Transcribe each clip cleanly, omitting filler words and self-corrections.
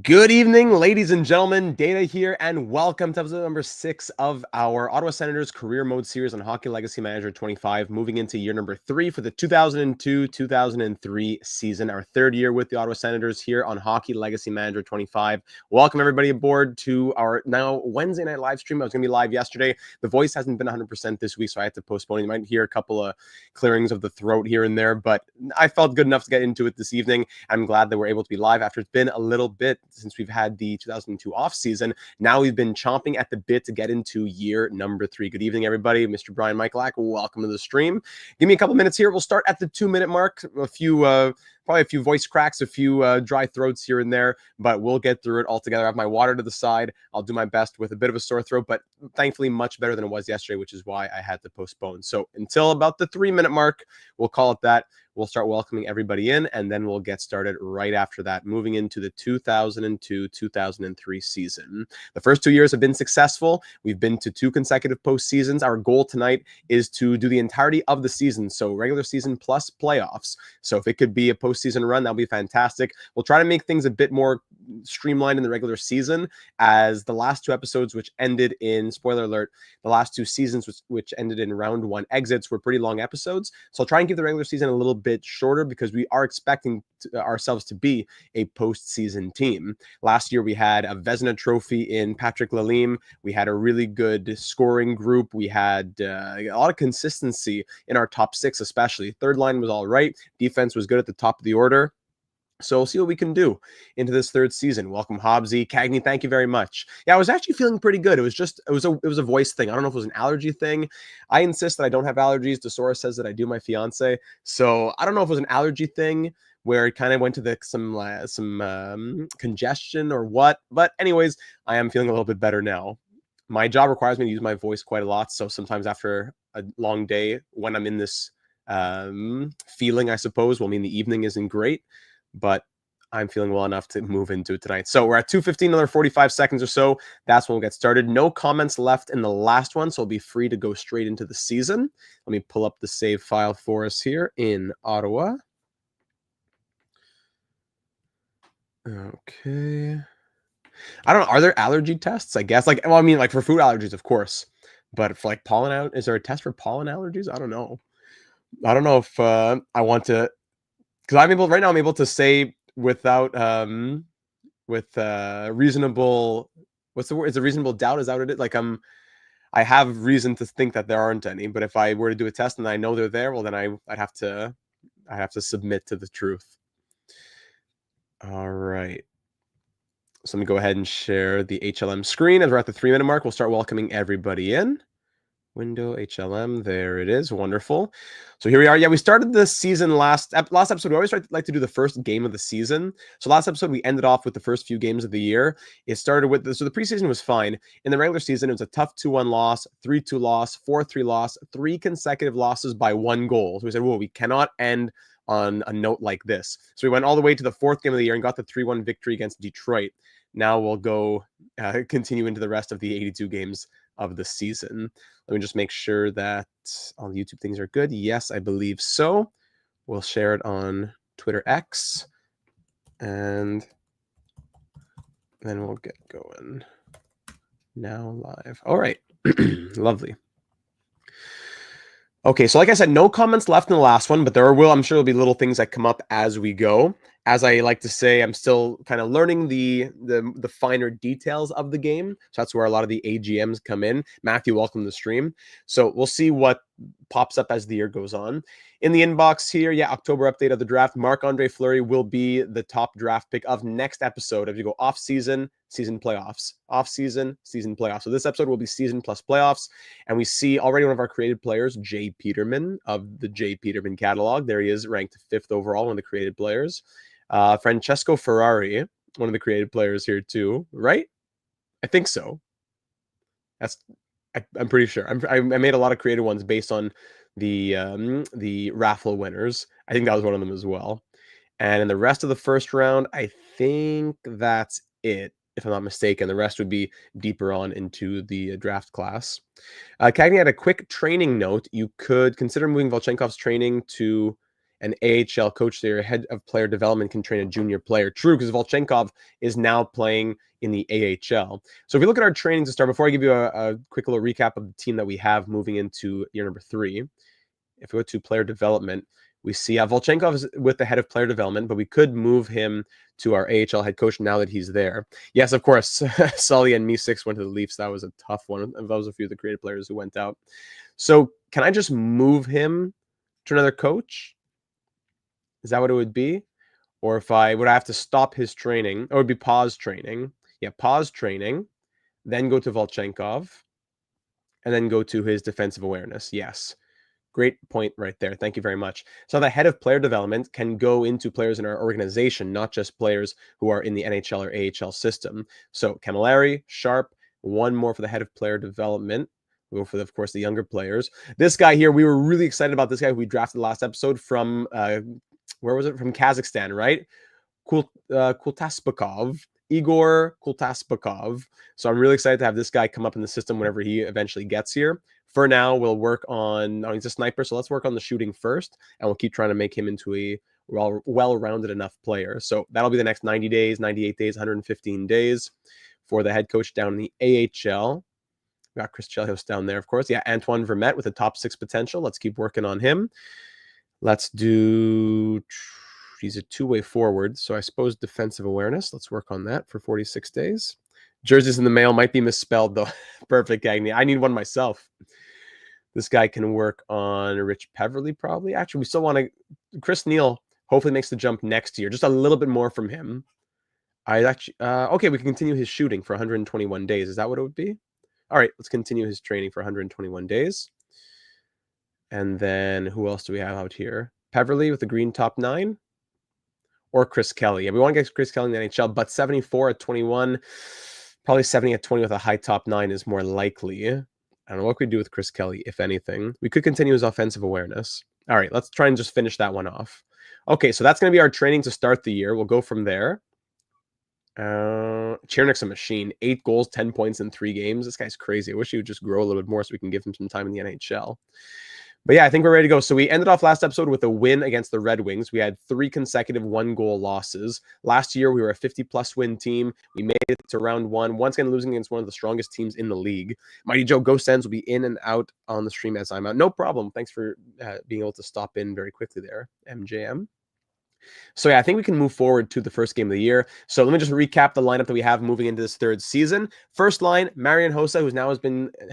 Good evening, ladies and gentlemen. Data here, and welcome to episode number 6 of our Ottawa Senators Career Mode series on Hockey Legacy Manager 25, moving into year number 3 for the 2002-2003 season, our third year with the Ottawa Senators here on Hockey Legacy Manager 25. Welcome everybody aboard to our now Wednesday night live stream. I was going to be live yesterday. The voice hasn't been 100% this week, so I had to postpone. You might hear a couple of clearings of the throat here and there, but I felt good enough to get into it this evening. I'm glad that we're able to be live after it's been a little bit since we've had the 2002 off season. Now we've been chomping at the bit to get into year number 3. Good evening, everybody. Mr. Brian Michaelak, welcome to the stream. Give me a couple minutes here. We'll start at the 2-minute mark. Probably a few voice cracks, a few dry throats here and there, but we'll get through it all together. I have my water to the side. I'll do my best with a bit of a sore throat, but thankfully much better than it was yesterday, which is why I had to postpone. So until about the 3-minute mark, we'll call it that. We'll start welcoming everybody in, and then we'll get started right after that, moving into the 2002-2003 season. The first 2 years have been successful. We've been to 2 consecutive postseasons. Our goal tonight is to do the entirety of the season, so regular season plus playoffs. So if it could be a postseason run, that'll be fantastic. We'll try to make things a bit more streamlined in the regular season, as the last 2 episodes, which ended in, spoiler alert, the last 2 seasons, which ended in round 1 exits, were pretty long episodes. So I'll try and keep the regular season a little bit shorter because we are expecting ourselves to be a postseason team. Last year we had a Vezina trophy in Patrick Lalime. We had a really good scoring group. We had a lot of consistency in our top 6, especially. Third line was all right. Defense was good at the top of the order. So we'll see what we can do into this third season. Welcome, Hobbsy. Cagney, thank you very much. Yeah, I was actually feeling pretty good. It was a voice thing. I don't know if it was an allergy thing. I insist that I don't have allergies. Desora says that I do, my fiance. So I don't know if it was an allergy thing where it kind of went to some congestion or what. But anyways, I am feeling a little bit better now. My job requires me to use my voice quite a lot. So sometimes after a long day, when I'm in this feeling, I suppose, the evening isn't great, but I'm feeling well enough to move into it tonight. So we're at 2:15, another 45 seconds or so. That's when we'll get started. No comments left in the last one, so I'll be free to go straight into the season. Let me pull up the save file for us here in Ottawa. Okay. I don't know. Are there allergy tests? I guess. Like for food allergies, of course. But for like pollen out, is there a test for pollen allergies? I don't know. I don't know if I want to, because right now I'm able to say without reasonable, what's the word? Is a reasonable doubt? Is that what it is? Like I have reason to think that there aren't any, but if I were to do a test and I know they're there, well then I'd have to submit to the truth. All right. So let me go ahead and share the HLM screen. As we're at the 3-minute mark, we'll start welcoming everybody in. Window HLM, there it is. Wonderful. So here we are. Yeah, we started this season last episode. We always like to do the first game of the season. So last episode, we ended off with the first few games of the year. It started with so the preseason was fine. In the regular season, it was a tough 2-1 loss, 3-2 loss, 4-3 loss, 3 consecutive losses by 1 goal. So we said, whoa, we cannot end on a note like this. So we went all the way to the 4th game of the year and got the 3-1 victory against Detroit. Now we'll go continue into the rest of the 82 games of the season. Let me just make sure that all the YouTube things are good. Yes, I believe so. We'll share it on Twitter X, and then we'll get going. Now live. All right. Lovely. Okay, so like I said, no comments left in the last one, but I'm sure there'll be little things that come up as we go. As I like to say, I'm still kind of learning the finer details of the game. So that's where a lot of the AGMs come in. Matthew, welcome to the stream. So we'll see what pops up as the year goes on. In the inbox here, yeah, October update of the draft. Marc-Andre Fleury will be the top draft pick of next episode as you go off season, season playoffs. Off season, season playoffs. So this episode will be season plus playoffs. And we see already one of our created players, Jay Peterman of the Jay Peterman catalog. There he is, ranked 5th overall, one of the created players. Francesco Ferrari, one of the created players here too, right? I think so. I'm pretty sure. I made a lot of creative ones based on the raffle winners. I think that was one of them as well. And in the rest of the first round, I think that's it, if I'm not mistaken. The rest would be deeper on into the draft class. Cagney had a quick training note. You could consider moving Volchenkov's training to an AHL coach there, head of player development, can train a junior player. True, because Volchenkov is now playing in the AHL. So if we look at our training to start, before I give you a quick little recap of the team that we have moving into year number 3, if we go to player development, we see Volchenkov is with the head of player development, but we could move him to our AHL head coach now that he's there. Yes, of course, Sully and Me6 went to the Leafs. That was a tough one. That was a few of the creative players who went out. So can I just move him to another coach? Is that what it would be? Or if I have to stop his training, or it would be pause training. Yeah, pause training, then go to Volchenkov, and then go to his defensive awareness. Yes. Great point right there. Thank you very much. So the head of player development can go into players in our organization, not just players who are in the NHL or AHL system. So Camilleri, Sharp, one more for the head of player development. We'll go for, of course, the younger players. This guy here, we were really excited about this guy who we drafted last episode from, where was it? From Kazakhstan, right? Kultaspakov. Igor Kultaspakov. So I'm really excited to have this guy come up in the system whenever he eventually gets here. For now, we'll work on, he's a sniper, so let's work on the shooting first, and we'll keep trying to make him into a well-rounded enough player. So that'll be the next 90 days, 98 days, 115 days for the head coach down in the AHL. We got Chris Chelios down there, of course. Yeah, Antoine Vermette with a top 6 potential. Let's keep working on him. Let's do... He's a two-way forward, so I suppose defensive awareness. Let's work on that for 46 days. Jerseys in the mail might be misspelled, though. Perfect, Agni. I need one myself. This guy can work on Rich Peverly, probably. Actually, we still want to... Chris Neal hopefully makes the jump next year. Just a little bit more from him. Okay, we can continue his shooting for 121 days. Is that what it would be? All right, let's continue his training for 121 days. And then who else do we have out here? Peverly with the green top 9. Or Chris Kelly. Yeah, we want to get Chris Kelly in the NHL, but 74 at 21, probably 70 at 20 with a high top 9 is more likely. I don't know what we do with Chris Kelly, if anything. We could continue his offensive awareness. All right, let's try and just finish that one off. Okay, so that's going to be our training to start the year. We'll go from there. Chernik's a machine. 8 goals, 10 points in 3 games. This guy's crazy. I wish he would just grow a little bit more so we can give him some time in the NHL. But yeah, I think we're ready to go. So we ended off last episode with a win against the Red Wings. We had 3 consecutive 1-goal losses. Last year, we were a 50-plus win team. We made it to round 1, once again losing against one of the strongest teams in the league. Mighty Joe, Go Sens will be in and out on the stream as I'm out. No problem. Thanks for being able to stop in very quickly there, MJM. So yeah, I think we can move forward to the first game of the year. So let me just recap the lineup that we have moving into this 3rd season. First line, Marian Hossa,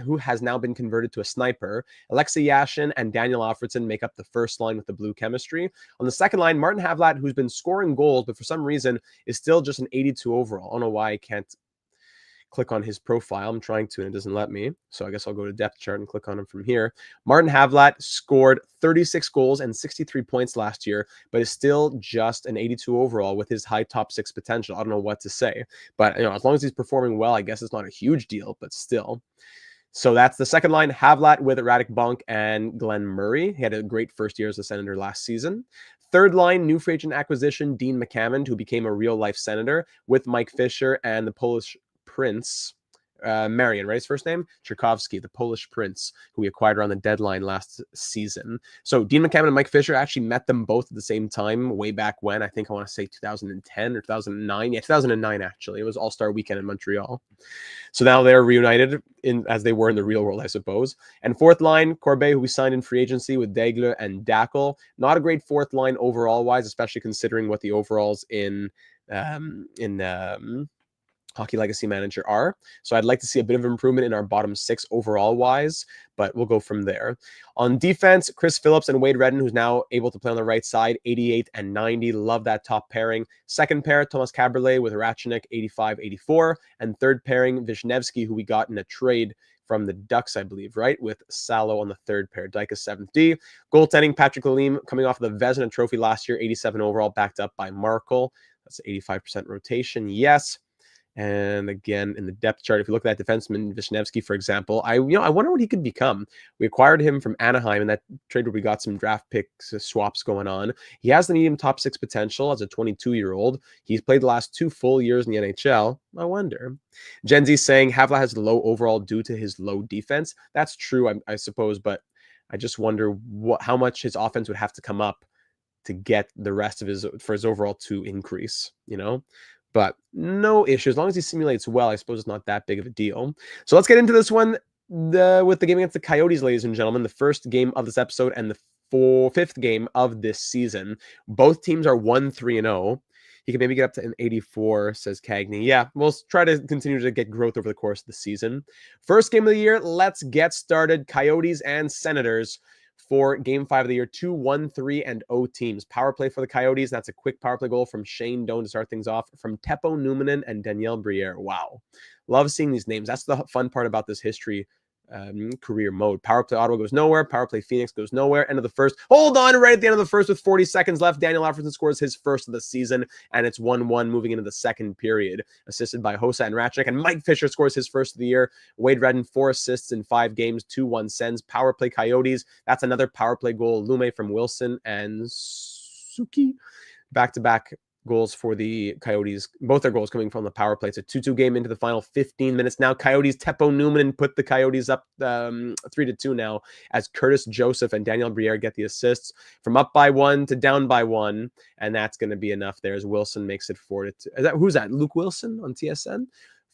who has now been converted to a sniper. Alexei Yashin and Daniel Alfredsson make up the first line with the blue chemistry. On the second line, Martin Havlat, who's been scoring goals, but for some reason is still just an 82 overall. I don't know why I can't click on his profile. I'm trying to, and it doesn't let me. So I guess I'll go to depth chart and click on him from here. Martin Havlat scored 36 goals and 63 points last year, but is still just an 82 overall with his high top 6 potential. I don't know what to say, but as long as he's performing well, I guess it's not a huge deal, but still. So that's the second line, Havlat with Radek Bonk and Glenn Murray. He had a great first year as a Senator last season. Third line, new free agent acquisition, Dean McCammon, who became a real-life Senator, with Mike Fisher and the Polish Prince, Marian, right? His first name? Tchaikovsky, the Polish Prince, who we acquired around the deadline last season. So Dean McCammon and Mike Fisher actually met them both at the same time way back when. I think I want to say 2010 or 2009. Yeah, 2009, actually. It was All-Star Weekend in Montreal. So now they're reunited as they were in the real world, I suppose. And fourth line, Corbet, who we signed in free agency with Daigle and Dackel. Not a great fourth line overall-wise, especially considering what the overalls in Hockey Legacy Manager are. So I'd like to see a bit of improvement in our bottom 6 overall wise, but we'll go from there. On defense, Chris Phillips and Wade Redden, who's now able to play on the right side, 88 and 90. Love that top pairing. Second pair, Thomas Caberlet with Ratchenik, 85, 84. And third pairing, Vishnevsky, who we got in a trade from the Ducks, I believe, right? With Salo on the third pair. Dyke 7th D. Goaltending, Patrick Lalime coming off of the Vezina Trophy last year, 87 overall, backed up by Markle. That's 85% rotation. Yes. And again, in the depth chart, if you look at that defenseman, Vishnevsky, for example, I wonder what he could become. We acquired him from Anaheim in that trade where we got some draft picks swaps going on. He has the medium top 6 potential as a 22-year-old. He's played the last 2 full years in the NHL. I wonder. Gen Z saying Havla has low overall due to his low defense. That's true, I suppose, but I just wonder how much his offense would have to come up to get the rest of his overall 2 increase, you know? But no issue. As long as he simulates well, I suppose it's not that big of a deal. So let's get into this one with the game against the Coyotes, ladies and gentlemen. The first game of this episode and the fifth game of this season. Both teams are 1-3-0. He can maybe get up to an 84, says Cagney. Yeah, we'll try to continue to get growth over the course of the season. First game of the year, let's get started. Coyotes and Senators for Game 5 of the year. 2 1-3-0 teams. Power play for the Coyotes. That's a quick power play goal from Shane Doan to start things off. From Teppo Numminen and Daniel Briere. Wow. Love seeing these names. That's the fun part about this history career mode. Power play Ottawa goes nowhere. Power play Phoenix goes nowhere. End of the first. Hold on, right at the end of the first with 40 seconds left. Daniel Alfredsson scores his first of the season, and it's 1-1 moving into the second period. Assisted by Hossa and Ratchnik, and Mike Fisher scores his first of the year. Wade Redden, 4 assists in 5 games, 2-1 Sens. Power play Coyotes. That's another power play goal. Lume from Wilson and Suki. Back-to-back goals for the Coyotes. Both their goals coming from the power play. It's a 2-2 game into the final 15 minutes. Now Coyotes, Teppo Numminen put the Coyotes up 3-2 now as Curtis Joseph and Daniel Briere get the assists from up by 1 to down by 1. And that's going to be enough there as Wilson makes it 4-2. Who's that? Luke Wilson on TSN?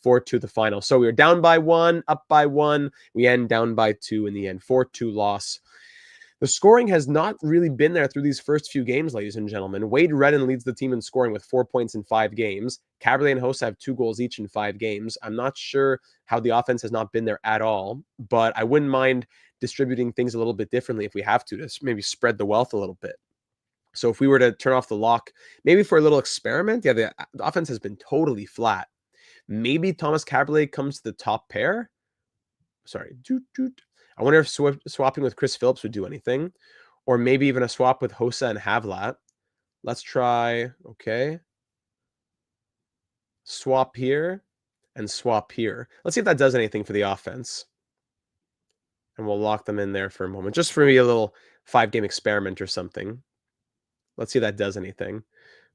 4-2 the final. So we were down by 1, up by 1. We end down by 2 in the end. 4-2 loss. The scoring has not really been there through these first few games, ladies and gentlemen. Wade Redden leads the team in scoring with 4 points in 5 games. Caberlet and Hossa have 2 goals each in 5 games. I'm not sure how the offense has not been there at all, but I wouldn't mind distributing things a little bit differently if we have to maybe spread the wealth a little bit. So if we were to turn off the lock, maybe for a little experiment, yeah, the offense has been totally flat. Maybe Thomas Caberlet comes to the top pair. Sorry. I wonder if swapping with Chris Phillips would do anything, or maybe even a swap with Hossa and Havlat. Let's try, okay. Swap here and swap here. Let's see if that does anything for the offense. And we'll lock them in there for a moment, just for me, a little 5-game experiment or something. Let's see if that does anything.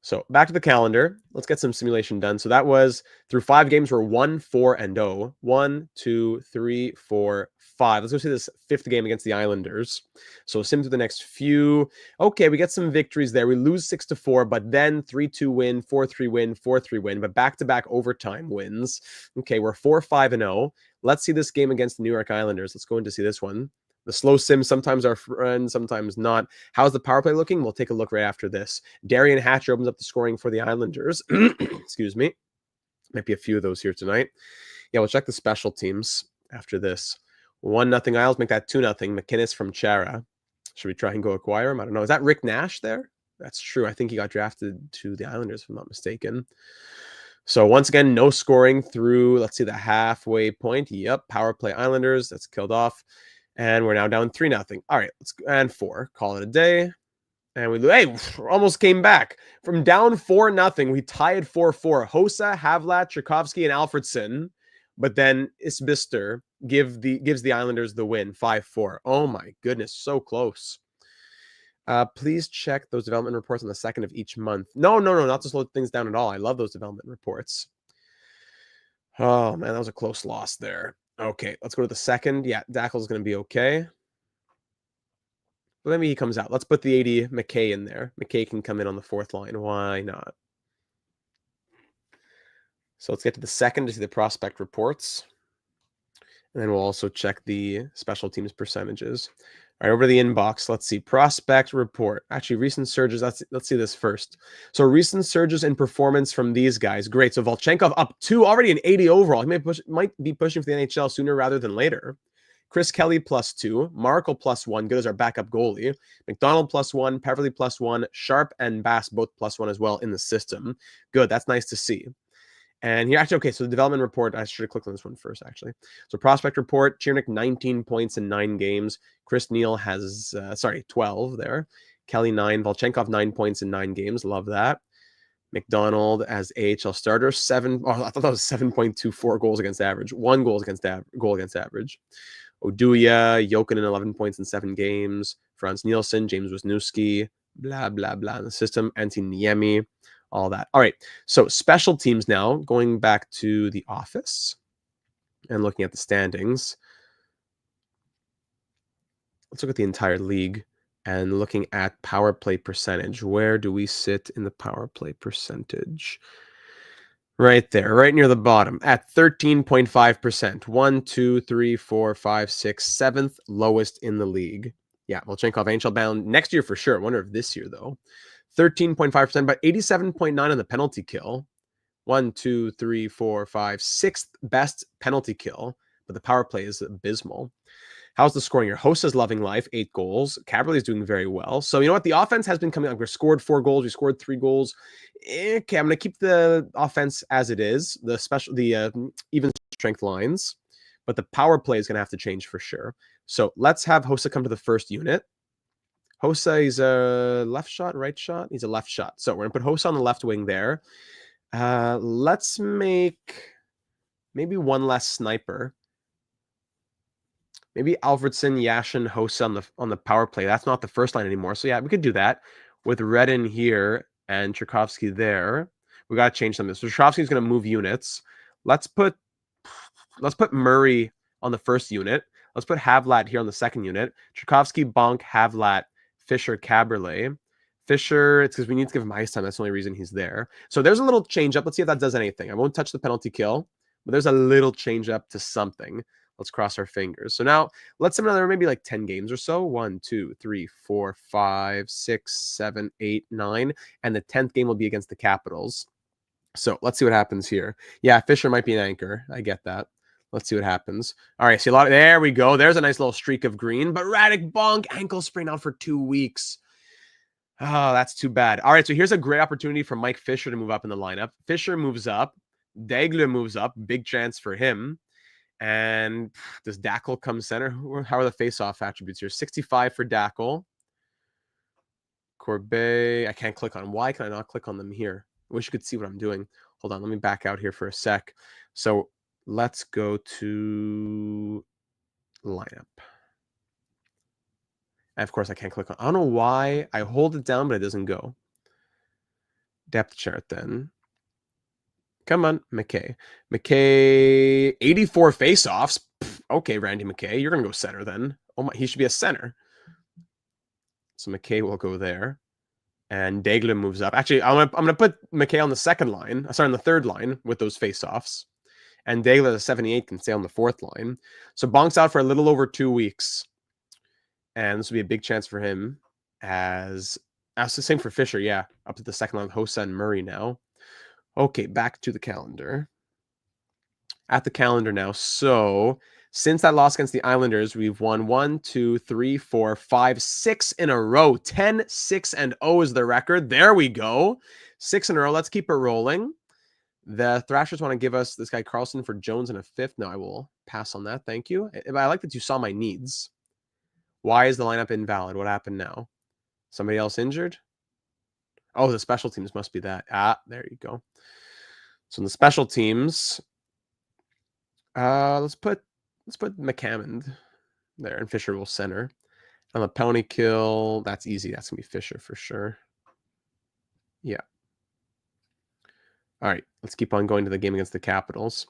So back to the calendar. Let's get some simulation done. So that was through 5 games. We're 1-4-0. 1, 2, 3, 4, 5. Let's go see this 5th game against the Islanders. So sim through the next few. Okay, we get some victories there. We lose 6-4, but then 3-2 win, 4-3 win, 4-3 win, but back-to-back overtime wins. Okay, we're 4-5-0. Let's see this game against the New York Islanders. Let's go in to see this one. The slow sims sometimes are friends, sometimes not. How's the power play looking? We'll take a look right after this. Darian Hatcher opens up the scoring for the Islanders. Excuse me. Might be a few of those here tonight. Yeah, we'll check the special teams after this. 1-0 Isles, make that 2-0. McInnes from Chara. Should we try and go acquire him? I don't know. Is that Rick Nash there? That's true. I think he got drafted to the Islanders, if I'm not mistaken. So once again, no scoring through, let's see, the halfway point. Yep, power play Islanders. That's killed off. And we're now down 3-0. All right, let's go. And 4. Call it a day. And we almost came back. From down 4-0, we tied 4-4. Hossa, Havlat, Tchaikovsky, and Alfredsson. But then Isbister gives the Islanders the win, 5-4. Oh my goodness, so close. Please check those development reports on the 2nd of each month. No, not to slow things down at all. I love those development reports. Oh man, that was a close loss there. Okay, let's go to the 2nd. Yeah, Dackel's going to be okay. But maybe he comes out. Let's put the 80 McKay in there. McKay can come in on the 4th line. Why not? So let's get to the 2nd to see the prospect reports. And then we'll also check the special teams percentages. All right, over to the inbox. Let's see. Prospect report. Actually, recent surges. Let's see this first. So recent surges in performance from these guys. Great. So Volchenkov up 2, already an 80 overall. He might be pushing for the NHL sooner rather than later. Chris Kelly +2. Markle +1. Good as our backup goalie. McDonald +1. Peverly +1. Sharp and Bass both +1 as well in the system. Good. That's nice to see. And here, actually, okay, so the development report, I should have clicked on this one first, actually. So prospect report, Chiernik, 19 points in 9 games. Chris Neal has, 12 there. Kelly, 9. Volchenkov, 9 points in 9 games. Love that. McDonald as AHL starter, 7. Oh, I thought that was 7.24 goals against average. 1 goal against average. Oduya, Jokinen, 11 points in 7 games. Franz Nielsen, James Wisniewski, blah, blah, blah in the system. Antti Niemi. All that. All right. So special teams now, going back to the office and looking at the standings. Let's look at the entire league. And looking at power play percentage, where do we sit in the power play percentage? Right there, right near the bottom at 13.5%. 1, 2, 3, 4, 5, 6, 7th lowest in the league. Yeah, Volchenkov, NHL bound next year for sure. I wonder if this year, though. 13.5%, but 87.9 on the penalty kill. 1, 2, 3, 4, 5, 6th best penalty kill, but the power play is abysmal. How's the scoring here? Hosa's loving life, 8 goals. Caberlet's doing very well. So you know what? The offense has been coming up. We scored 4 goals. We scored 3 goals. Okay, I'm going to keep the offense as it is. The even strength lines, but the power play is going to have to change for sure. So let's have Hosa come to the first unit. Hosa is a left shot, right shot. He's a left shot. So we're going to put Hosa on the left wing there. Let's make maybe one less sniper. Maybe Alfredsson, Yashin, Hosa on the power play. That's not the first line anymore. So yeah, we could do that with Redden here and Tchaikovsky there. We got to change something. So Tchaikovsky's going to move units. Let's put Murray on the first unit. Let's put Havlat here on the second unit. Tchaikovsky, Bonk, Havlat, Fisher, Caberlet. Fisher, it's because we need to give him ice time. That's the only reason he's there. So there's a little change up. Let's see if that does anything. I won't touch the penalty kill, but there's a little change up to something. Let's cross our fingers. So now let's say another maybe like 10 games or so. 1, 2, 3, 4, 5, 6, 7, 8, 9. And the 10th game will be against the Capitals. So let's see what happens here. Yeah, Fisher might be an anchor. I get that. Let's see what happens. All right, see a lot. There we go. There's a nice little streak of green. But Radek Bonk, ankle sprain out for 2 weeks. Oh, that's too bad. All right, so here's a great opportunity for Mike Fisher to move up in the lineup. Fisher moves up. Daigle moves up. Big chance for him. And does Dackel come center? How are the face-off attributes here? 65 for Dackel. Corbet, I can't click on. Why can I not click on them here? I wish you could see what I'm doing. Hold on, let me back out here for a sec. So let's go to lineup. And of course, I can't click on. I don't know why. I hold it down, but it doesn't go. Depth chart then. Come on, McKay. McKay, 84 faceoffs. Okay, Randy McKay, you're going to go center then. Oh my, he should be a center. So McKay will go there. And Daigle moves up. Actually, I'm gonna put McKay on the second line. Sorry, on the third line with those faceoffs. And Daigle, the 78, can stay on the fourth line. So Bonk's out for a little over 2 weeks. And this will be a big chance for him. As the same for Fisher, yeah. Up to the second line with Hosa and Murray now. Okay, back to the calendar. At the calendar now. So since that loss against the Islanders, we've won 1, 2, 3, 4, 5, 6 in a row. 10, 6, and 0 is the record. There we go. 6 in a row. Let's keep it rolling. The Thrashers want to give us this guy Carlson for Jones in a 5th. No, I will pass on that. Thank you. I like that you saw my needs. Why is the lineup invalid? What happened now? Somebody else injured? Oh, the special teams must be that. Ah, there you go. So in the special teams, let's put McCammond there, and Fisher will center. On the penalty kill, that's easy. That's gonna be Fisher for sure. Yeah. All right, let's keep on going to the game against the Capitals.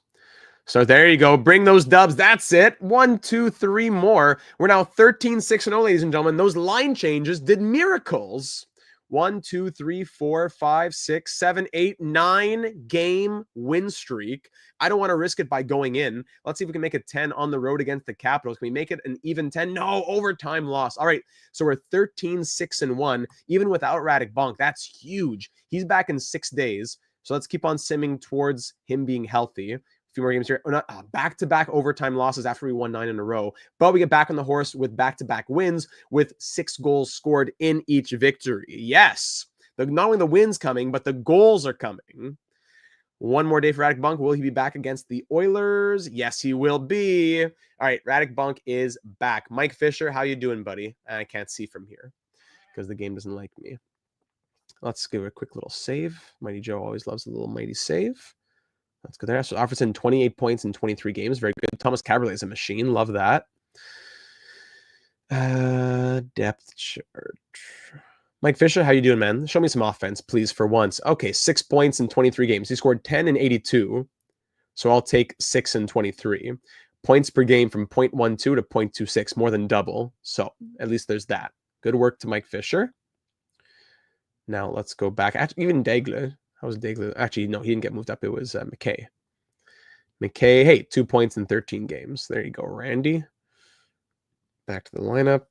So there you go. Bring those dubs. That's it. 1, 2, 3 more. We're now 13, 6, and 0, ladies and gentlemen. Those line changes did miracles. 1, 2, 3, 4, 5, 6, 7, 8, 9 game win streak. I don't want to risk it by going in. Let's see if we can make it 10 on the road against the Capitals. Can we make it an even 10? No, overtime loss. All right, so we're 13, 6, and 1, even without Radek Bonk. That's huge. He's back in 6 days. So let's keep on simming towards him being healthy. A few more games here. Back-to-back overtime losses after we won 9 in a row. But we get back on the horse with back-to-back wins with 6 goals scored in each victory. Yes, not only the wins coming, but the goals are coming. One more day for Radek Bonk. Will he be back against the Oilers? Yes, he will be. All right, Radek Bonk is back. Mike Fisher, how you doing, buddy? I can't see from here because the game doesn't like me. Let's give it a quick little save. Mighty Joe always loves a little mighty save. Let's go there. So Alfredsson, 28 points in 23 games. Very good. Thomas Caberlet is a machine. Love that. Depth chart. Mike Fisher, how you doing, man? Show me some offense, please, for once. Okay, 6 points in 23 games. He scored 10 in 82. So I'll take 6 in 23. Points per game from 0.12 to 0.26, more than double. So at least there's that. Good work to Mike Fisher. Now let's go back. Actually, even Daigle. How was Daigle? Actually, no, he didn't get moved up. It was McKay. McKay, hey, 2 points in 13 games. There you go, Randy. Back to the lineup.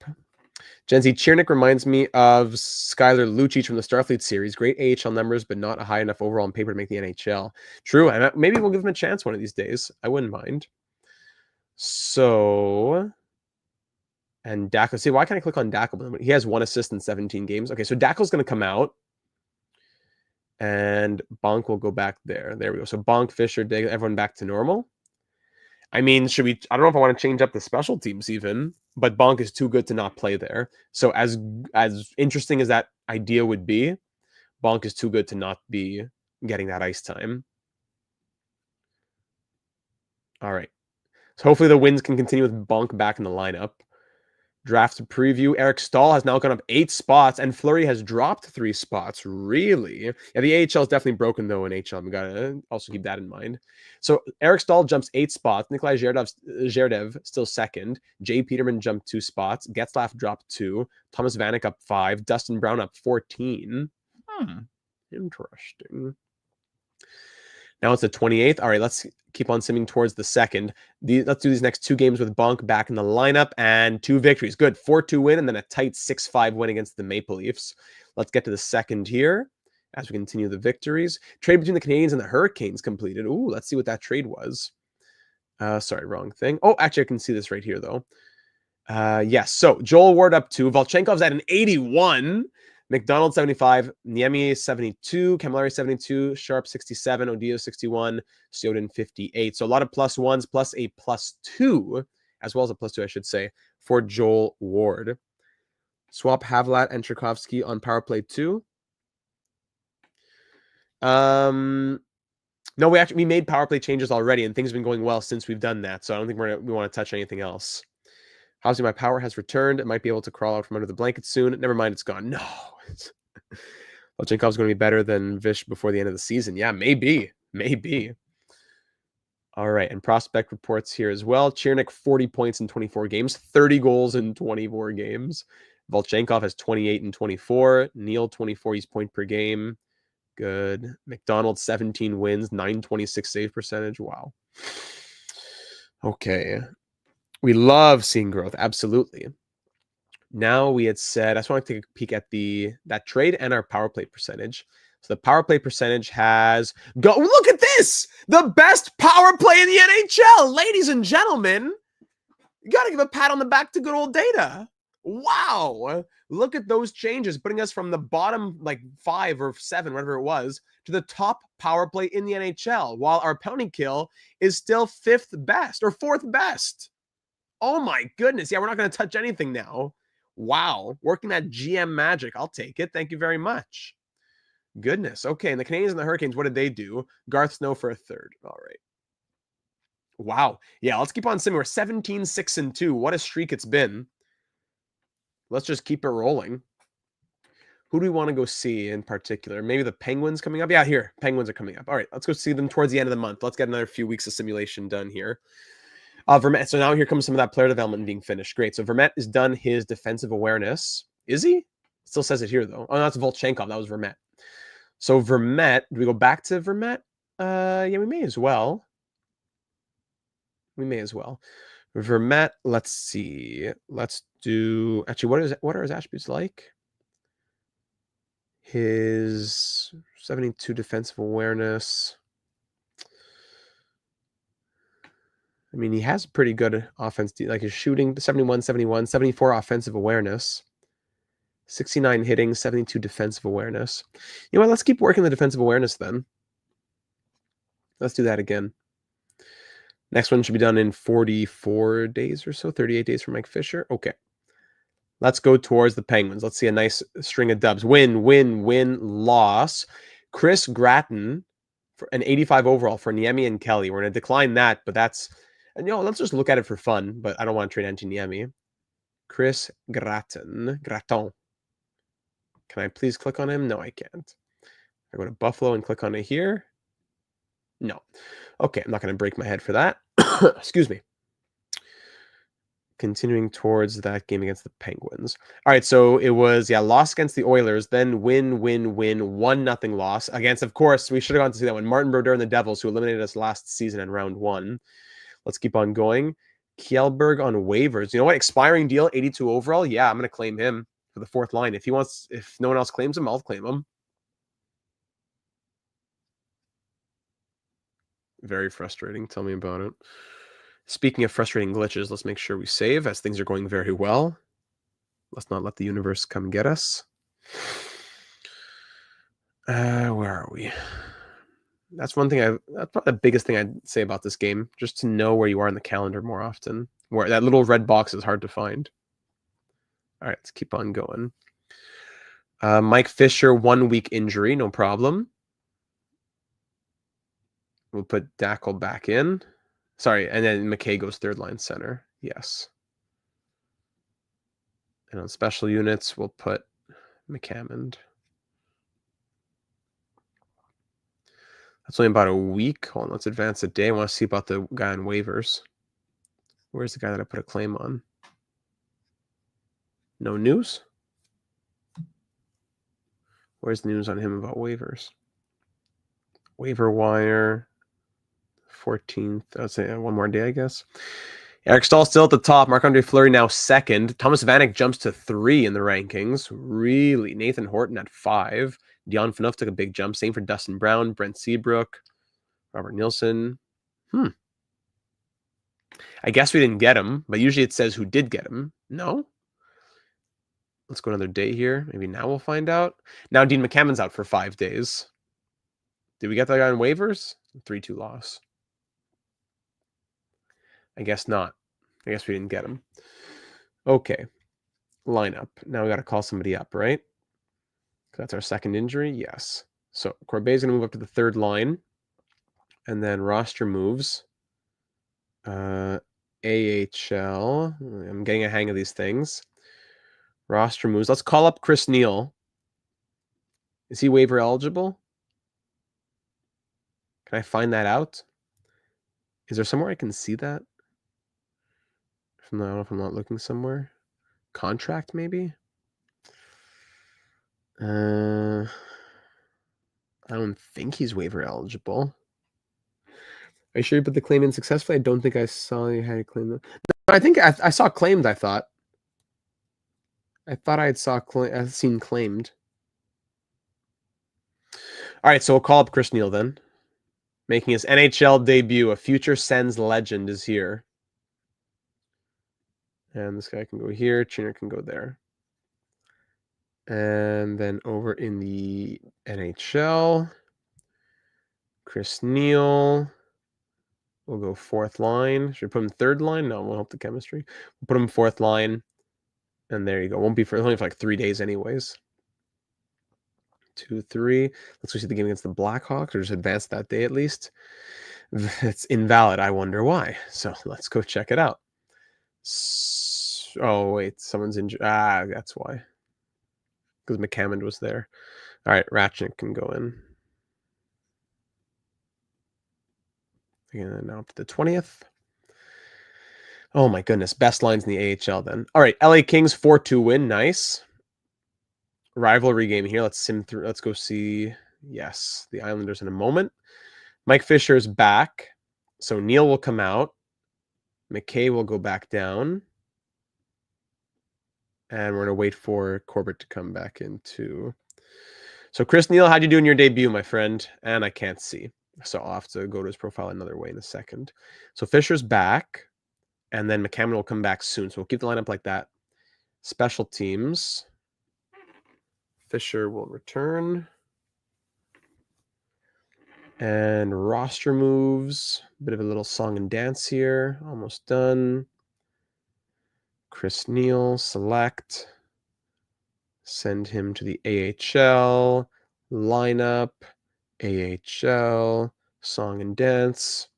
Jenzi Chiernik reminds me of Skylar Lucic from the Starfleet series. Great AHL numbers, but not high enough overall on paper to make the NHL. True, and maybe we'll give him a chance one of these days. I wouldn't mind. So, and Dackel. See, why can't I click on Dackel? He has 1 assist in 17 games. Okay, so Dackel's going to come out. And Bonk will go back there. There we go. So Bonk, Fisher, Dig, everyone back to normal. I mean, should we? I don't know if I want to change up the special teams even, but Bonk is too good to not play there. So as interesting as that idea would be, Bonk is too good to not be getting that ice time. All right. So hopefully the wins can continue with Bonk back in the lineup. Draft preview. Eric Stahl has now gone up 8 spots, and Fleury has dropped 3 spots. Really? Yeah, the AHL is definitely broken, though, in HL. We got to also keep that in mind. So Eric Stahl jumps 8 spots. Nikolai Zherdev still second. Jay Peterman jumped 2 spots. Getzlaff dropped 2. Thomas Vanek up 5. Dustin Brown up 14. Interesting. Now it's the 28th. All right, let's keep on simming towards the 2nd. Let's do these next 2 games with Bonk back in the lineup and 2 victories. Good. 4-2 win and then a tight 6-5 win against the Maple Leafs. Let's get to the 2nd here as we continue the victories. Trade between the Canadiens and the Hurricanes completed. Ooh, let's see what that trade was. Sorry, wrong thing. Oh, actually, I can see this right here, though. Yes, so Joel Ward up 2. Volchenkov's at an 81. McDonald 75, Niemi 72, Camilleri 72, Sharp 67, Odio 61, Stoughton 58. So a lot of +1s, plus a +2, as well as a +2, I should say, for Joel Ward. Swap Havlat and Tchaikovsky on power play 2. No, we made power play changes already, and things have been going well since we've done that. So I don't think we want to touch anything else. Housing my power has returned. It might be able to crawl out from under the blanket soon. Never mind, it's gone. No. Volchenkov's going to be better than Vish before the end of the season. Yeah, maybe. Maybe. All right, and prospect reports here as well. Chiernik, 40 points in 24 games, 30 goals in 24 games. Volchenkov has 28 in 24. Neil, 24. He's point per game. Good. McDonald, 17 wins, 926 save percentage. Wow. Okay. We love seeing growth. Absolutely. Now we had said, I just want to take a peek at that trade and our power play percentage. So the power play percentage has look at this, the best power play in the NHL, ladies and gentlemen. You got to give a pat on the back to good old data. Wow. Look at those changes, putting us from the bottom, like 5 or 7, whatever it was, to the top power play in the NHL, while our penalty kill is still 5th best or 4th best. Oh my goodness. Yeah, we're not going to touch anything now. Wow. Working that GM magic. I'll take it. Thank you very much. Goodness. Okay. And the Canadiens and the Hurricanes, what did they do? Garth Snow for a 3rd. All right. Wow. Yeah, let's keep on simming. We're 17-6-2. What a streak it's been. Let's just keep it rolling. Who do we want to go see in particular? Maybe the Penguins coming up? Yeah, here. Penguins are coming up. All right. Let's go see them towards the end of the month. Let's get another few weeks of simulation done here. Vermette. So now here comes some of that player development being finished. Great. So Vermette has done his defensive awareness. Is he? It still says it here, though. Oh, no, that's Volchenkov. That was Vermette. So Vermette, do we go back to Vermette? Yeah, we may as well. Vermette, let's see. Let's do... Actually, what are his attributes like? His 72 defensive awareness... I mean, he has pretty good offense. Like his shooting, 71, 74 offensive awareness, 69 hitting, 72 defensive awareness. You know what? Let's keep working the defensive awareness then. Let's do that again. Next one should be done in 44 days or so, 38 days for Mike Fisher. Okay. Let's go towards the Penguins. Let's see a nice string of dubs. Win, win, win, loss. Chris Gratton, for an 85 overall for Niemi and Kelly. We're going to decline that, but that's... And, let's just look at it for fun, but I don't want to trade Antti Niemi. Chris Gratton. Can I please click on him? No, I can't. I go to Buffalo and click on it here. No. Okay, I'm not going to break my head for that. Excuse me. Continuing towards that game against the Penguins. All right, so it was, loss against the Oilers, then win, 1-0 loss against, of course, we should have gone to see that one, Martin Brodeur and the Devils, who eliminated us last season in round 1. Let's keep on going. Kjellberg on waivers. You know what? Expiring deal, 82 overall. Yeah, I'm going to claim him for the 4th line. If no one else claims him, I'll claim him. Very frustrating. Tell me about it. Speaking of frustrating glitches, let's make sure we save as things are going very well. Let's not let the universe come get us. Where are we? That's one thing that's probably the biggest thing I'd say about this game, just to know where you are in the calendar more often. Where that little red box is hard to find. All right, let's keep on going. Mike Fisher, 1 week injury, no problem. We'll put Dackel back in. Sorry, and then McKay goes 3rd line center. Yes. And on special units, we'll put McCammond. That's only about a week. Hold on, let's advance a day. I want to see about the guy on waivers. Where's the guy that I put a claim on? No news? Where's the news on him about waivers? Waiver wire. 14th. I'd say one more day, I guess. Eric Stahl still at the top. Marc-Andre Fleury now 2nd. Thomas Vanek jumps to 3 in the rankings. Really? Nathan Horton at 5. Dion Phaneuf took a big jump. Same for Dustin Brown, Brent Seabrook, Robert Nielsen. I guess we didn't get him, but usually it says who did get him. No? Let's go another day here. Maybe now we'll find out. Now Dean McCammon's out for 5 days. Did we get that guy on waivers? 3-2 loss. I guess not. I guess we didn't get him. Okay. Lineup. Now we got to call somebody up, right? That's our 2nd injury. Yes. So Corbet's going to move up to the 3rd line. And then roster moves. AHL. I'm getting a hang of these things. Roster moves. Let's call up Chris Neal. Is he waiver eligible? Can I find that out? Is there somewhere I can see that? I don't know if I'm not looking somewhere. Contract, maybe? I don't think he's waiver eligible. Are you sure you put the claim in successfully? I don't think I saw you had to claim that. No, I think I saw claimed, I thought. I had seen claimed. All right, so we'll call up Chris Neal then. Making his NHL debut. A future Sens legend is here. And this guy can go here. Chinner can go there. And then over in the NHL, Chris Neal. We'll go 4th line. Should we put him 3rd line? No, we'll help the chemistry. We'll put him 4th line. And there you go. Won't be for only for like 3 days anyways. 2, 3. Let's go see the game against the Blackhawks, or just advance that day at least. It's invalid. I wonder why. So let's go check it out. Oh, wait. Someone's injured. That's why. Because McCammond was there. All right. Ratchet can go in. And now up to the 20th. Oh, my goodness. Best lines in the AHL then. All right. LA Kings 4-2 win. Nice. Rivalry game here. Let's sim through. Let's go see. Yes. The Islanders in a moment. Mike Fisher's back. So Neal will come out. McKay will go back down. And we're going to wait for Corbett to come back in too. So Chris Neal, how'd you do in your debut, my friend? And I can't see. So I'll have to go to his profile another way in a second. So Fisher's back. And then McCammon will come back soon. So we'll keep the lineup like that. Special teams. Fisher will return. And roster moves. Bit of a little song and dance here. Almost done. Chris Neal, select. Send him to the AHL. Lineup. AHL. Song and dance.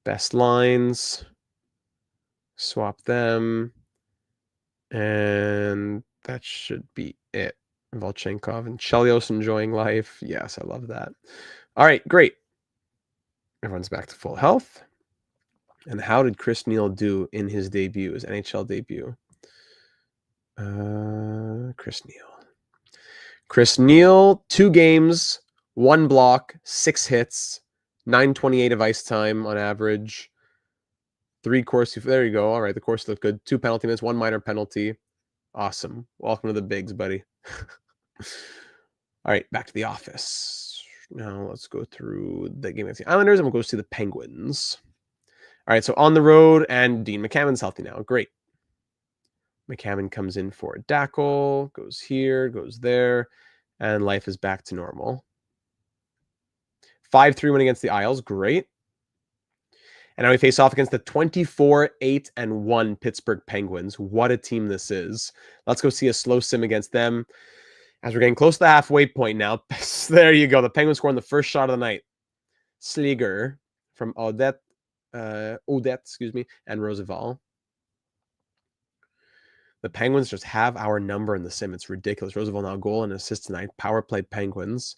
Best lines. Swap them. And that should be it. Volchenkov and Chelios enjoying life. Yes, I love that. All right, great. Everyone's back to full health. And how did Chris Neil do in his debut, his NHL debut? Chris Neil, 2 games, 1 block, 6 hits, 9:28 of ice time on average. 3 Corsi. There you go. All right, the Corsi looked good. 2 penalty minutes, 1 minor penalty. Awesome. Welcome to the bigs, buddy. All right, back to the office. Now let's go through the game against the Islanders, and we'll go see the Penguins. All right, so on the road, and Dean McCammon's healthy now. Great. McCammon comes in for a Dackle, goes here, goes there, and life is back to normal. 5-3 win against the Isles. Great. And now we face off against the 24-8-1 Pittsburgh Penguins. What a team this is. Let's go see a slow sim against them. As we're getting close to the halfway point now. There you go. The Penguins scoring the first shot of the night. Slieger from Odette, and Roosevelt. The Penguins just have our number in the sim. It's ridiculous. Roosevelt now goal and assist tonight. Power play Penguins.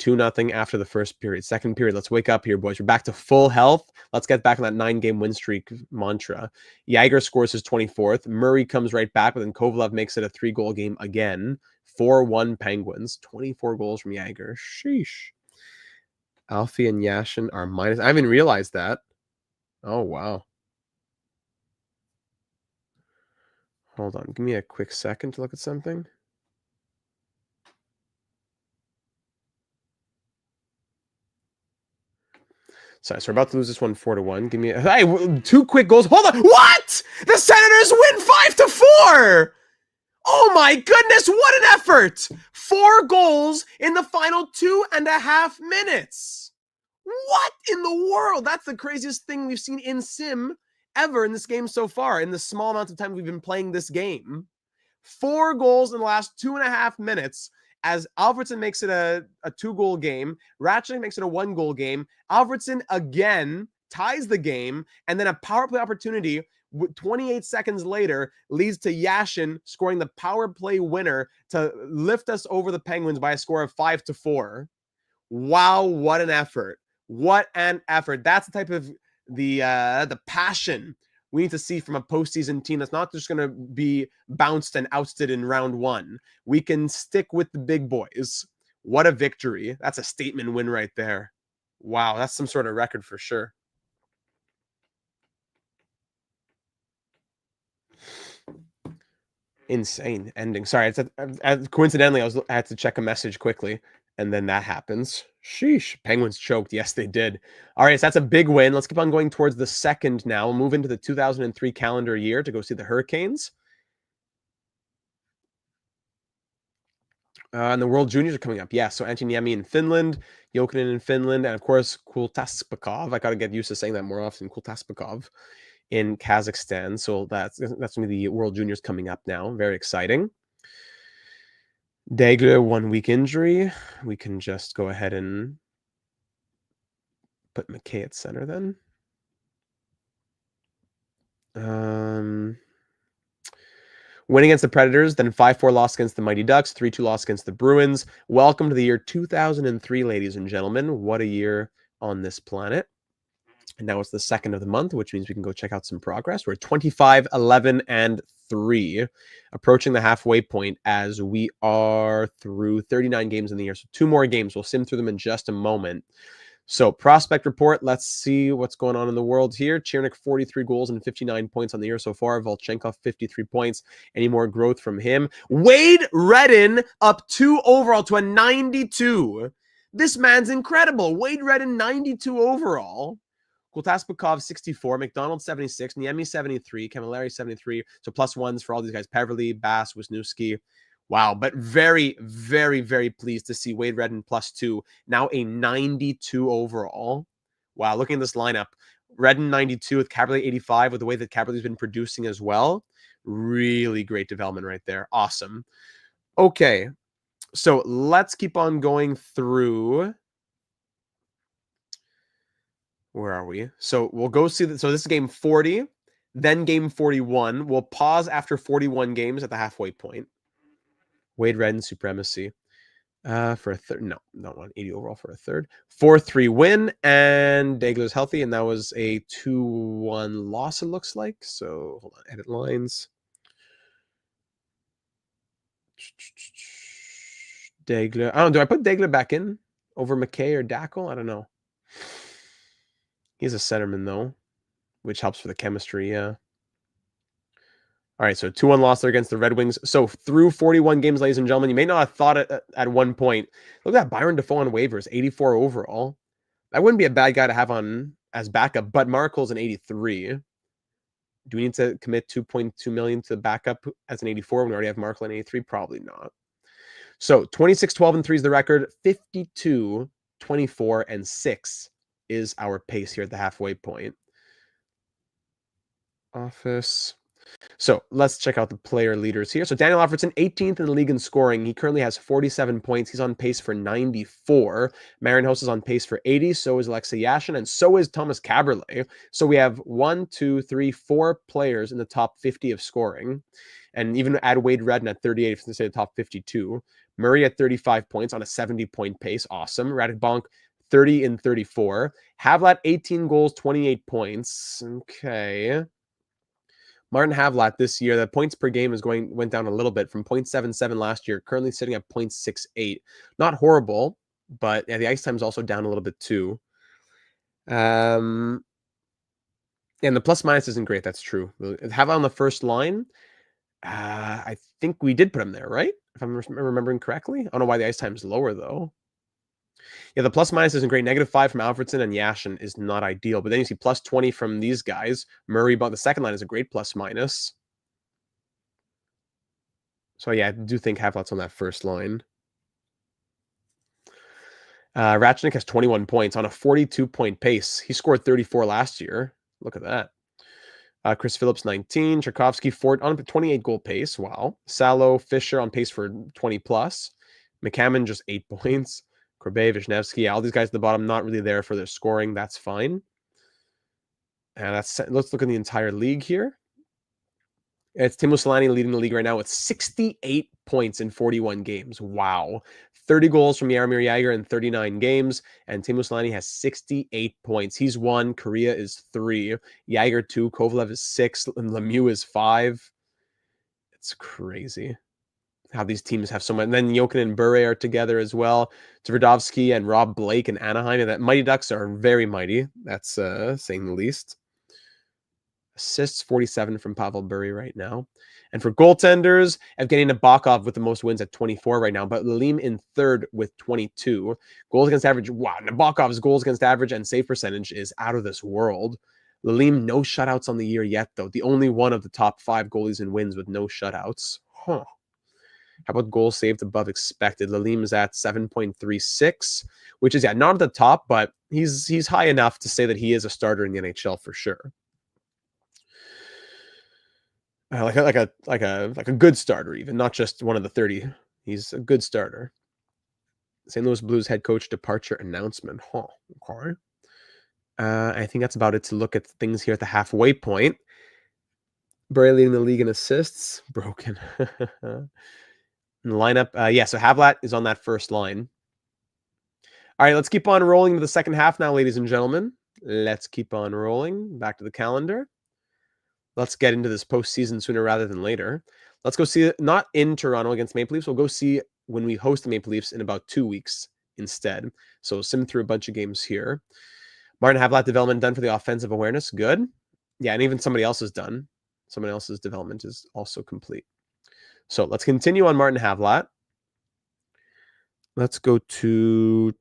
2-0 after the first period. Second period, let's wake up here, boys. We're back to full health. Let's get back on that 9-game win streak mantra. Yager scores his 24th. Murray comes right back, but then Kovalev makes it a 3-goal game again. 4-1 Penguins. 24 goals from Yager. Sheesh. Alfie and Yashin are minus. I haven't realized that. Oh, wow. Hold on. Give me a quick second to look at something. Sorry, so we're about to lose this one 4-1. Give me a... Hey, 2 quick goals. Hold on. What? The Senators win 5-4. Oh my goodness, what an effort. 4 goals in the final 2.5 minutes. What in the world? That's the craziest thing we've seen in Sim ever in this game so far, in the small amount of time we've been playing this game. 4 goals in the last 2.5 minutes. As Alfredsson makes it a 2-goal game, Ratchet makes it a 1-goal game. Alfredsson again ties the game, and then a power play opportunity 28 seconds later leads to Yashin scoring the power play winner to lift us over the Penguins by a score of 5-4. Wow, what an effort. What an effort. That's the type of the passion we need to see from a postseason team that's not just going to be bounced and ousted in round 1. We can stick with the big boys. What a victory. That's a statement win right there. Wow, that's some sort of record for sure. Insane ending. Sorry, coincidentally, I had to check a message quickly, and then that happens. Sheesh. Penguins choked. Yes, they did. All right, so that's a big win. Let's keep on going towards the second now. We'll move into the 2003 calendar year to go see the Hurricanes. And the World Juniors are coming up. Yeah, so Antoniemi in Finland, Jokinen in Finland, and of course, Kultaspakov. I got to get used to saying that more often. Kultaspakov in Kazakhstan. So that's going to be the World Juniors coming up now. Very exciting. Daigle, 1 week injury. We can just go ahead and put McKay at center then. Win against the Predators, then 5-4 loss against the Mighty Ducks, 3-2 loss against the Bruins. Welcome to the year 2003, ladies and gentlemen. What a year on this planet. And now it's the 2nd of the month, which means we can go check out some progress. We're 25-11-3, approaching the halfway point as we are through 39 games in the year. So 2 more games. We'll sim through them in just a moment. So prospect report. Let's see what's going on in the world here. Chernik, 43 goals and 59 points on the year so far. Volchenkov, 53 points. Any more growth from him? Wade Redden up 2 overall to a 92. This man's incredible. Wade Redden, 92 overall. Kultaspakov, 64. McDonald, 76. Niemi, 73. Camilleri, 73. So +1s for all these guys. Peverly, Bass, Wisniewski. Wow, but very, very, very pleased to see Wade Redden +2. Now a 92 overall. Wow, looking at this lineup. Redden, 92 with Caberlet, 85 with the way that Caberlet's been producing as well. Really great development right there. Awesome. Okay, so let's keep on going through... Where are we? So we'll go see that. So this is game 40, then game 41. We'll pause after 41 games at the halfway point. Wade Redden supremacy. For a third. No, not 180 overall for a third. 4-3 win, and Degler's healthy, and that was a 2-1 loss, it looks like. So hold on, edit lines. Degler. I don't know. Do I put Degler back in over McKay or Dackel? I don't know. He's a centerman, though, which helps for the chemistry, yeah. All right, so 2-1 loss there against the Red Wings. So through 41 games, ladies and gentlemen, you may not have thought it at one point. Look at that, Byron Defoe on waivers, 84 overall. That wouldn't be a bad guy to have on as backup, but Markle's an 83. Do we need to commit 2.2 million to backup as an 84 when we already have Markle an 83? Probably not. So 26-12-3 is the record. 52-24-6 is our pace here at the halfway point. Office. So let's check out the player leaders here. So Daniel Alfredsson, 18th in the league in scoring. He currently has 47 points. He's on pace for 94. Marian Hossa is on pace for 80. So is Alexei Yashin, and so is Thomas Caberlet. So we have 4 players in the top 50 of scoring. And even add Wade Redden at 38 if they say the top 52. Murray at 35 points on a 70-point pace. Awesome. Radek Bonk, 30 in 34. Havlat, 18 goals, 28 points. Okay. Martin Havlat this year, the points per game went down a little bit from 0.77 last year, currently sitting at 0.68. Not horrible, but yeah, the ice time is also down a little bit too. And the plus minus isn't great. That's true. Havlat on the first line, I think we did put him there, right? If I'm remembering correctly. I don't know why the ice time is lower though. Yeah, the plus minus isn't great. -5 from Alfredsson and Yashin is not ideal. But then you see plus 20 from these guys. Murray, but the second line is a great plus minus. So yeah, I do think Havlat's on that first line. Ratchnick has 21 points on a 42-point pace. He scored 34 last year. Look at that. Chris Phillips, 19. Tchaikovsky, on a 28-goal pace. Wow. Salo, Fisher on pace for 20+. McCammon, just 8 points. Corbet, Vishnevsky, all these guys at the bottom, not really there for their scoring. That's fine. And let's look at the entire league here. It's Timo Solani leading the league right now with 68 points in 41 games. Wow. 30 goals from Jaromir Jagr in 39 games, and Timo Solani has 68 points. He's 1, Korea is 3, Jagr 2, Kovalev is 6, and Lemieux is 5. It's crazy how these teams have so much. And then Jokin and Bure are together as well. Tverdovsky and Rob Blake and Anaheim. And that Mighty Ducks are very mighty. That's saying the least. Assists, 47 from Pavel Bure right now. And for goaltenders, Evgeny Nabokov with the most wins at 24 right now, but Lalim in third with 22. Goals against average. Wow, Nabokov's goals against average and save percentage is out of this world. Lalim, no shutouts on the year yet, though. The only one of the top 5 goalies in wins with no shutouts. Huh. How about goals saved above expected? Lalim is at 7.36, which is not at the top, but he's high enough to say that he is a starter in the NHL for sure. Like a good starter, even not just one of the 30. He's a good starter. St. Louis Blues head coach departure announcement. Huh. Okay. I think that's about it to look at things here at the halfway point. Bray leading the league in assists. Broken. In the lineup, so Havlat is on that first line. All right, let's keep on rolling into the second half now, ladies and gentlemen. Let's keep on rolling. Back to the calendar. Let's get into this postseason sooner rather than later. Let's go see it, not in Toronto against Maple Leafs. We'll go see when we host the Maple Leafs in about 2 weeks instead. So sim through a bunch of games here. Martin Havlat development done for the offensive awareness. Good. Yeah, and even somebody else is done. Someone else's development is also complete. So let's continue on Martin Havlat. Let's go to...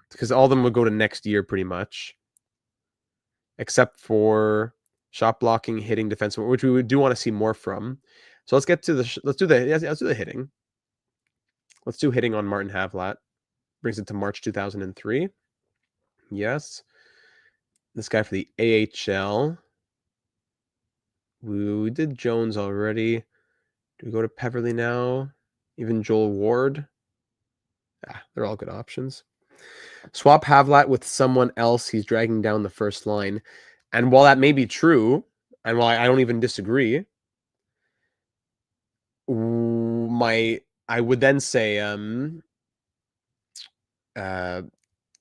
because all of them will go to next year pretty much. Except for shot blocking, hitting, defense, which we do want to see more from. So let's get to let's do the hitting. Let's do hitting on Martin Havlat. Brings it to March 2003. Yes. This guy for the AHL. We did Jones already. Do we go to Peverly now? Even Joel Ward? They're all good options. Swap Havlat with someone else he's dragging down the first line. And while that may be true, and while I don't even disagree, I would then say,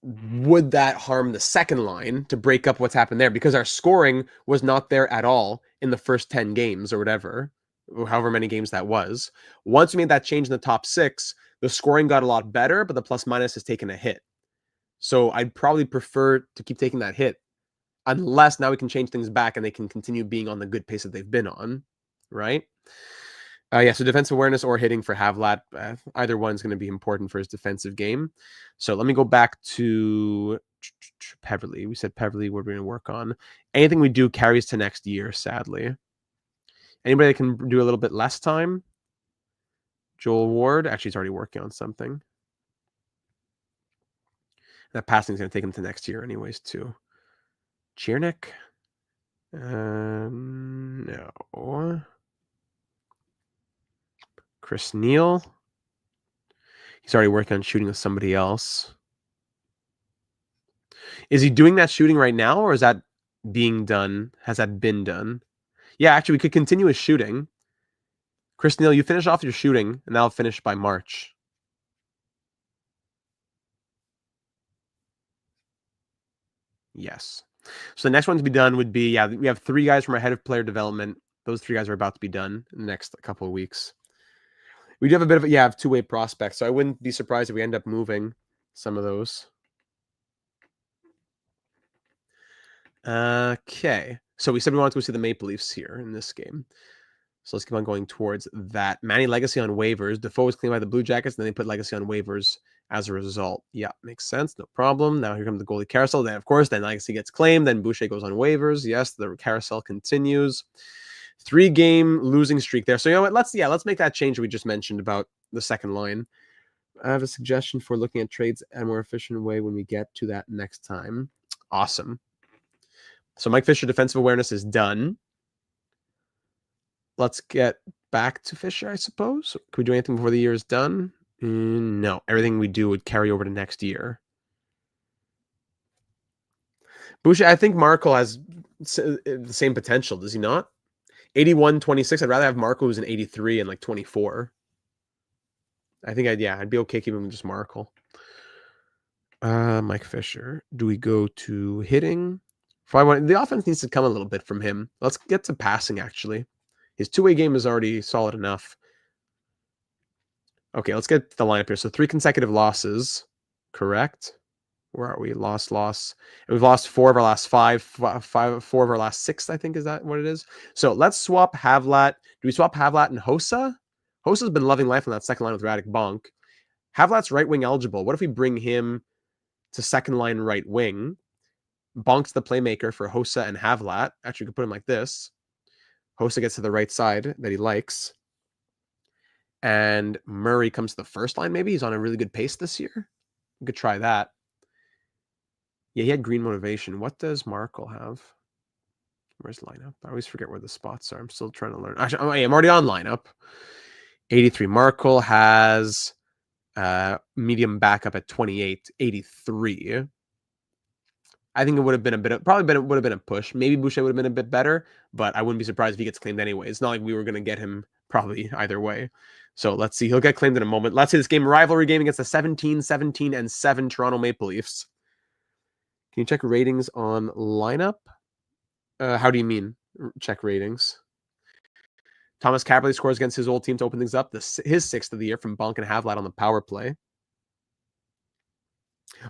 would that harm the second line to break up what's happened there? Because our scoring was not there at all in the first 10 games or whatever, or however many games that was. Once we made that change in the top 6, the scoring got a lot better, but the plus minus has taken a hit. So I'd probably prefer to keep taking that hit, unless now we can change things back and they can continue being on the good pace that they've been on, right? Yeah, so defensive awareness or hitting for Havlat, either one's going to be important for his defensive game. So let me go back to Peverly. We said Peverly, what we're going to work on. Anything we do carries to next year, sadly. Anybody that can do a little bit less time? Joel Ward, actually, he's already working on something. That passing is going to take him to next year anyways, too. Chiernik? No. Chris Neal. He's already working on shooting with somebody else. Is he doing that shooting right now, or is that being done? Has that been done? Yeah, actually, we could continue his shooting. Chris Neal, you finish off your shooting, and that'll finish by March. Yes. So the next one to be done would be, we have 3 guys from our head of player development. Those 3 guys are about to be done in the next couple of weeks. We do have a bit of have two-way prospects, so I wouldn't be surprised if we end up moving some of those. Okay. So we said we wanted to go see the Maple Leafs here in this game. So let's keep on going towards that. Manny Legacy on waivers. Defoe was cleaned by the Blue Jackets, and then they put Legacy on waivers as a result. Yeah, makes sense. No problem. Now here comes the goalie carousel. Then, of course, then Legacy gets claimed. Then Boucher goes on waivers. Yes, the carousel continues. 3-game losing streak there. So you know what? Let's make that change we just mentioned about the second line. I have a suggestion for looking at trades in a more efficient way when we get to that next time. Awesome. So Mike Fisher defensive awareness is done. Let's get back to Fisher, I suppose. Can we do anything before the year is done? No. Everything we do would carry over to next year. Boucher, I think Markle has the same potential, does he not? 81, 26. I'd rather have Markle who's an 83 and like 24. I think I'd be okay keeping him just Markle. Mike Fisher. Do we go to hitting? The offense needs to come a little bit from him. Let's get to passing, actually. His two-way game is already solid enough. Okay, let's get the lineup here. So 3 consecutive losses, correct? Where are we? Loss. And we've lost 4 of our last 5, 4 of our last 6, I think. Is that what it is? So let's swap Havlat. Do we swap Havlat and Hossa? Hossa's been loving life on that second line with Radek Bonk. Havlat's right wing eligible. What if we bring him to second line right wing? Bonk's the playmaker for Hossa and Havlat. Actually, we could put him like this. Hossa gets to the right side that he likes. And Murray comes to the first line, maybe. He's on a really good pace this year. We could try that. Yeah, he had green motivation. What does Markle have? Where's lineup? I always forget where the spots are. I'm still trying to learn. Actually, I'm already on lineup. 83. Markle has medium backup at 28. 83. I think it would have been would have been a push. Maybe Boucher would have been a bit better, but I wouldn't be surprised if he gets claimed anyway. It's not like we were going to get him probably either way. So let's see. He'll get claimed in a moment. Let's see this game, rivalry game against the 17, 17, and 7 Toronto Maple Leafs. Can you check ratings on lineup? How do you mean check ratings? Thomas Kaberle scores against his old team to open things up. His 6th of the year from Bonk and Havlat on the power play.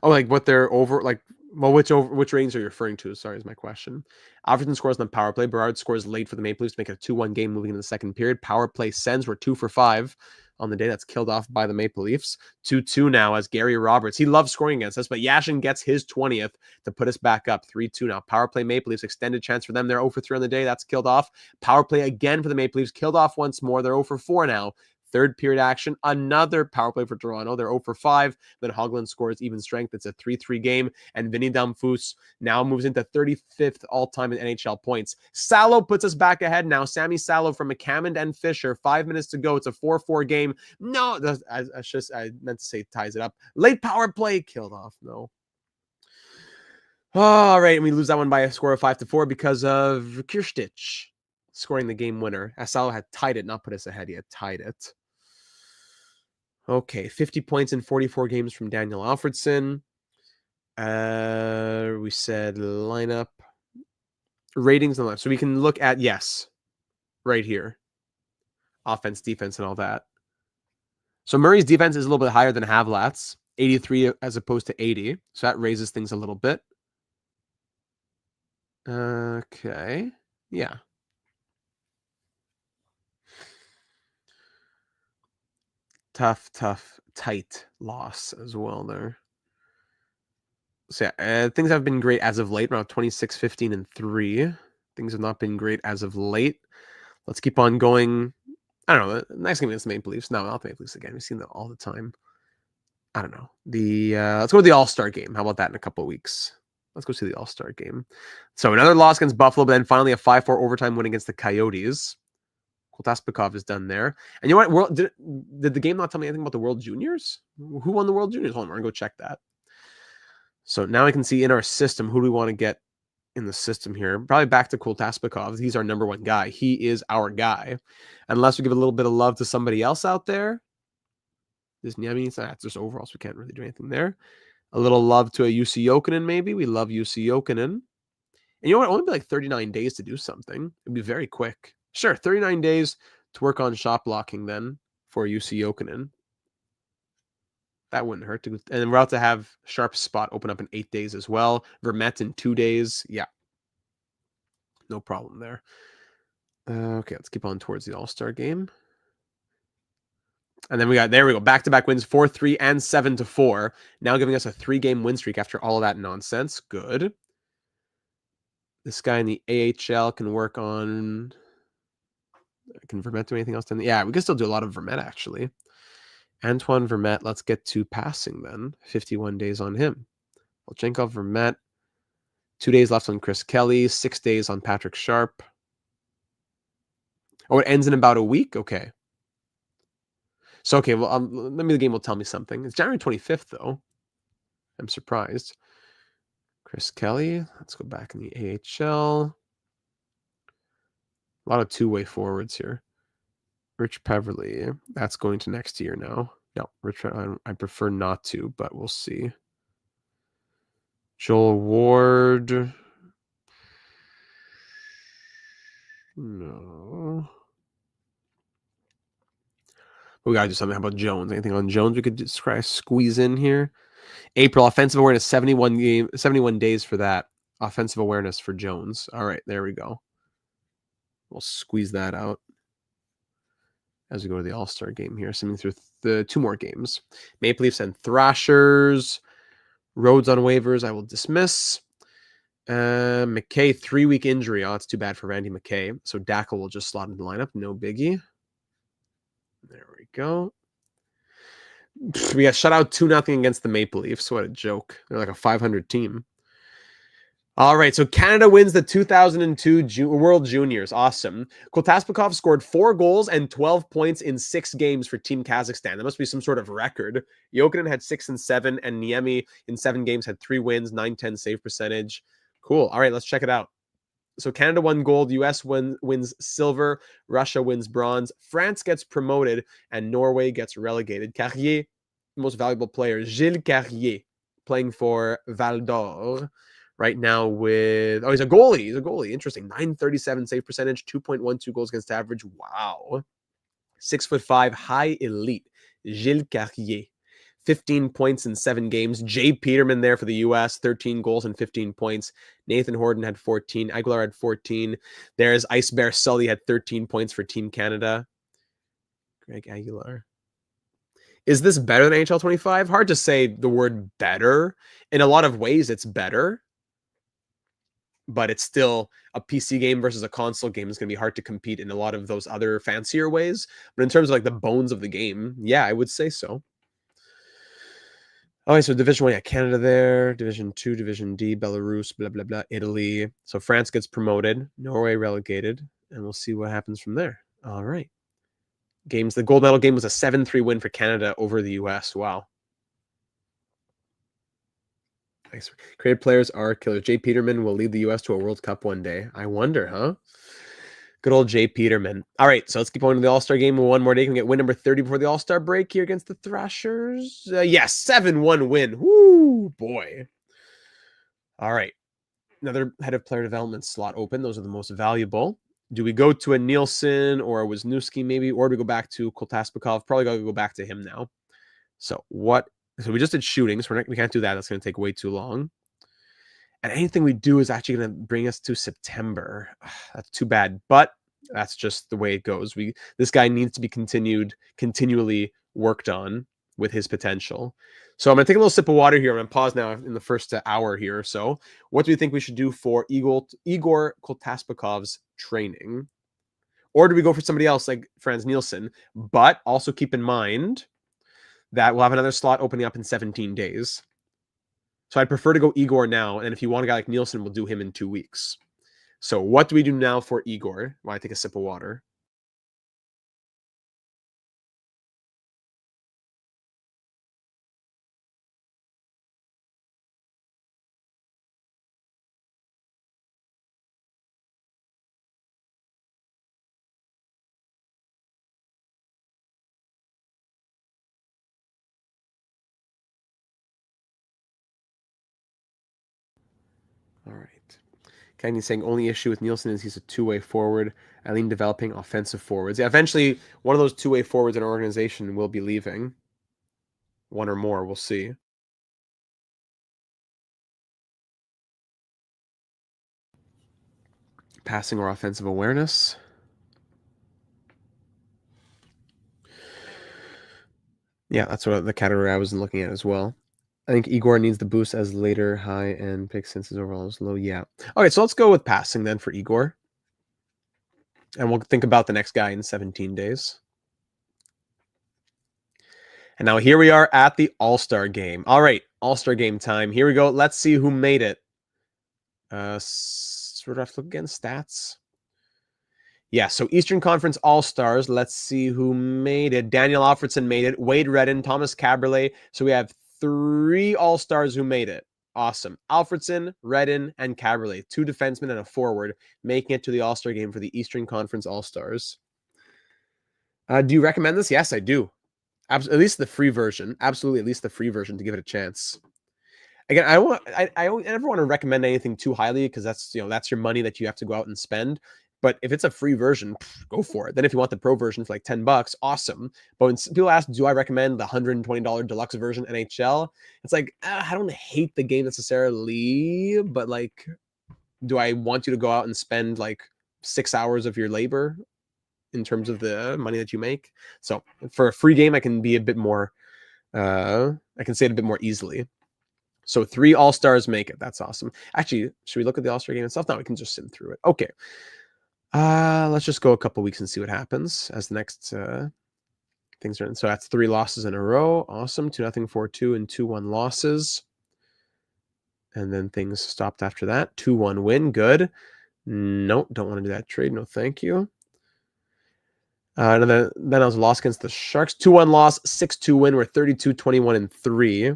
Oh, like what they're over, like, well, which ratings are you referring to? Sorry, is my question. Alfredsson scores on the power play. Berard scores late for the Maple Leafs to make it a 2-1 game moving into the second period. Power play Sens were 2 for 5 on the day. That's killed off by the Maple Leafs. 2-2 now as Gary Roberts. He loves scoring against us, but Yashin gets his 20th to put us back up 3-2 now. Power play Maple Leafs, extended chance for them. They're 0 for 3 on the day. That's killed off. Power play again for the Maple Leafs, killed off once more. They're 0 for 4 now. Third period action, another power play for Toronto. They're 0 for 5. Then Hoagland scores even strength. It's a 3-3 game. And Vinny Damphousse now moves into 35th all-time in NHL points. Salo puts us back ahead now. Sammy Salo from McCammond and Fisher. 5 minutes to go. It's a 4-4 game. No, I meant to say ties it up. Late power play. Killed off. No. All right. And we lose that one by a score of 5-4 because of Kirstich scoring the game winner. As Salo had tied it, not put us ahead. He had tied it. Okay, 50 points in 44 games from Daniel Alfredsson. We said lineup. Ratings on that. So we can look at, yes, right here. Offense, defense, and all that. So Murray's defense is a little bit higher than Havlat's, 83 as opposed to 80. So that raises things a little bit. Okay. Yeah. Tough, tight loss as well there. So yeah, things have been great as of late, around 26, 15, and 3. Things have not been great as of late. Let's keep on going. I don't know. The next game against the Maple Leafs. No, not the Maple Leafs again. We've seen that all the time. I don't know. Let's go to the All-Star game. How about that in a couple of weeks? Let's go see the All-Star game. So another loss against Buffalo, but then finally a 5-4 overtime win against the Coyotes. Koltaspikov is done there. And you know what? Did the game not tell me anything about the World Juniors? Who won the World Juniors? Hold on, we're going to go check that. So now I can see in our system, who do we want to get in the system here? Probably back to Koltaspikov. He's our number one guy. He is our guy. Unless we give a little bit of love to somebody else out there. This Niemi, that's just overall, so we can't really do anything there. A little love to a UC Jokinen, maybe. We love UC Jokinen. And you know what? It only be like 39 days to do something. It'd be very quick. Sure, 39 days to work on shot blocking then for UC Jokinen. That wouldn't hurt. And then we're about to have Sharp Spot open up in 8 days as well. Vermette in 2 days. Yeah. No problem there. Okay, let's keep on towards the All-Star game. And then we got, there we go, back-to-back wins, 4-3 and 7-4. Now giving us a 3-game win streak after all of that nonsense. Good. This guy in the AHL can work on... Can Vermette do anything else? Yeah, we can still do a lot of Vermette, actually. Antoine Vermette, let's get to passing then. 51 days on him. Volchenkov, Vermette. 2 days left on Chris Kelly. 6 days on Patrick Sharp. Oh, it ends in about a week? Okay. So, okay, well, maybe the game will tell me something. It's January 25th, though. I'm surprised. Chris Kelly. Let's go back in the AHL. A lot of two-way forwards here. Rich Peverly. That's going to next year now. No, Rich, I prefer not to, but we'll see. Joel Ward. No. We got to do something. How about Jones? Anything on Jones we could just squeeze in here? April, offensive awareness, 71 days for that. Offensive awareness for Jones. All right, there we go. We'll squeeze that out as we go to the All-Star game here. Swimming through the 2 more games. Maple Leafs and Thrashers. Rhodes on waivers, I will dismiss. McKay, 3-week injury. Oh, it's too bad for Randy McKay. So Dackel will just slot in the lineup. No biggie. There we go. We got shut out 2-0 against the Maple Leafs. What a joke. They're like a 500 team. All right, so Canada wins the 2002 World Juniors. Awesome. Koltaspikov scored 4 goals and 12 points in 6 games for Team Kazakhstan. That must be some sort of record. Jokinen had 6 and 7, and Niemi in 7 games had 3 wins, 9-10 save percentage. Cool. All right, let's check it out. So Canada won gold, US wins silver, Russia wins bronze, France gets promoted, and Norway gets relegated. Carrier, most valuable player, Gilles Carrier, playing for Val d'Or right now with... Oh, he's a goalie. Interesting. 937 save percentage, 2.12 goals against average. Wow. 6'5", high elite. Gilles Carrier. 15 points in 7 games. Jay Peterman there for the U.S., 13 goals and 15 points. Nathan Horton had 14. Aguilar had 14. There's Ice Bear Sully had 13 points for Team Canada. Greg Aguilar. Is this better than NHL 25? Hard to say the word better. In a lot of ways, it's better. But it's still a PC game versus a console game. It's going to be hard to compete in a lot of those other fancier ways. But in terms of like the bones of the game, yeah, I would say so. Okay, so Division 1, yeah, Canada there. Division 2, Division D, Belarus, blah, blah, blah, Italy. So France gets promoted, Norway relegated, and we'll see what happens from there. All right. Games. The gold medal game was a 7-3 win for Canada over the U.S. Wow. Nice. Creative players are killers. Jay Peterman will lead the U.S. to a World Cup one day. I wonder, huh? Good old Jay Peterman. All right, so let's keep going to the All-Star game. One more day. Can we get win number 30 before the All-Star break here against the Thrashers? Yes, 7-1 win. Woo, boy. All right. Another head of player development slot open. Those are the most valuable. Do we go to a Nielsen or a Wisniewski maybe? Or do we go back to Koltaspikov? Probably got to go back to him now. So what? So we just did shooting. So we can't do that. That's going to take way too long. And anything we do is actually going to bring us to September. That's too bad. But that's just the way it goes. This guy needs to be continually worked on with his potential. So I'm going to take a little sip of water here. I'm going to pause now in the first hour here or so. What do we think we should do for Igor Koltaspikov's training? Or do we go for somebody else like Franz Nielsen? But also keep in mind that we'll have another slot opening up in 17 days. So I'd prefer to go Igor now. And if you want a guy like Nielsen, we'll do him in 2 weeks. So what do we do now for Igor? While I take a sip of water. All right. Kenny's saying only issue with Nielsen is he's a two-way forward. Eileen developing offensive forwards. Yeah, eventually one of those two-way forwards in our organization will be leaving. One or more, we'll see. Passing or offensive awareness. Yeah, that's what the category I was looking at as well. I think Igor needs the boost as later high-end pick since his overall is low. Yeah. Okay, so let's go with passing then for Igor. And we'll think about the next guy in 17 days. And now here we are at the All-Star game. All right, All-Star game time. Here we go. Let's see who made it. Sort of look again, stats. Yeah, so Eastern Conference All-Stars. Let's see who made it. Daniel Alfredsson made it. Wade Redden, Thomas Caberlet. So we have 3 All-Stars who made it. Awesome. Alfredsson, Redden, and Caberlet. 2 defensemen and a forward making it to the All-Star game for the Eastern Conference All-Stars. Do you recommend this? Yes, I do. At least the free version. Absolutely, at least the free version to give it a chance. Again, I never want to recommend anything too highly because that's your money that you have to go out and spend. But if it's a free version, go for it. Then if you want the pro version for like $10, awesome. But when people ask, do I recommend the $120 deluxe version NHL? It's like, I don't hate the game necessarily, but like, do I want you to go out and spend like 6 hours of your labor in terms of the money that you make? So for a free game, I can be a bit more, I can say it a bit more easily. So 3 All-Stars make it. That's awesome. Actually, should we look at the All-Star game itself? No, we can just sim through it. Okay. Let's just go a couple weeks and see what happens as the next things are in. So that's 3 losses in a row. Awesome. 2-0, 4-2, and 2-1 losses. And then things stopped after that. 2-1 win. Good. Nope, don't want to do that trade. No, thank you. And then I was lost against the Sharks. 2-1 loss, 6-2 win. We're 32, 21, and 3.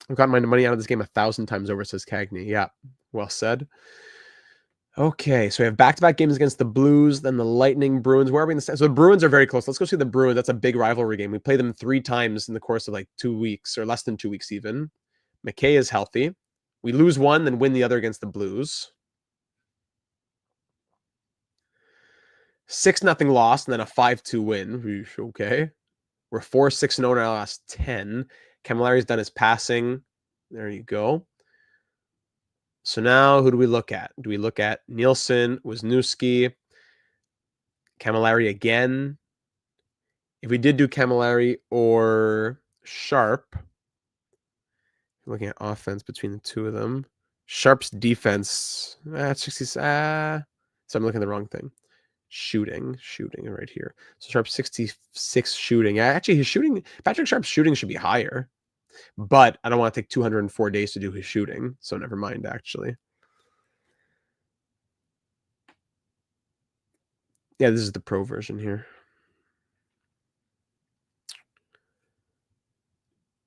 I've gotten my money out of this game 1,000 times over, says Cagney. Yeah, well said. Okay, so we have back-to-back games against the Blues, then the Lightning, Bruins. Where are we in the... So the Bruins are very close. Let's go see the Bruins. That's a big rivalry game. We play them 3 times in the course of like 2 weeks, or less than 2 weeks even. McKay is healthy. We lose one, then win the other against the Blues. 6-0 loss, and then a 5-2 win. Okay. We're 4-6-0 in our last 10. Camilleri's done his passing. There you go. So now who do we look at? Do we look at Nielsen, Wisniewski, Camilleri again? If we did do Camilleri or Sharp, looking at offense between the two of them. Sharp's defense, 60. So I'm looking at the wrong thing. Shooting right here. So Sharp's 66 shooting. Yeah, actually, his shooting, Patrick Sharp's shooting should be higher. But I don't want to take 204 days to do his shooting. So never mind, actually. Yeah, this is the pro version here.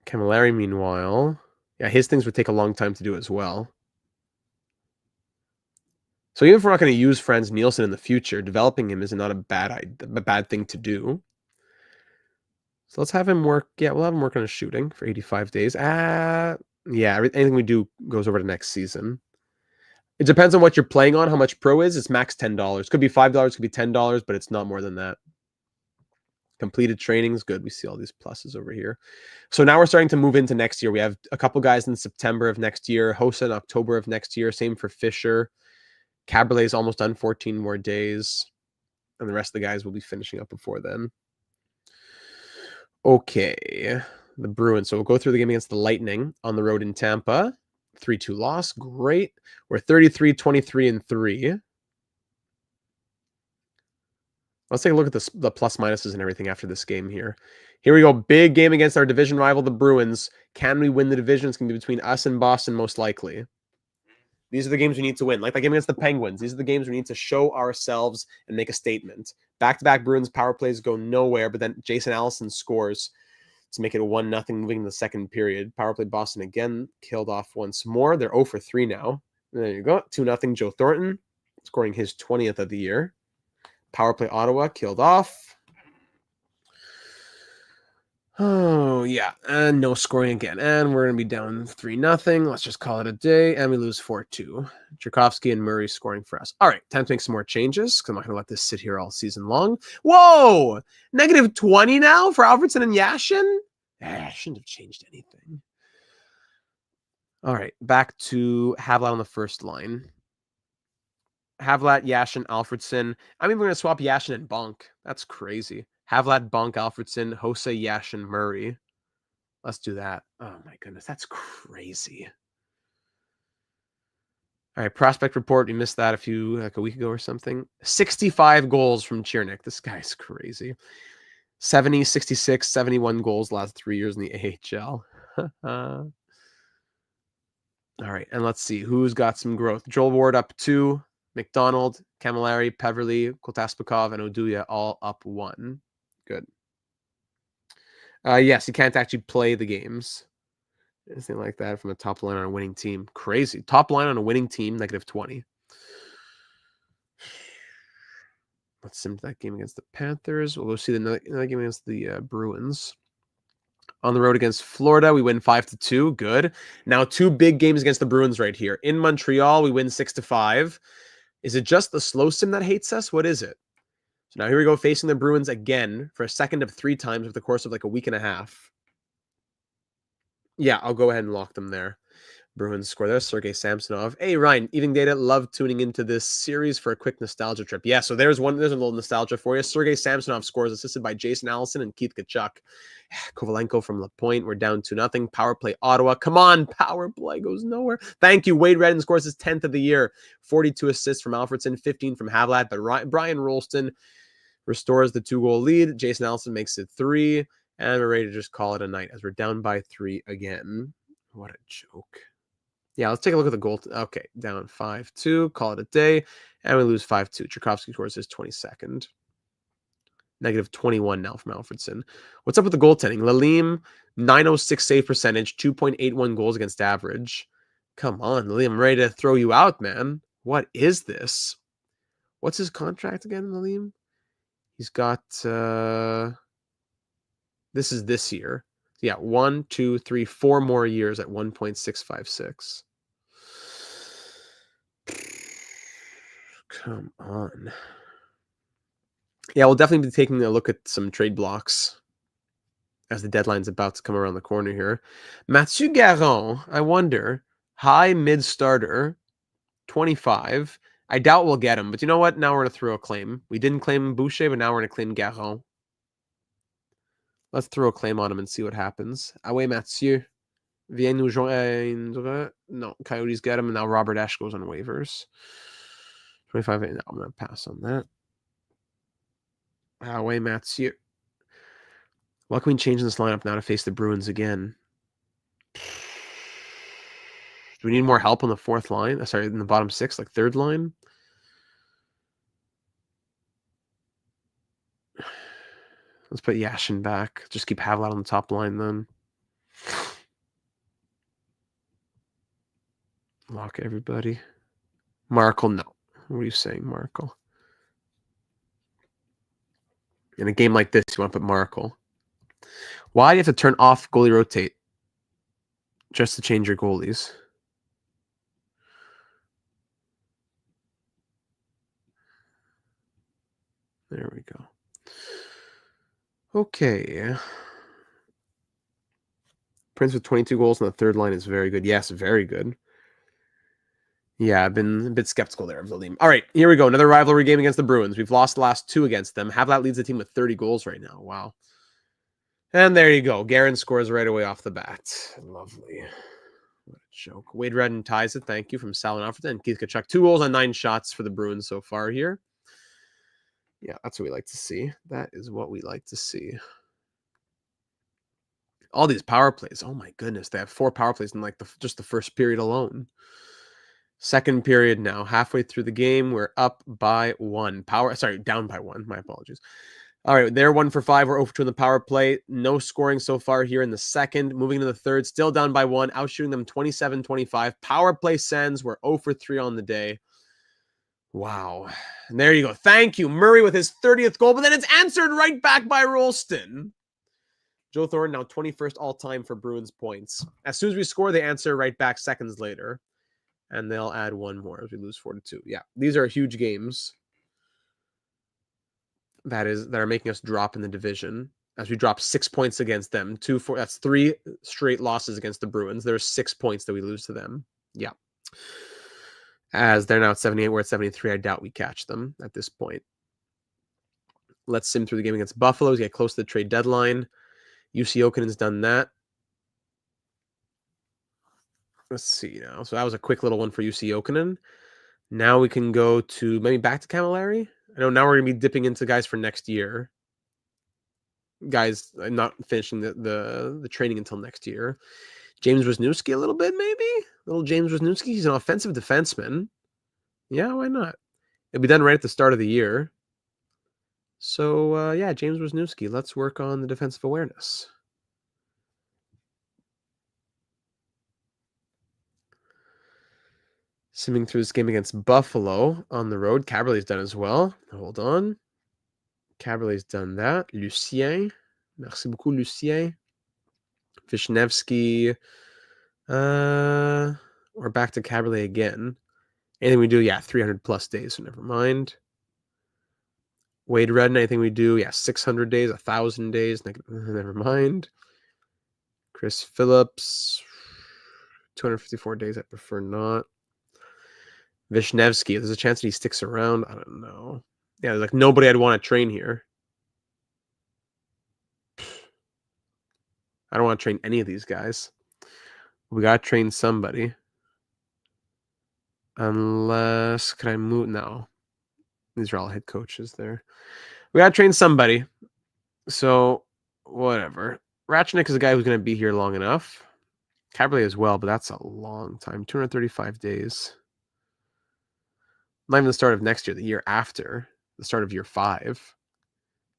Camilleri, meanwhile, yeah, his things would take a long time to do as well. So So even if we're not going to use Franz Nielsen in the future, developing him is not a bad thing to do. So let's have him work. Yeah, we'll have him work on his shooting for 85 days. Yeah, anything we do goes over to next season. It depends on what you're playing on, how much pro is. It's max $10. Could be $5, could be $10, but it's not more than that. Completed trainings, good. We see all these pluses over here. So now we're starting to move into next year. We have a couple guys in September of next year, Hossa in October of next year. Same for Fisher. Caberlet is almost done, 14 more days. And the rest of the guys will be finishing up before then. Okay, the Bruins. So we'll go through the game against the Lightning on the road in Tampa. 3-2 loss. Great. We're 33, 23, and 3. Let's take a look at the plus minuses and everything after this game here. Here we go. Big game against our division rival, the Bruins. Can we win the division? It's going to be between us and Boston, most likely. These are the games we need to win. Like that game against the Penguins. These are the games we need to show ourselves and make a statement. Back-to-back Bruins power plays go nowhere, but then Jason Allison scores to make it a 1-0 moving in the second period. Power play Boston again, killed off once more. They're 0 for 3 now. And there you go. 2-0 Joe Thornton, scoring his 20th of the year. Power play Ottawa, killed off. Oh, yeah. And no scoring again. And we're going to be down 3-0. Let's just call it a day. And we lose 4-2. Tchaikovsky and Murray scoring for us. All right. Time to make some more changes because I'm not going to let this sit here all season long. Whoa! -20 now for Alfredsson and Yashin? I shouldn't have changed anything. All right. Back to Havlat on the first line. Havlat, Yashin, Alfredsson. I'm even going to swap Yashin and Bonk. That's crazy. Havlat, Bonk, Alfredsson, Hossa, Yashin, Murray. Let's do that. Oh my goodness, that's crazy. All right, prospect report. We missed that a week ago or something. 65 goals from Chirnik. This guy's crazy. 70, 66, 71 goals last 3 years in the AHL. All right, and let's see who's got some growth. Joel Ward up 2. McDonald, Camilleri, Peverly, Kotaspikov, and Oduya all up 1. Good. Yes, you can't actually play the games. Anything like that from a top line on a winning team. Crazy. Top line on a winning team, -20. Let's sim that game against the Panthers. We'll go see another game against the Bruins. On the road against Florida, we win 5-2. Good. Now 2 big games against the Bruins right here. In Montreal, we win 6-5. Is it just the slow sim that hates us? What is it? So now here we go, facing the Bruins again for a second of 3 times over the course of like a week and a half. Yeah, I'll go ahead and lock them there. Bruins score there. Sergei Samsonov. Hey, Ryan, Evening Data. Love tuning into this series for a quick nostalgia trip. Yeah, so there's a little nostalgia for you. Sergei Samsonov scores, assisted by Jason Allison and Keith Kachuk. Kovalenko from La Pointe. We're down 2-0. Power play Ottawa. Come on, power play goes nowhere. Thank you. Wade Redden scores his 10th of the year. 42 assists from Alfredsson, 15 from Havlat. But Brian Rolston restores the 2-goal lead. Jason Allison makes it 3. And we're ready to just call it a night as we're down by 3 again. What a joke. Yeah, let's take a look at the goal. Okay, down 5-2. Call it a day. And we lose 5-2. Tchaikovsky scores his 22nd. -21 now from Alfredsson. What's up with the goaltending? Lalim, 906 save percentage, 2.81 goals against average. Come on, Lalim, I'm ready to throw you out, man. What is this? What's his contract again, Lalim? He's got... This is this year. Yeah, 1, 2, 3, 4 more years at 1.656. Come on. Yeah, we'll definitely be taking a look at some trade blocks as the deadline's about to come around the corner here. Mathieu Garon, I wonder, high mid starter, 25. I doubt we'll get him, but you know what? Now we're going to throw a claim. We didn't claim Boucher, but now we're going to claim Garon. Let's throw a claim on him and see what happens. Ah ouais, Mathieu. Viens nous joindre. No, Coyotes get him, and now Robert Esch goes on waivers. 25. No, I'm going to pass on that. Ah ouais, Mathieu. What can we change in this lineup now to face the Bruins again? Do we need more help on the 4th line? Sorry, in the bottom 6, like 3rd line? Let's put Yashin back. Just keep Havlat on the top line then. Lock everybody. Markle, no. What are you saying, Markle? In a game like this, you want to put Markle. Why do you have to turn off goalie rotate just to change your goalies? There we go. Okay. Prince with 22 goals on the third line is very good. Yes, very good. Yeah, I've been a bit skeptical there of Valim. All right, here we go. Another rivalry game against the Bruins. We've lost the last 2 against them. Havlat leads the team with 30 goals right now. Wow. And there you go. Guerin scores right away off the bat. Lovely. What a joke. Wade Redden ties it. Thank you from Salin Alfredsson. And Keith Tkachuk. 2 goals on 9 shots for the Bruins so far here. Yeah, that's what we like to see. That is what we like to see. All these power plays. Oh my goodness. They have 4 power plays in like just the first period alone. Second period now. Halfway through the game. We're up by 1. Down by 1. My apologies. All right, they're 1 for 5. We're 0 for 2 in the power play. No scoring so far here in the second. Moving into the third, still down by 1. Outshooting them 27-25. Power play Sens. We're 0 for 3 on the day. Wow. And there you go. Thank you. Murray with his 30th goal, but then it's answered right back by Rolston. Joe Thornton now 21st all-time for Bruins points. As soon as we score, they answer right back seconds later. And they'll add 1 more as we lose 4-2. Yeah, these are huge games. That are making us drop in the division as we drop 6 points against them. 2-4. That's 3 straight losses against the Bruins. There's 6 points that we lose to them. Yeah. As they're now at 78, we're at 73. I doubt we catch them at this point. Let's sim through the game against Buffalo as we get close to the trade deadline. UC Okinen's done that. Let's see now. So that was a quick little one for UC Okinen. Now we can go to maybe back to Camilleri. I know now we're going to be dipping into guys for next year. Guys not finishing the training until next year. James Wisniewski a little bit, maybe? Little James Wisniewski. He's an offensive defenseman. Yeah, why not? It'll be done right at the start of the year. So, yeah, James Wisniewski. Let's work on the defensive awareness. Simming through this game against Buffalo on the road. Caberlet's done as well. Hold on. Caberlet's done that. Lucien. Merci beaucoup, Lucien. Vishnevsky. We're back to Caberlet again. Anything we do, yeah, 300 plus days, so never mind. Wade Redden, anything we do, yeah, 600 days, 1,000 days, never mind. Chris Phillips, 254 days, I prefer not. Vishnevsky, there's a chance that he sticks around. I don't know. Yeah, there's like nobody I'd want to train here. I don't want to train any of these guys. We got to train somebody. Unless, can I move? No. These are all head coaches there. We got to train somebody. So, whatever. Ratchnick is a guy who's going to be here long enough. Caberlet as well, but that's a long time. 235 days. Not even the start of next year, the year after. The start of year 5.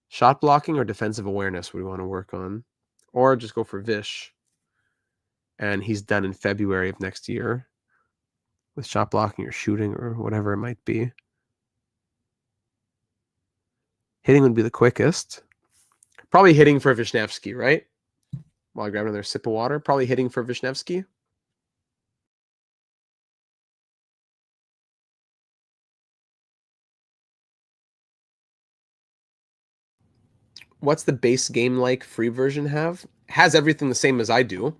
Shot blocking or defensive awareness would we want to work on. Or just go for Vish. And he's done in February of next year. With shot blocking or shooting or whatever it might be. Hitting would be the quickest. Probably hitting for Vishnevsky, right? While I grab another sip of water. Probably hitting for Vishnevsky. What's the base game like free version have? Has everything the same as I do.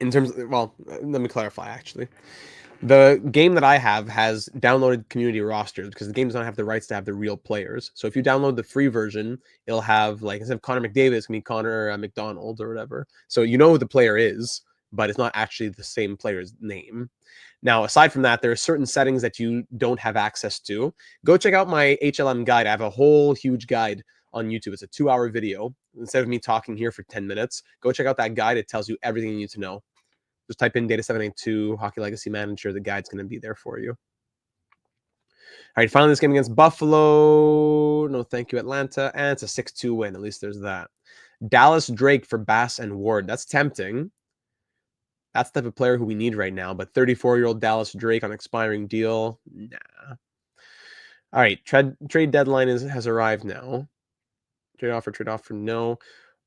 In terms of, well, let me clarify actually. The game that I have has downloaded community rosters because the game does not have the rights to have the real players. So if you download the free version, it'll have, like, instead of Connor McDavid, it's going to be Connor McDonald or whatever. So you know who the player is, but it's not actually the same player's name. Now, aside from that, there are certain settings that you don't have access to. Go check out my HLM guide. I have a whole huge guide on YouTube. It's a 2-hour video. Instead of me talking here for 10 minutes, go check out that guide. It tells you everything you need to know. Just type in Data782 Hockey Legacy Manager. The guide's going to be there for you. All right, finally, this game against Buffalo. No, thank you, Atlanta. And it's a 6-2 win. At least there's that. Dallas Drake for Bass and Ward. That's tempting. That's the type of player who we need right now. But 34-year-old Dallas Drake on expiring deal, nah. All right, trade deadline has arrived now. Trade offer, no.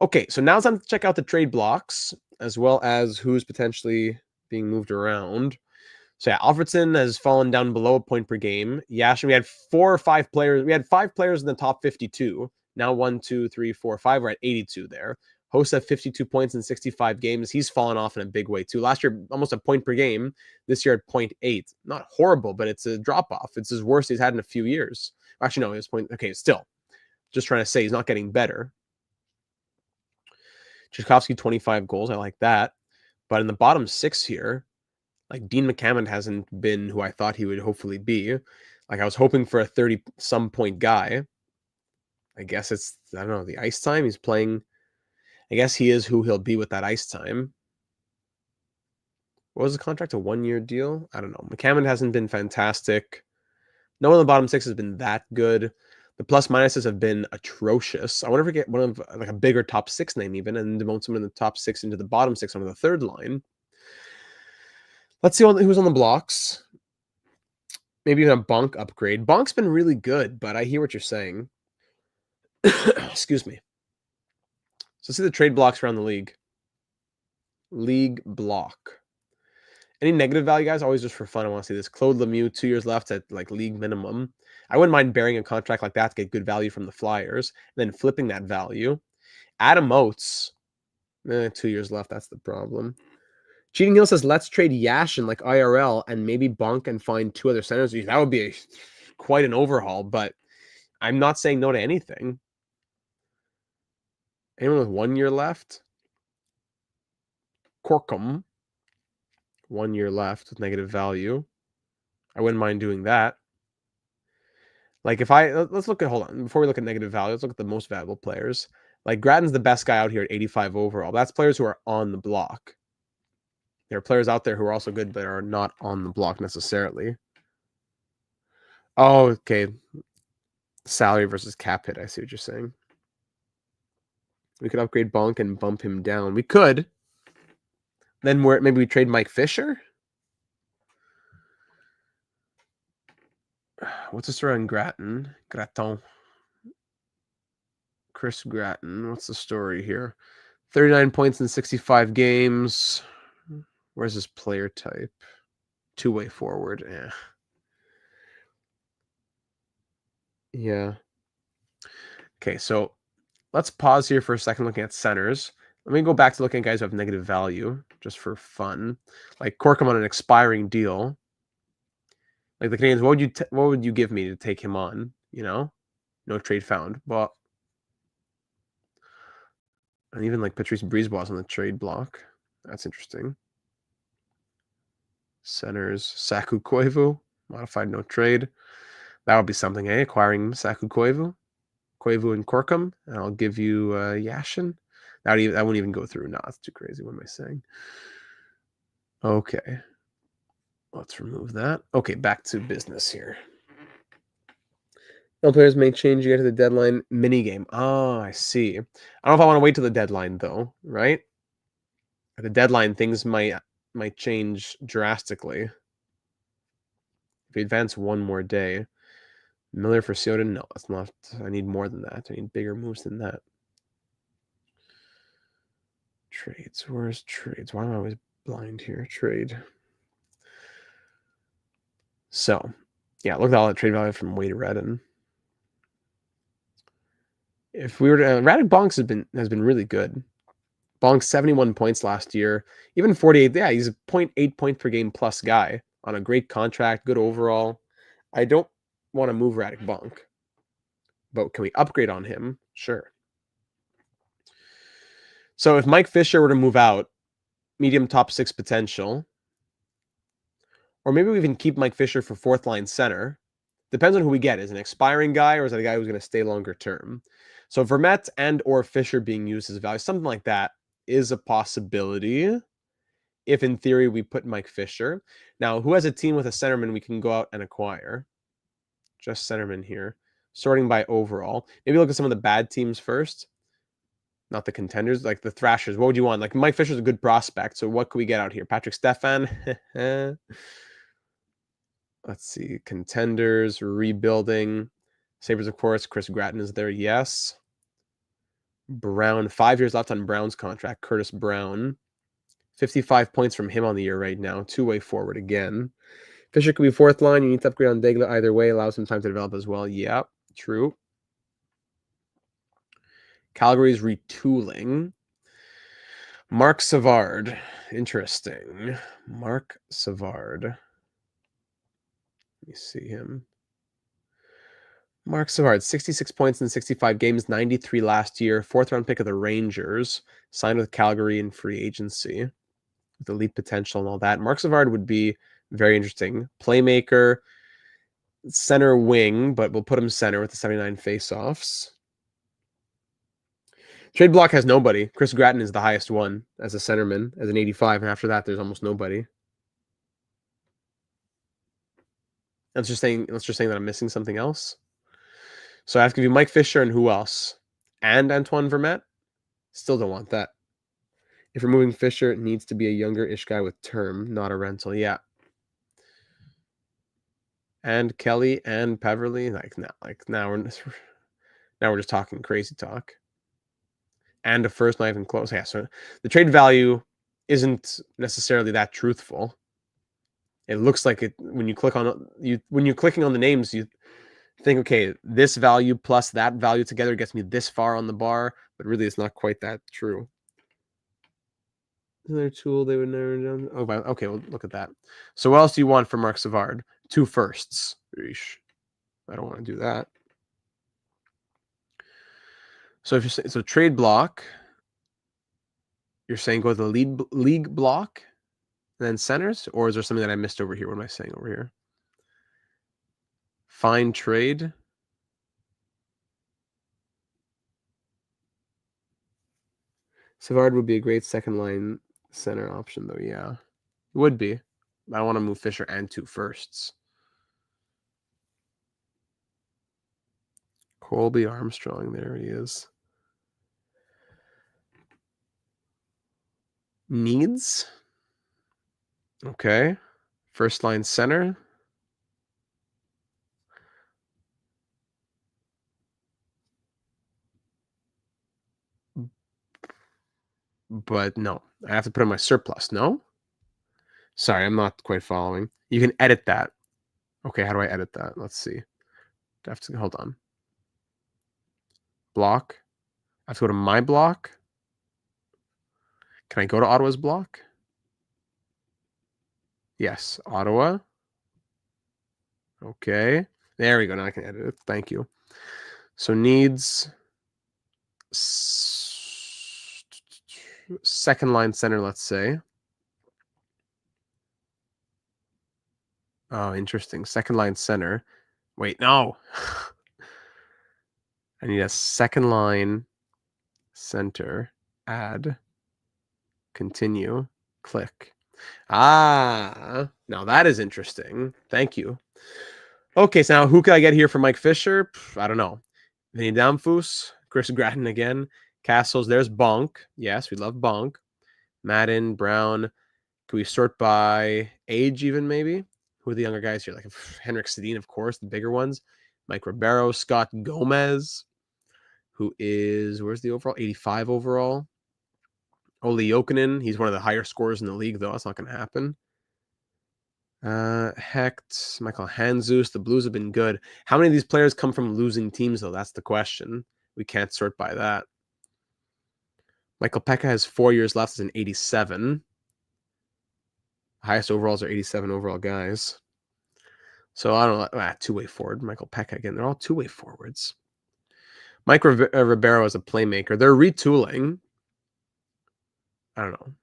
Okay, so now it's time to check out the trade blocks as well as who's potentially being moved around. So yeah, Alfredsson has fallen down below a point per game. Yashin, we had 4 or 5 players. We had 5 players in the top 52. Now 1, 2, 3, 4, 5. We're at 82 there. Host at 52 points in 65 games. He's fallen off in a big way too. Last year, almost a point per game. This year at 0.8. Not horrible, but it's a drop off. It's his worst he's had in a few years. Actually, no, his point. Okay, still. Just trying to say he's not getting better. Tchaikovsky, 25 goals. I like that. But in the bottom 6 here, like Dean McCammon hasn't been who I thought he would hopefully be. Like I was hoping for a 30-some point guy. I guess it's, I don't know, the ice time. He's playing. I guess he is who he'll be with that ice time. What was the contract? A 1-year deal? I don't know. McCammon hasn't been fantastic. No one in the bottom 6 has been that good. The plus minuses have been atrocious. I wonder if we get one of like a bigger top 6 name even and demote someone in the top 6 into the bottom 6 on the third line. Let's see who's on the blocks. Maybe even a Bonk upgrade. Bonk's been really good, but I hear what you're saying. Excuse me. So see the trade blocks around the league. League block. Any negative value, guys? Always just for fun. I want to see this. Claude Lemieux, 2 years left at like league minimum. I wouldn't mind bearing a contract like that to get good value from the Flyers, and then flipping that value. Adam Oates, 2 years left. That's the problem. Cheating Hill says, let's trade Yashin like IRL and maybe Bonk and find 2 other centers. That would be quite an overhaul, but I'm not saying no to anything. Anyone with 1 year left? Corkum. 1 year left with negative value. I wouldn't mind doing that. Like let's look at, hold on, before we look at negative value, let's look at the most valuable players. Like Gratton's the best guy out here at 85 overall. That's players who are on the block. There are players out there who are also good, but are not on the block necessarily. Oh, okay. Salary versus cap hit. I see what you're saying. We could upgrade Bonk and bump him down. We could. Then maybe we trade Mike Fisher. What's the story on Gratton? Chris Gratton. What's the story here? 39 points in 65 games. Where's his player type? 2-way forward. Yeah. Okay, so let's pause here for a second looking at centers. Let me go back to looking at guys who have negative value, just for fun. Like Corkum on an expiring deal. Like the Canadians, what would you give me to take him on? You know? No trade found. Well, and even like Patrice Brisebois on the trade block. That's interesting. Centers, Saku Koivu, modified no trade. That would be something, eh? Acquiring Saku Koivu and Corkum, and I'll give you Yashin. That wouldn't even go through. No, that's too crazy. What am I saying? Okay. Let's remove that. Okay, back to business here. No players may change. You get to the deadline minigame. Oh, I see. I don't know if I want to wait till the deadline, though, right? At the deadline, things might change drastically. If we advance one more day. Miller for Sioden? No, that's not. I need more than that. I need bigger moves than that. Trades. Where's trades? Why am I always blind here? Trade. So, yeah, look at all that trade value from Wade Redden. If we were to, Radek Bonks has been really good. Bonks 71 points last year, even 48. Yeah, he's a 0.8 point per game plus guy on a great contract, good overall. I don't want to move Radek Bonk, but can we upgrade on him? Sure. So if Mike Fisher were to move out, medium top 6 potential, or maybe we even keep Mike Fisher for 4th line center. Depends on who we get. Is it an expiring guy or is it a guy who's going to stay longer term? So Vermette and or Fisher being used as value, something like that is a possibility. If in theory we put Mike Fisher. Now, who has a team with a centerman we can go out and acquire? Just centerman here. Sorting by overall. Maybe look at some of the bad teams first. Not the contenders, like the Thrashers. What would you want? Like Mike Fisher's a good prospect. So what could we get out here? Patrick Stefan. Let's see. Contenders, rebuilding. Sabres, of course. Chris Gratton is there. Yes. Brown, 5 years left on Brown's contract. Curtis Brown. 55 points from him on the year right now. Two-way forward again. Fisher could be fourth line. You need to upgrade on Degla either way. Allows some time to develop as well. Yeah, true. Calgary's retooling. Mark Savard. Interesting. Mark Savard. Let me see him. Mark Savard, 66 points in 65 games, 93 last year. Fourth-round pick of the Rangers. Signed with Calgary in free agency. With elite potential and all that. Mark Savard would be very interesting. Playmaker, center wing, but we'll put him center with the 79 faceoffs. Trade block has nobody. Chris Gratton is the highest one as a centerman, as an 85, and after that, there's almost nobody. Let's just saying that I'm missing something else. So I have to give you Mike Fisher and who else? And Antoine Vermette? Still don't want that. If removing Fisher, it needs to be a younger-ish guy with term, not a rental. Yeah. And Kelly and Peverly, now we're just talking crazy talk. And a first, not even close. Yeah, so the trade value isn't necessarily that truthful. It looks like it when you click on when you're clicking on the names, you think, okay, this value plus that value together gets me this far on the bar, but really it's not quite that true. Another tool they would never done. Oh, okay, well, look at that. So what else do you want from Mark Savard? 2 firsts. Eesh. I don't want to do that. So if you're so trade block, you're saying go to the league block, and then centers, or is there something that I missed over here? What am I saying over here? Find trade. Savard would be a great second line center option, though. Yeah, it would be. I want to move Fisher and 2 firsts. Colby Armstrong, there he is. Needs. Okay. First line center. But no, I have to put in my surplus. No? Sorry, I'm not quite following. You can edit that. Okay, how do I edit that? Let's see. I have to hold on. Block. I have to go to my block. Can I go to Ottawa's block? Yes, Ottawa. Okay. There we go. Now I can edit it. Thank you. So needs second line center, let's say. Oh, interesting. Second line center. Wait, no. I need a second line center. Add. Continue. Click. Ah, now that is interesting. Thank you. Okay, so now who can I get here for Mike Fisher? I don't know. Vinny Damphus, Chris Gratton again, Castles. There's Bonk. Yes, we love Bonk. Madden, Brown. Can we sort by age even maybe? Who are the younger guys here? Like Henrik Sedin, of course, the bigger ones. Mike Ribeiro, Scott Gomez, who is, where's the overall? 85 overall. Olli Jokinen, he's one of the higher scorers in the league, though. That's not going to happen. Hecht, Michael Handzus. The Blues have been good. How many of these players come from losing teams, though? That's the question. We can't sort by that. Michael Pekka has 4 years left as an 87. Highest overalls are 87 overall guys. So I don't know. Two-way forward. Michael Pekka again. They're all two-way forwards. Mike Ribeiro is a playmaker. They're retooling. I don't know.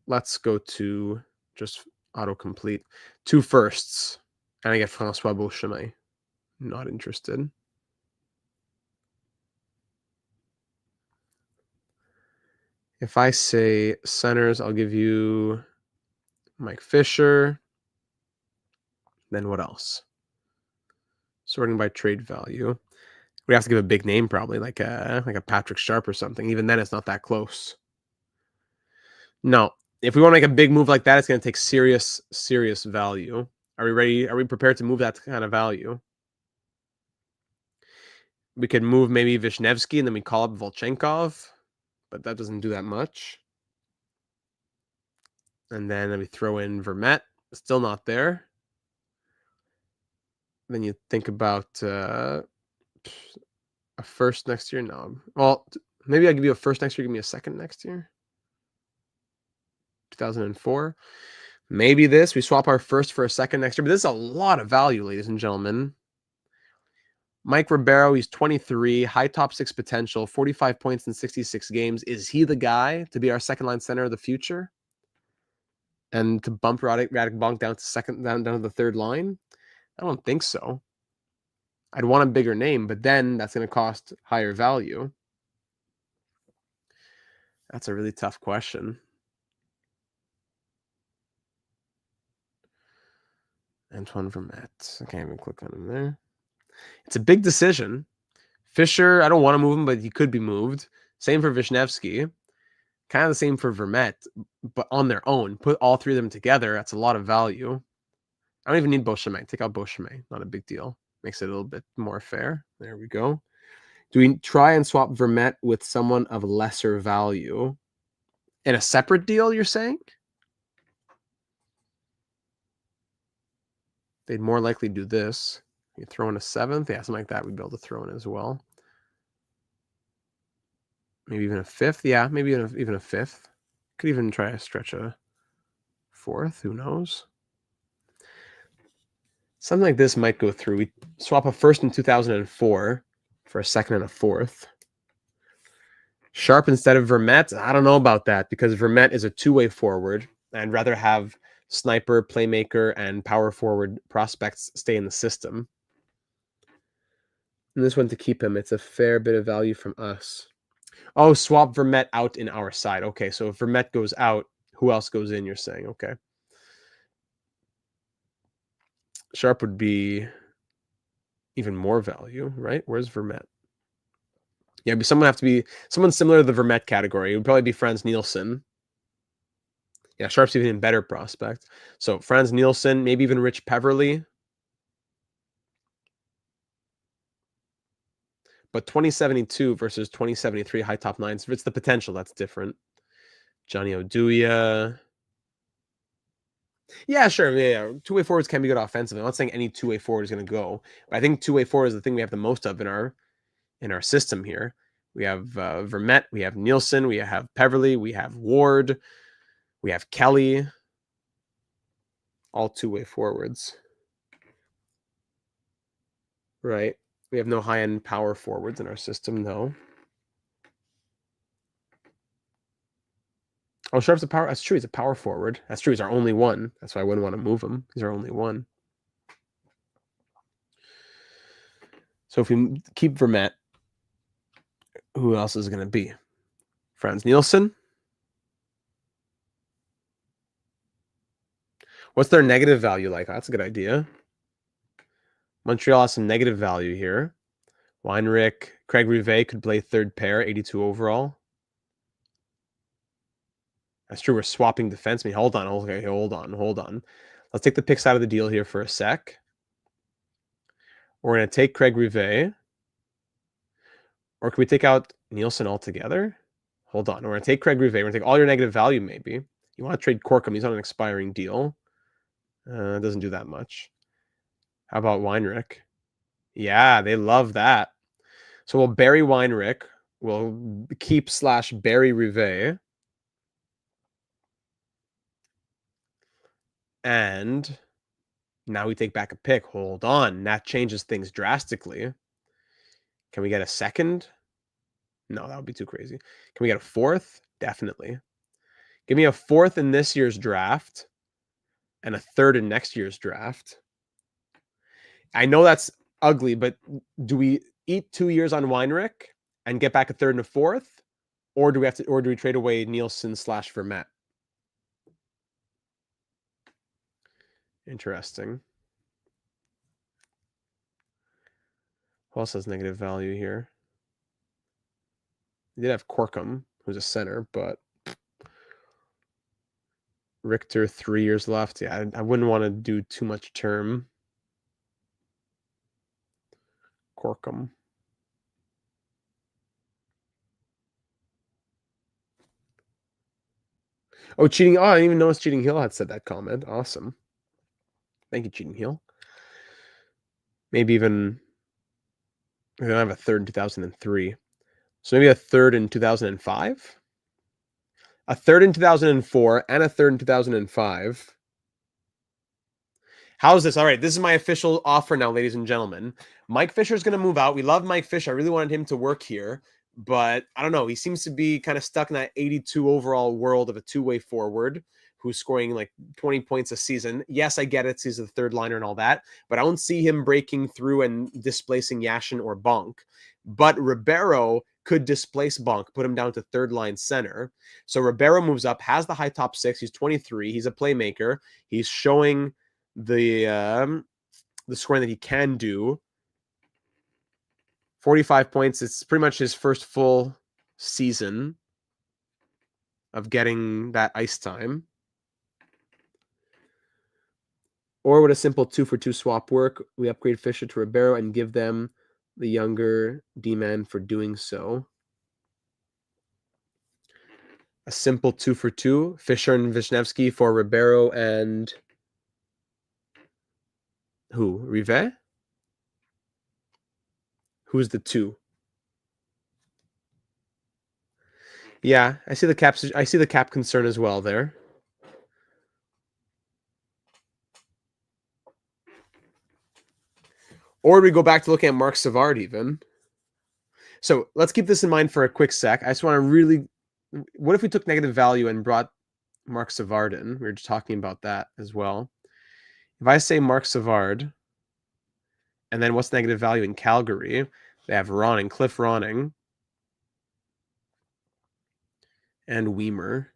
Let's go to just autocomplete. 2 firsts. And I get Francois Beauchemin. Not interested. If I say centers, I'll give you Mike Fisher. Then what else? Sorting by trade value. We have to give a big name probably, like a Patrick Sharp or something. Even then, it's not that close. No. If we want to make a big move like that, it's going to take serious value. Are we ready? Are we prepared to move that kind of value? We could move maybe Vishnevsky and then we call up Volchenkov, but that doesn't do that much. And then we throw in Vermette, still not there. Then you think about a first next year. No, well, maybe I give you a first next year. Give me a second next year. 2004. Maybe this. We swap our first for a second next year. But this is a lot of value, ladies and gentlemen. Mike Ribeiro, he's 23, high top six potential, 45 points in 66 games. Is he the guy to be our second line center of the future? And to bump Radek Bonk down to down to the third line? I don't think so. I'd want a bigger name, but then that's going to cost higher value. That's a really tough question. Antoine Vermette. I can't even click on him there. It's a big decision. Fisher, I don't want to move him, but he could be moved. Same for Vishnevsky. Kind of the same for Vermette, but on their own. Put all three of them together, that's a lot of value. I don't even need Beauchemin. Take out Beauchemin. Not a big deal. Makes it a little bit more fair. There we go. Do we try and swap Vermette with someone of lesser value? In a separate deal, you're saying? They'd more likely do this. You throw in a seventh. Yeah, something like that we'd be able to throw in as well. Maybe even a fifth. Yeah, maybe even a fifth. Could even try to stretch a fourth. Who knows? Something like this might go through. We swap a first in 2004 for a second and a fourth. Sharp instead of Vermette. I don't know about that because Vermette is a two-way forward. I'd rather have sniper, playmaker, and power forward prospects stay in the system. And this one to keep him. It's a fair bit of value from us. Oh, swap Vermette out in our side. Okay, so if Vermette goes out, who else goes in, you're saying? Okay. Sharp would be even more value, right? Where's Vermette? Yeah, someone have to be someone similar to the Vermette category. It would probably be Franz Nielsen. Yeah, Sharp's even a better prospect. So Franz Nielsen, maybe even Rich Peverly. But 2072 versus 2073 high top nines. If it's the potential, that's different. Johnny Oduya. Yeah, sure. Yeah. Two-way forwards can be good offensively. I'm not saying any two-way forward is going to go. But I think two-way forward is the thing we have the most of in our system here. We have Vermette, we have Nielsen, we have Peverly, we have Ward, we have Kelly. All two-way forwards. Right. We have no high-end power forwards in our system, though. Oh, Sharp's a power. That's true. He's a power forward. That's true. He's our only one. That's why I wouldn't want to move him. He's our only one. So if we keep Vermette, who else is it going to be? Franz Nielsen. What's their negative value like? That's a good idea. Montreal has some negative value here. Weinrich, Craig Rivet could play third pair, 82 overall. That's true. We're swapping defensemen. Hold on. Let's take the picks out of the deal here for a sec. We're going to take Craig Rivet. Or can we take out Nielsen altogether? Hold on. We're going to take Craig Rivet. We're going to take all your negative value, maybe. You want to trade Corkum. He's on an expiring deal. Doesn't do that much. How about Weinrich? Yeah, they love that. So we'll bury Weinrich. We'll keep / bury Rivet. And now we take back a pick. Hold on. That changes things drastically. Can we get a second? No, that would be too crazy. Can we get a fourth? Definitely. Give me a fourth in this year's draft and a third in next year's draft. I know that's ugly, but do we eat 2 years on Weinrich and get back a third and a fourth? Or do we trade away Nielsen / Vermette? Interesting. Who else has negative value here? We did have Corkum, who's a center, but Richter, 3 years left. Yeah, I wouldn't want to do too much term. Corkum. Oh, Cheating. Oh, I didn't even notice Cheating Hill had said that comment. Awesome. Thank you, Cheating Hill. Maybe even we don't have a third in 2003. So maybe a third in 2005? A third in 2004 and a third in 2005. How's this? All right, this is my official offer now, ladies and gentlemen. Mike Fisher's going to move out. We love Mike Fisher. I really wanted him to work here, but I don't know. He seems to be kind of stuck in that 82 overall world of a two-way forward who's scoring like 20 points a season. Yes, I get it. He's the third liner and all that, but I don't see him breaking through and displacing Yashin or Bonk. But Ribeiro could displace Bonk, put him down to third line center. So Ribeiro moves up, has the high top six. He's 23. He's a playmaker. He's showing the scoring that he can do. 45 points. It's pretty much his first full season of getting that ice time. Or would a simple 2-for-2 swap work? We upgrade Fisher to Ribeiro and give them the younger D-man for doing so. A simple 2-for-2. Fisher and Wisniewski for Ribeiro and who? Rive? Who's the 2? Yeah, I see the cap. I see the cap concern as well there. Or we go back to looking at Mark Savard even. So let's keep this in mind for a quick sec. I just want to really... What if we took negative value and brought Mark Savard in? We were just talking about that as well. If I say Mark Savard, and then what's negative value in Calgary? They have Ronning, Cliff Ronning, and Weimer.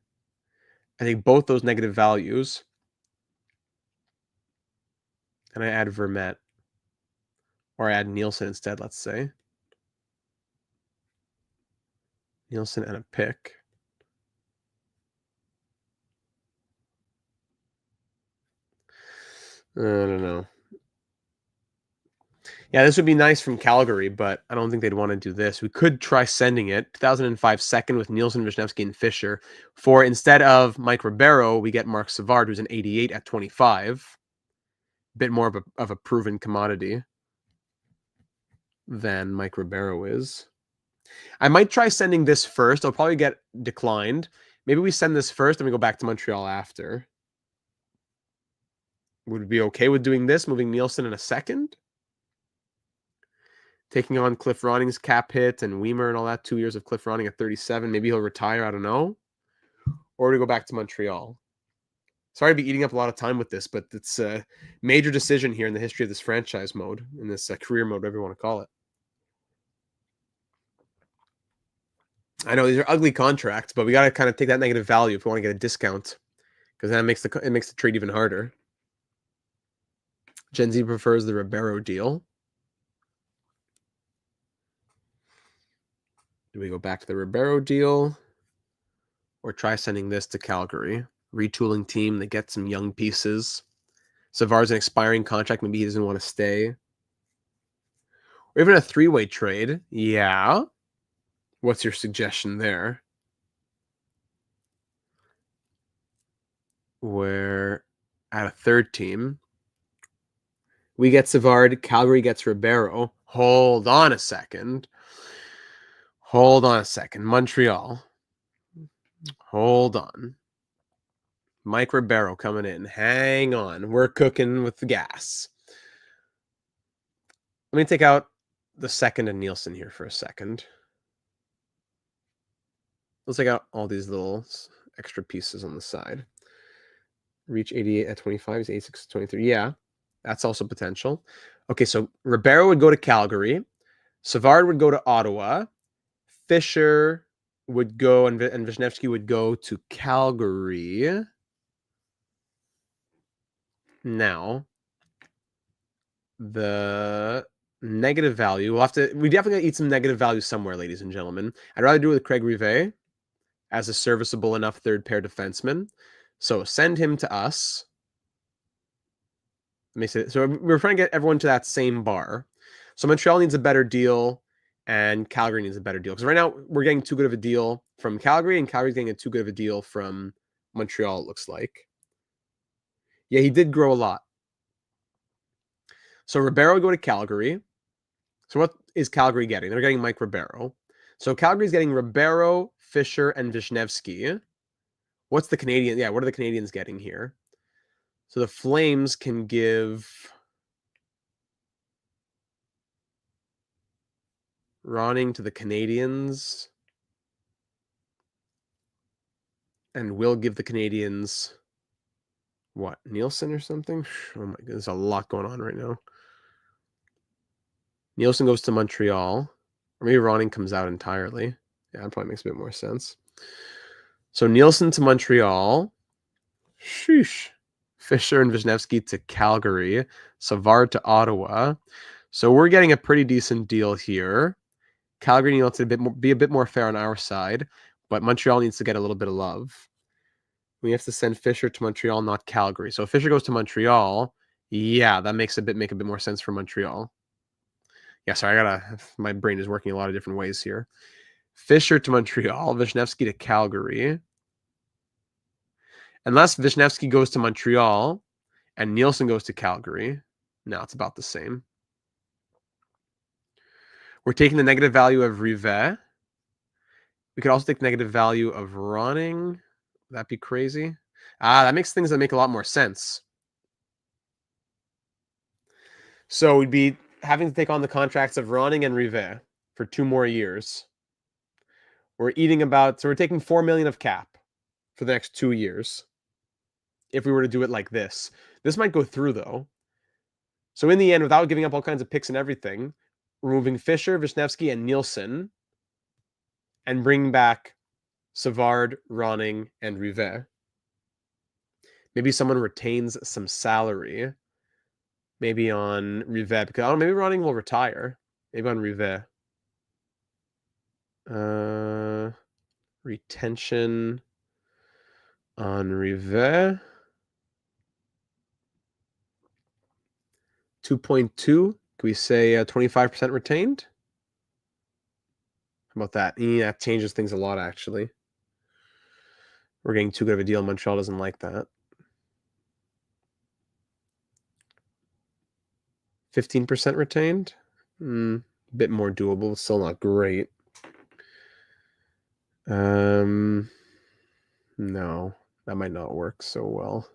I think both those negative values. And I add Vermette. Or I add Nielsen instead, let's say. Nielsen and a pick. I don't know. Yeah, this would be nice from Calgary, but I don't think they'd want to do this. We could try sending it. 2005 second with Nielsen, Wisniewski, and Fisher. For instead of Mike Ribeiro, we get Mark Savard, who's an 88 at 25. Bit more of a proven commodity than Mike Ribeiro is. I might try sending this first. I'll probably get declined. Maybe we send this first and we go back to Montreal after. Would we be okay with doing this, moving Nielsen in a second? Taking on Cliff Ronning's cap hit and Weimer and all that. 2 years of Cliff Ronning at 37. Maybe he'll retire. I don't know. Or we go back to Montreal. Sorry to be eating up a lot of time with this, but it's a major decision here in the history of this franchise mode, in this career mode, whatever you want to call it. I know these are ugly contracts, but we got to kind of take that negative value if we want to get a discount, because that makes the trade even harder. Gen Z prefers the Ribeiro deal. Do we go back to the Ribeiro deal or try sending this to Calgary? Retooling team, they get some young pieces. Savard's an expiring contract. Maybe he doesn't want to stay. Or even a three-way trade. Yeah. What's your suggestion there? Where at a third team, we get Savard, Calgary gets Ribeiro. Hold on a second. Hold on a second. Montreal. Hold on. Mike Ribeiro coming in. Hang on. We're cooking with the gas. Let me take out the second and Nielsen here for a second. Let's take out all these little extra pieces on the side. Reach 88 at 25 is 86 at 23. Yeah, that's also potential. Okay, so Ribeiro would go to Calgary. Savard would go to Ottawa. Fisher would go, and Wisniewski would go to Calgary. Now, the negative value, we definitely eat some negative value somewhere, ladies and gentlemen. I'd rather do it with Craig Rivet as a serviceable enough third pair defenseman. So send him to us. Let me say, so we're trying to get everyone to that same bar. So Montreal needs a better deal, and Calgary needs a better deal. Because right now we're getting too good of a deal from Calgary, and Calgary's getting a too good of a deal from Montreal, it looks like. Yeah, he did grow a lot. So Ribeiro would go to Calgary. So what is Calgary getting? They're getting Mike Ribeiro. So Calgary's getting Ribeiro, Fisher, and Wisniewski. What's the Canadian? Yeah, what are the Canadians getting here? So the Flames can give Ronning to the Canadians. And we'll give the Canadians what? Nielsen or something? Oh my god, there's a lot going on right now. Nielsen goes to Montreal. Or maybe Ronning comes out entirely. Yeah, that probably makes a bit more sense. So Nielsen to Montreal. Sheesh. Fisher and Wisniewski to Calgary. Savard to Ottawa. So we're getting a pretty decent deal here. Calgary needs to be a bit more fair on our side, but Montreal needs to get a little bit of love. We have to send Fisher to Montreal, not Calgary. So if Fisher goes to Montreal, yeah, that makes make a bit more sense for Montreal. Yeah, sorry, my brain is working a lot of different ways here. Fisher to Montreal, Wisniewski to Calgary. Unless Wisniewski goes to Montreal and Nielsen goes to Calgary. No, it's about the same. We're taking the negative value of Rivet. We could also take negative value of Ronning. That'd be crazy. That makes things that make a lot more sense. So we'd be having to take on the contracts of Ronning and Rivet for 2 more years. We're taking $4 million of cap for the next 2 years. If we were to do it like this. This might go through though. So in the end, without giving up all kinds of picks and everything, removing Fisher, Wisniewski, and Nielsen, and bringing back Savard, Ronning, and Rivet. Maybe someone retains some salary. Maybe on Rivet, because I don't know, maybe Ronning will retire. Maybe on Rivet. Retention on Rivet. 2.2. Can we say 25% retained? How about that? Yeah, that changes things a lot, actually. We're getting too good of a deal. Montreal doesn't like that. 15% retained? A bit more doable. Still not great. No, that might not work so well.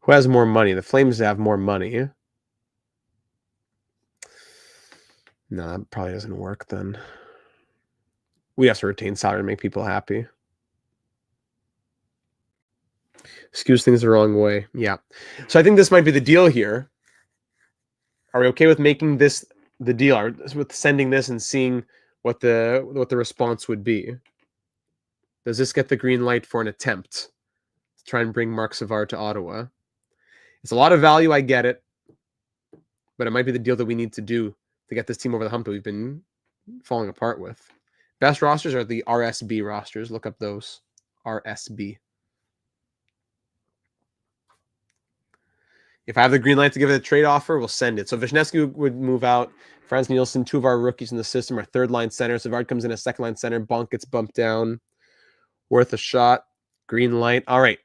Who has more money? The Flames have more money. No, that probably doesn't work then. We have to retain salary to make people happy. Skews things the wrong way. Yeah. So I think this might be the deal here. Are we okay with making this the deal? With sending this and seeing what the response would be? Does this get the green light for an attempt to try and bring Marc Savard to Ottawa? It's a lot of value, I get it. But it might be the deal that we need to do to get this team over the hump that we've been falling apart with. Best rosters are the RSB rosters. Look up those. RSB. If I have the green light to give it a trade offer, we'll send it. So Wisniewski would move out. Franz Nielsen, 2 of our rookies in the system, are third-line center. Savard comes in as second-line center. Bonk gets bumped down. Worth a shot. Green light. All right.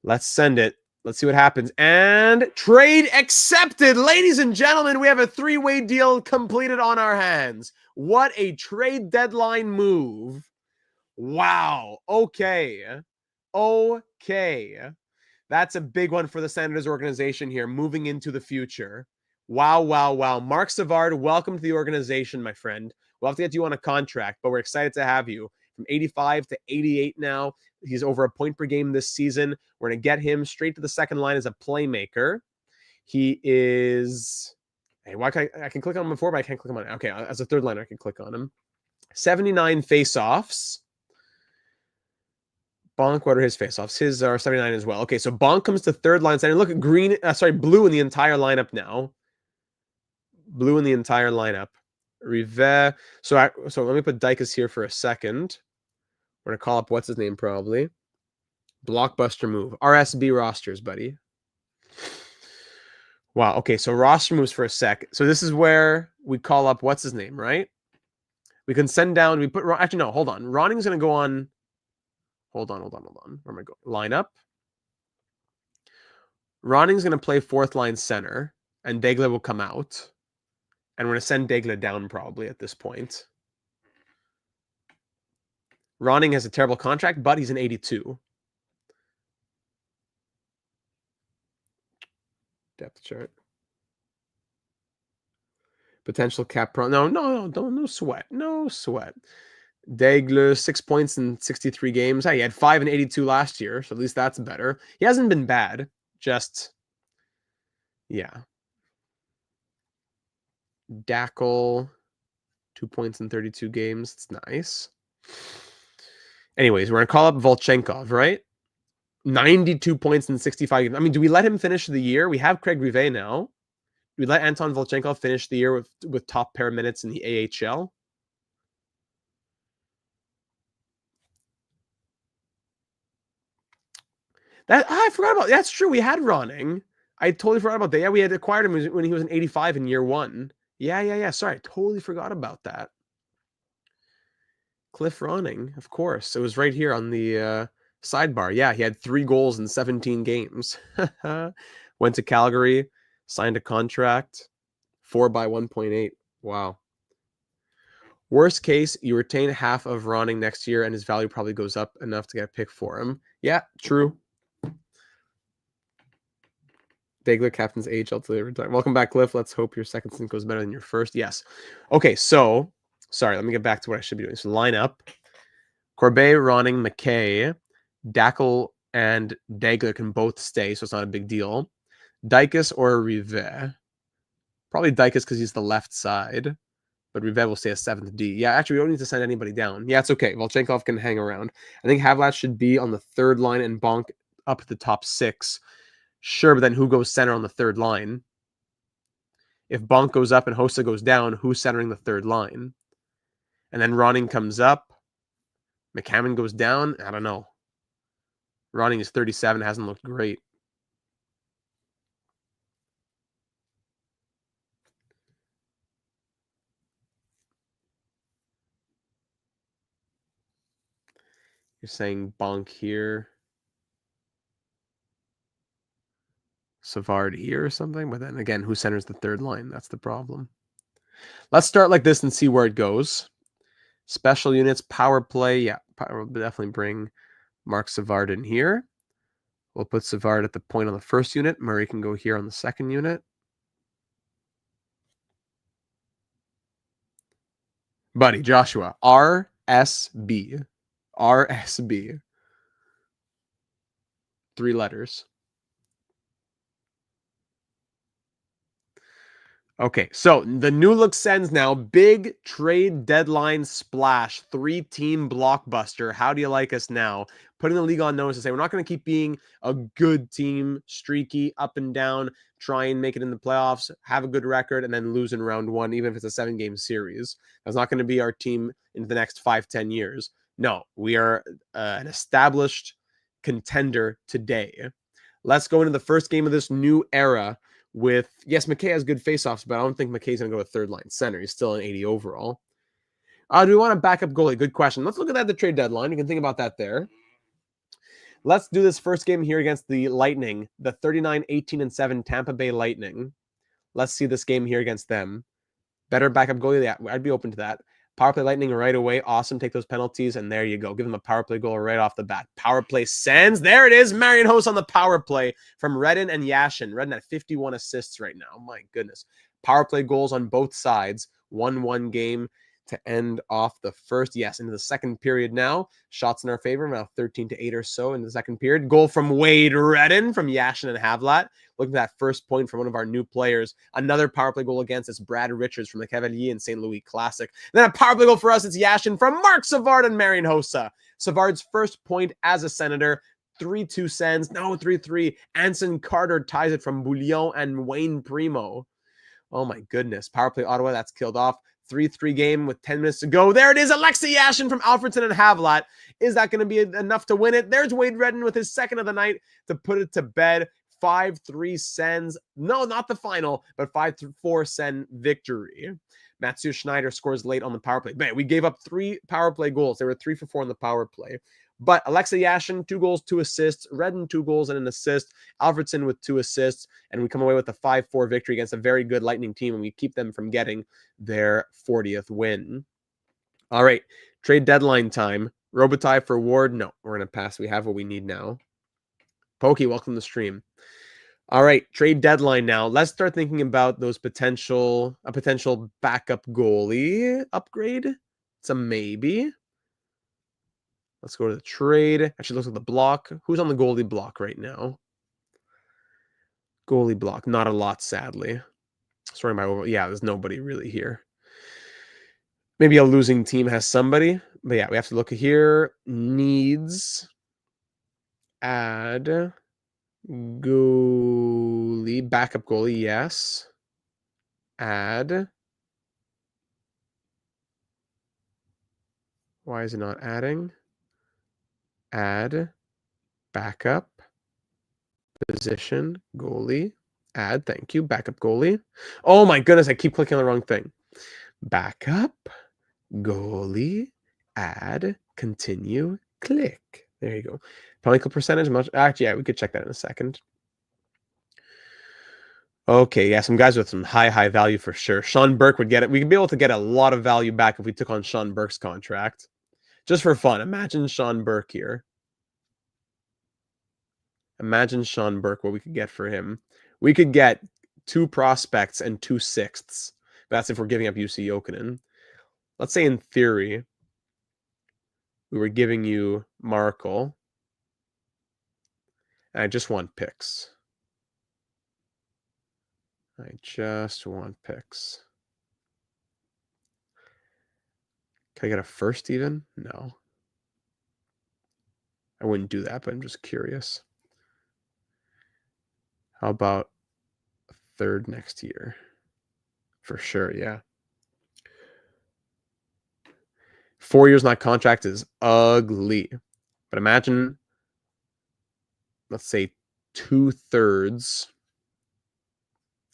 Let's send it. Let's see what happens. And trade accepted. Ladies and gentlemen, we have a 3-way deal completed on our hands. What a trade deadline move. Wow. Okay. That's a big one for the Senators organization here, moving into the future. Wow. Marc Savard, welcome to the organization, my friend. We'll have to get you on a contract, but we're excited to have you. From 85 to 88 now. He's over a point per game this season. We're going to get him straight to the second line as a playmaker. He is... Hey, why can't I can click on him before, but I can't click on him. Okay, as a third liner, I can click on him. 79 face-offs. Bonk, what are his face-offs? His are 79 as well. Okay, so Bonk comes to third line center. Look at blue in the entire lineup now. Blue in the entire lineup. Rivet. So let me put Dykus here for a second. We're going to call up what's his name probably. Blockbuster move. RSB rosters, buddy. Wow. Okay, so roster moves for a sec. So this is where we call up what's his name, right? We can send down. We put actually no. Hold on. Ronning's gonna go on. Hold on. Where am I going? Line up. Ronning's gonna play fourth line center, and Daigle will come out, and we're gonna send Daigle down probably at this point. Ronning has a terrible contract, but he's an 82. Depth chart. Potential cap pro. No sweat. No sweat. Daigle, 6 points in 63 games. Hey, he had 5 and 82 last year, so at least that's better. He hasn't been bad. Just, yeah. Dackle, 2 points in 32 games. It's nice. Anyways, we're going to call up Volchenkov, right? 92 points in 65 games. I mean, do we let him finish the year? We have Craig Rivet now. Do we let Anton Volchenkov finish the year with top pair minutes in the AHL? I forgot about that's true. We had Ronning. I totally forgot about that. Yeah, we had acquired him when he was an 85 in year 1. Yeah. Sorry, I totally forgot about that. Cliff Ronning, of course. It was right here on the sidebar. Yeah, he had 3 goals in 17 games. Went to Calgary, signed a contract, 4 by 1.8. Wow. Worst case, you retain half of Ronning next year, and his value probably goes up enough to get a pick for him. Yeah, true. Daigle captain's AHL till retirement. Welcome back, Cliff. Let's hope your second stint goes better than your first. Yes. Okay, so sorry, let me get back to what I should be doing. So line up. Corbeil, Ronning, McKay, Dackle, and Daigle can both stay, so it's not a big deal. Dicus or Rivet? Probably Dicus because he's the left side, but Rivet will stay a 7th D. Yeah, actually, we don't need to send anybody down. Yeah, it's okay. Volchenkov can hang around. I think Havlat should be on the 3rd line and Bonk up at the top 6. Sure, but then who goes center on the 3rd line? If Bonk goes up and Hossa goes down, who's centering the 3rd line? And then Ronning comes up. McCammon goes down. I don't know. Ronning is 37. Hasn't looked great. You're saying Bonk here. Savard here or something. But then again, who centers the 3rd line? That's the problem. Let's start like this and see where it goes. Special units, power play. Yeah, we'll definitely bring Mark Savard in here. We'll put Savard at the point on the 1st unit. Murray can go here on the 2nd unit. Buddy, Joshua, RSB. RSB. 3 letters. Okay, so the new look Sens now. Big trade deadline splash. 3-team blockbuster. How do you like us now? Putting the league on notice to say we're not going to keep being a good team, streaky, up and down, try and make it in the playoffs, have a good record, and then lose in round 1, even if it's a 7-game series. That's not going to be our team in the next 5-10 years. No, we are an established contender today. Let's go into the first game of this new era with, yes, McKay has good faceoffs, but I don't think McKay's going to go to 3rd line center. He's still an 80 overall. Do we want a backup goalie? Good question. Let's look at that at the trade deadline. You can think about that there. Let's do this first game here against the Lightning, the 39-18-7 Tampa Bay Lightning. Let's see this game here against them. Better backup goalie? Yeah, I'd be open to that. Power play Lightning right away. Awesome. Take those penalties, and there you go. Give them a power play goal right off the bat. Power play Sens. There it is. Marian Hossa on the power play from Redden and Yashin. Redden at 51 assists right now. My goodness. Power play goals on both sides. 1-1 game to end off the first. Yes, into the second period now. Shots in our favor, about 13-8 or so in the second period. Goal from Wade Redden from Yashin and Havlat. Look at that first point from one of our new players. Another power play goal against us, Brad Richards from the Cavalier and St. Louis Classic. And then a power play goal for us, it's Yashin from Mark Savard and Marian Hossa. Savard's first point as a Senator. 3-2 Sens. No, 3-3. Anson Carter ties it from Bouillon and Wayne Primo. Oh my goodness. Power play Ottawa, that's killed off. 3-3 game with 10 minutes to go. There it is. Alexei Yashin from Alfredsson and Havlat. Is that going to be enough to win it? There's Wade Redden with his second of the night to put it to bed. 5-3 Sens. No, not the final, but 5-4 Sen victory. Matthew Schneider scores late on the power play. Man, we gave up 3 power play goals. They were 3 for 4 on the power play. But Alexei Yashin, 2 goals, 2 assists. Redden, 2 goals and an assist. Alfredsson with 2 assists. And we come away with a 5-4 victory against a very good Lightning team, and we keep them from getting their 40th win. All right, trade deadline time. Robitaille for Ward. No, we're going to pass. We have what we need now. Pokey, welcome to the stream. All right, trade deadline now. Let's start thinking about those potential backup goalie upgrade. It's a maybe. Let's go to the trade. Actually, looks like the block. Who's on the goalie block right now? Goalie block. Not a lot, sadly. Sorry, yeah, there's nobody really here. Maybe a losing team has somebody. But yeah, we have to look here. Needs. Add. Goalie. Backup goalie, yes. Add. Why is it not adding? Add. Backup. Position. Goalie. Add. Thank you. Backup goalie. Oh my goodness, I keep clicking on the wrong thing. Backup. Goalie. Add. Continue. Click. There you go. Penalty kill percentage. Actually, yeah, we could check that in a second. Okay, yeah, some guys with some high value for sure. Sean Burke would get it. We could be able to get a lot of value back if we took on Sean Burke's contract. Just for fun. Imagine Sean Burke here. Imagine Sean Burke, what we could get for him. We could get 2 prospects and 2 sixths. That's if we're giving up UC Jokinen. Let's say in theory, we were giving you Markle. And I just want picks. I just want picks. Can I get a first even? No. I wouldn't do that, but I'm just curious. How about a third next year? For sure, yeah. 4 years not contract is ugly. But imagine, let's say 2/3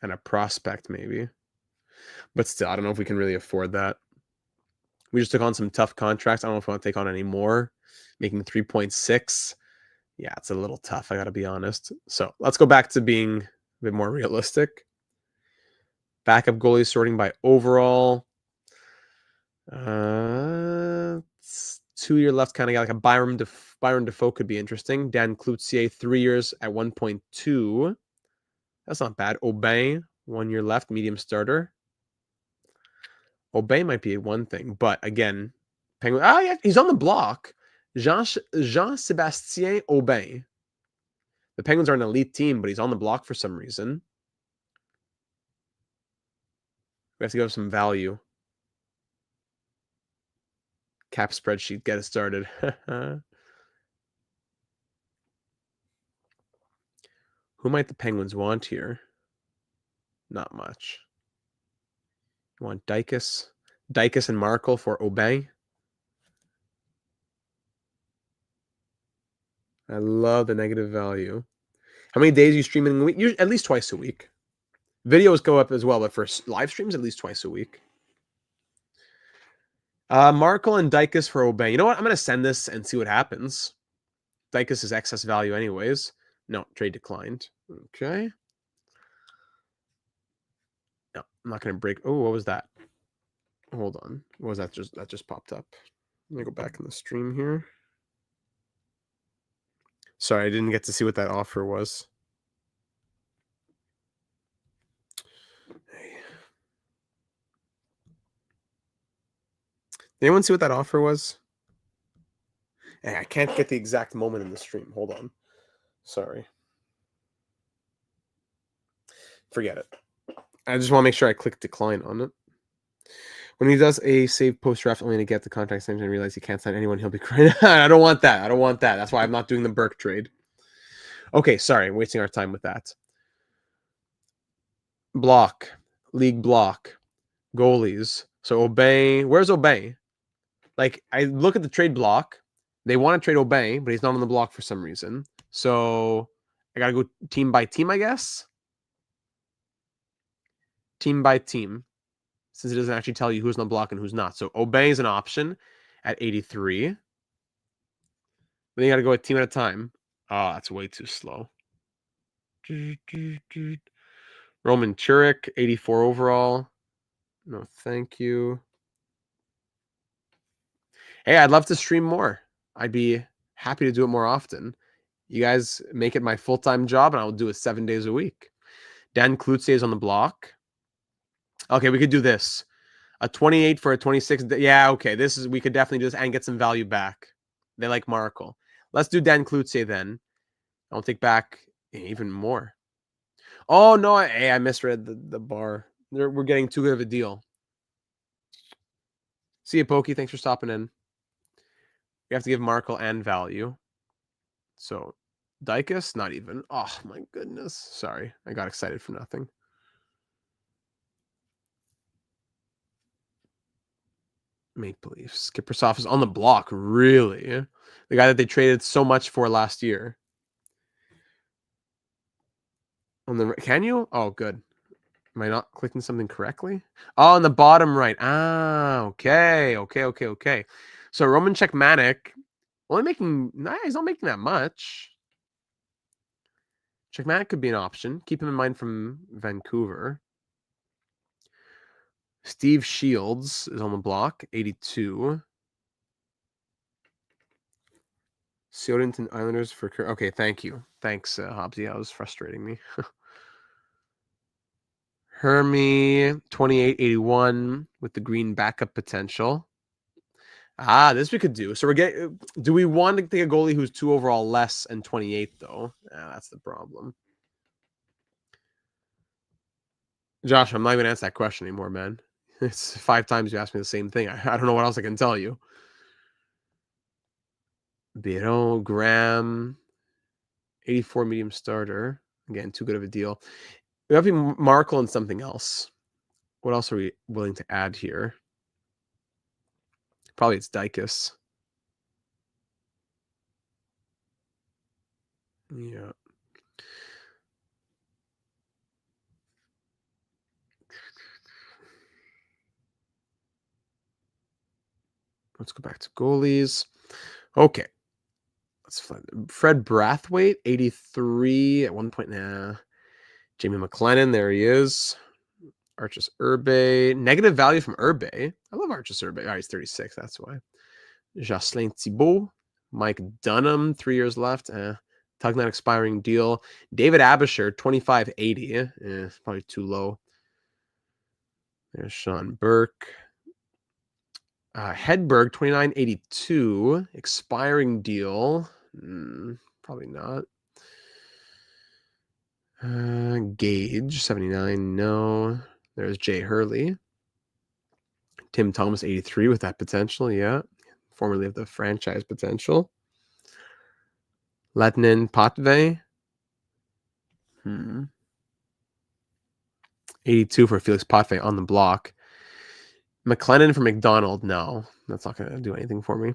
and a prospect maybe. But still, I don't know if we can really afford that. We just took on some tough contracts. I don't know if I want to take on any more. Making 3.6. Yeah, it's a little tough, I got to be honest. So let's go back to being a bit more realistic. Backup goalie sorting by overall. 2-year left kind of guy, like a Byron Defoe could be interesting. Dan Cloutier, 3 years at 1.2. That's not bad. Aubin, 1 year left, medium starter. Aubin might be one thing, but again, Penguin. Oh yeah, he's on the block. Jean-Sébastien Aubin. The Penguins are an elite team, but he's on the block for some reason. We have to give some value. Cap spreadsheet, get it started. Who might the Penguins want here? Not much. You want Dicus? Dicus and Markle for Aubin. I love the negative value. How many days are you streaming in a week? Usually, at least twice a week. Videos go up as well, but for live streams, at least twice a week. Markle and Dicus for Aubin. You know what? I'm going to send this and see what happens. Dicus is excess value anyways. No, trade declined. Okay. No, I'm not going to break. Oh, what was that? Hold on. What was that? That just popped up. Let me go back in the stream here. Sorry, I didn't get to see what that offer was. Did anyone see what that offer was? Hey, I can't get the exact moment in the stream. Hold on. Sorry. Forget it. I just want to make sure I click decline on it. When he does a save post-draft only to get the contract signed and realize he can't sign anyone, he'll be crying. I don't want that. I don't want that. That's why I'm not doing the Burke trade. Okay, sorry. I'm wasting our time with that. Block. League block. Goalies. So Obey, where's Obey? Like, I look at the trade block. They want to trade Obey, but he's not on the block for some reason. So I got to go team by team, I guess. Team by team, since it doesn't actually tell you who's on the block and who's not. So Obey is an option at 83. Then you got to go a team at a time. Oh, that's way too slow. Roman Churik, 84 overall. No, thank you. Hey, I'd love to stream more. I'd be happy to do it more often. You guys make it my full-time job, and I will do it 7 days a week. Dan Klutze is on the block. Okay, we could do this. A 28 for a 26. Yeah, okay. We could definitely do this and get some value back. They like Markle. Let's do Dan Klutze then. I'll take back even more. Oh, no. I misread the bar. We're getting too good of a deal. See you, Pokey. Thanks for stopping in. We have to give Markle and value. So, Dykus, not even. Oh, my goodness. Sorry. I got excited for nothing. Make believe. Skippersoft is on the block. Really? The guy that they traded so much for last year. Can you? Oh, good. Am I not clicking something correctly? Oh, on the bottom right. Ah, okay. So Roman Czechmanek only making. Nah, he's not making that much. Czechmanek could be an option. Keep him in mind from Vancouver. Steve Shields is on the block, 82. Seodenton Islanders for... Okay, thank you. Thanks, Hobbsy. That was frustrating me. Hermie, 2881 with the green backup potential. Ah, this we could do. So we're getting... Do we want to take a goalie who's 2 overall less and 28, though? That's the problem. Josh, I'm not even going to answer that question anymore, man. It's 5 times you asked me the same thing. I don't know what else I can tell you. Biron, Graham, 84 medium starter. Again, too good of a deal. We have to be Markle and something else. What else are we willing to add here? Probably it's Dykus. Yeah. Let's go back to goalies. Okay. Let's find Fred Brathwaite, 83 at one point. Jamie McLennan, there he is. Archis Urbe. Negative value from Urbe. I love Archis Urbe. Oh, he's 36. That's why. Jocelyn Thibault. Mike Dunham, 3 years left. Tugnet expiring deal. David Abisher, 25.80. Probably too low. There's Sean Burke. Hedberg, 29.82. Expiring deal. Probably not. Gage, 79. No. There's Jay Hurley. Tim Thomas, 83 with that potential. Yeah. Formerly of the franchise potential. Latinen Potvey. 82 for Felix Potvey on the block. McLennan for McDonald. No, that's not going to do anything for me.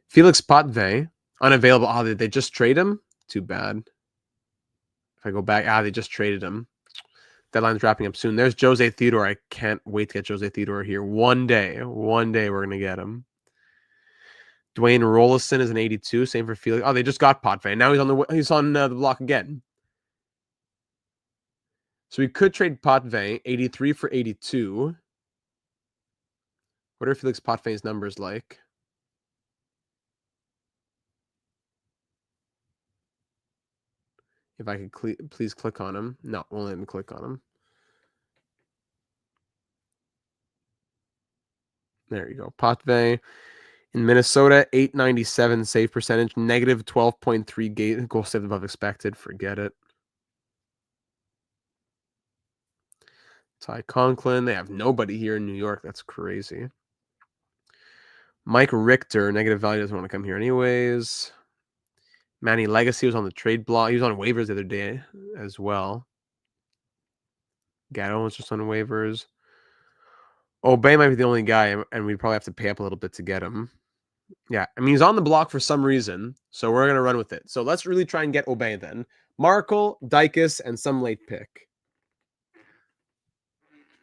Felix Potvey, unavailable. Oh, did they just trade him? Too bad. If I go back, they just traded him. Deadline's wrapping up soon. There's Jose Theodore. I can't wait to get Jose Theodore here. One day we're going to get him. Dwayne Rollison is an 82. Same for Felix. Oh, they just got Potvey. Now he's on the block again. So we could trade Potvey, 83 for 82. What are Felix Potvey's numbers like? If I could please click on him. No, won't let me click on him. There you go. Potvey. In Minnesota, 897 save percentage, negative 12.3 goal saved above expected. Forget it. Ty Conklin. They have nobody here in New York. That's crazy. Mike Richter, negative value, doesn't want to come here anyways. Manny Legacy was on the trade block. He was on waivers the other day as well. Gatto was just on waivers. Obey might be the only guy, and we'd probably have to pay up a little bit to get him. Yeah, I mean, he's on the block for some reason, so we're going to run with it. So let's really try and get Obey then. Markle, Dicus, and some late pick.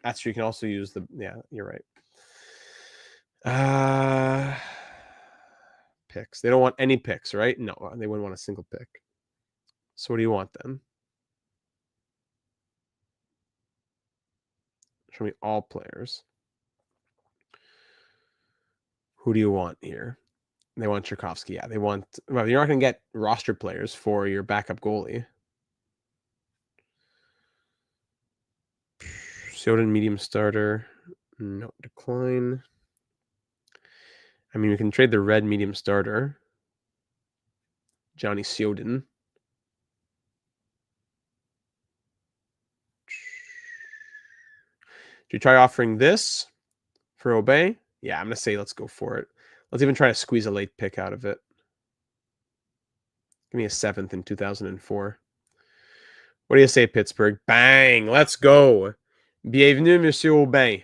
That's true. You can also use the... Yeah, you're right. Picks. They don't want any picks, right? No, they wouldn't want a single pick. So what do you want then? Show me all players. Who do you want here? They want Tchaikovsky. Yeah, they want... Well, you're not going to get roster players for your backup goalie. Syoden, medium starter. No, decline. I mean, we can trade the red medium starter. Johnny Syoden. Do you try offering this for Obey? Yeah, I'm going to say let's go for it. Let's even try to squeeze a late pick out of it. Give me a 7th in 2004. What do you say, Pittsburgh? Bang! Let's go. Bienvenue, Monsieur Aubin.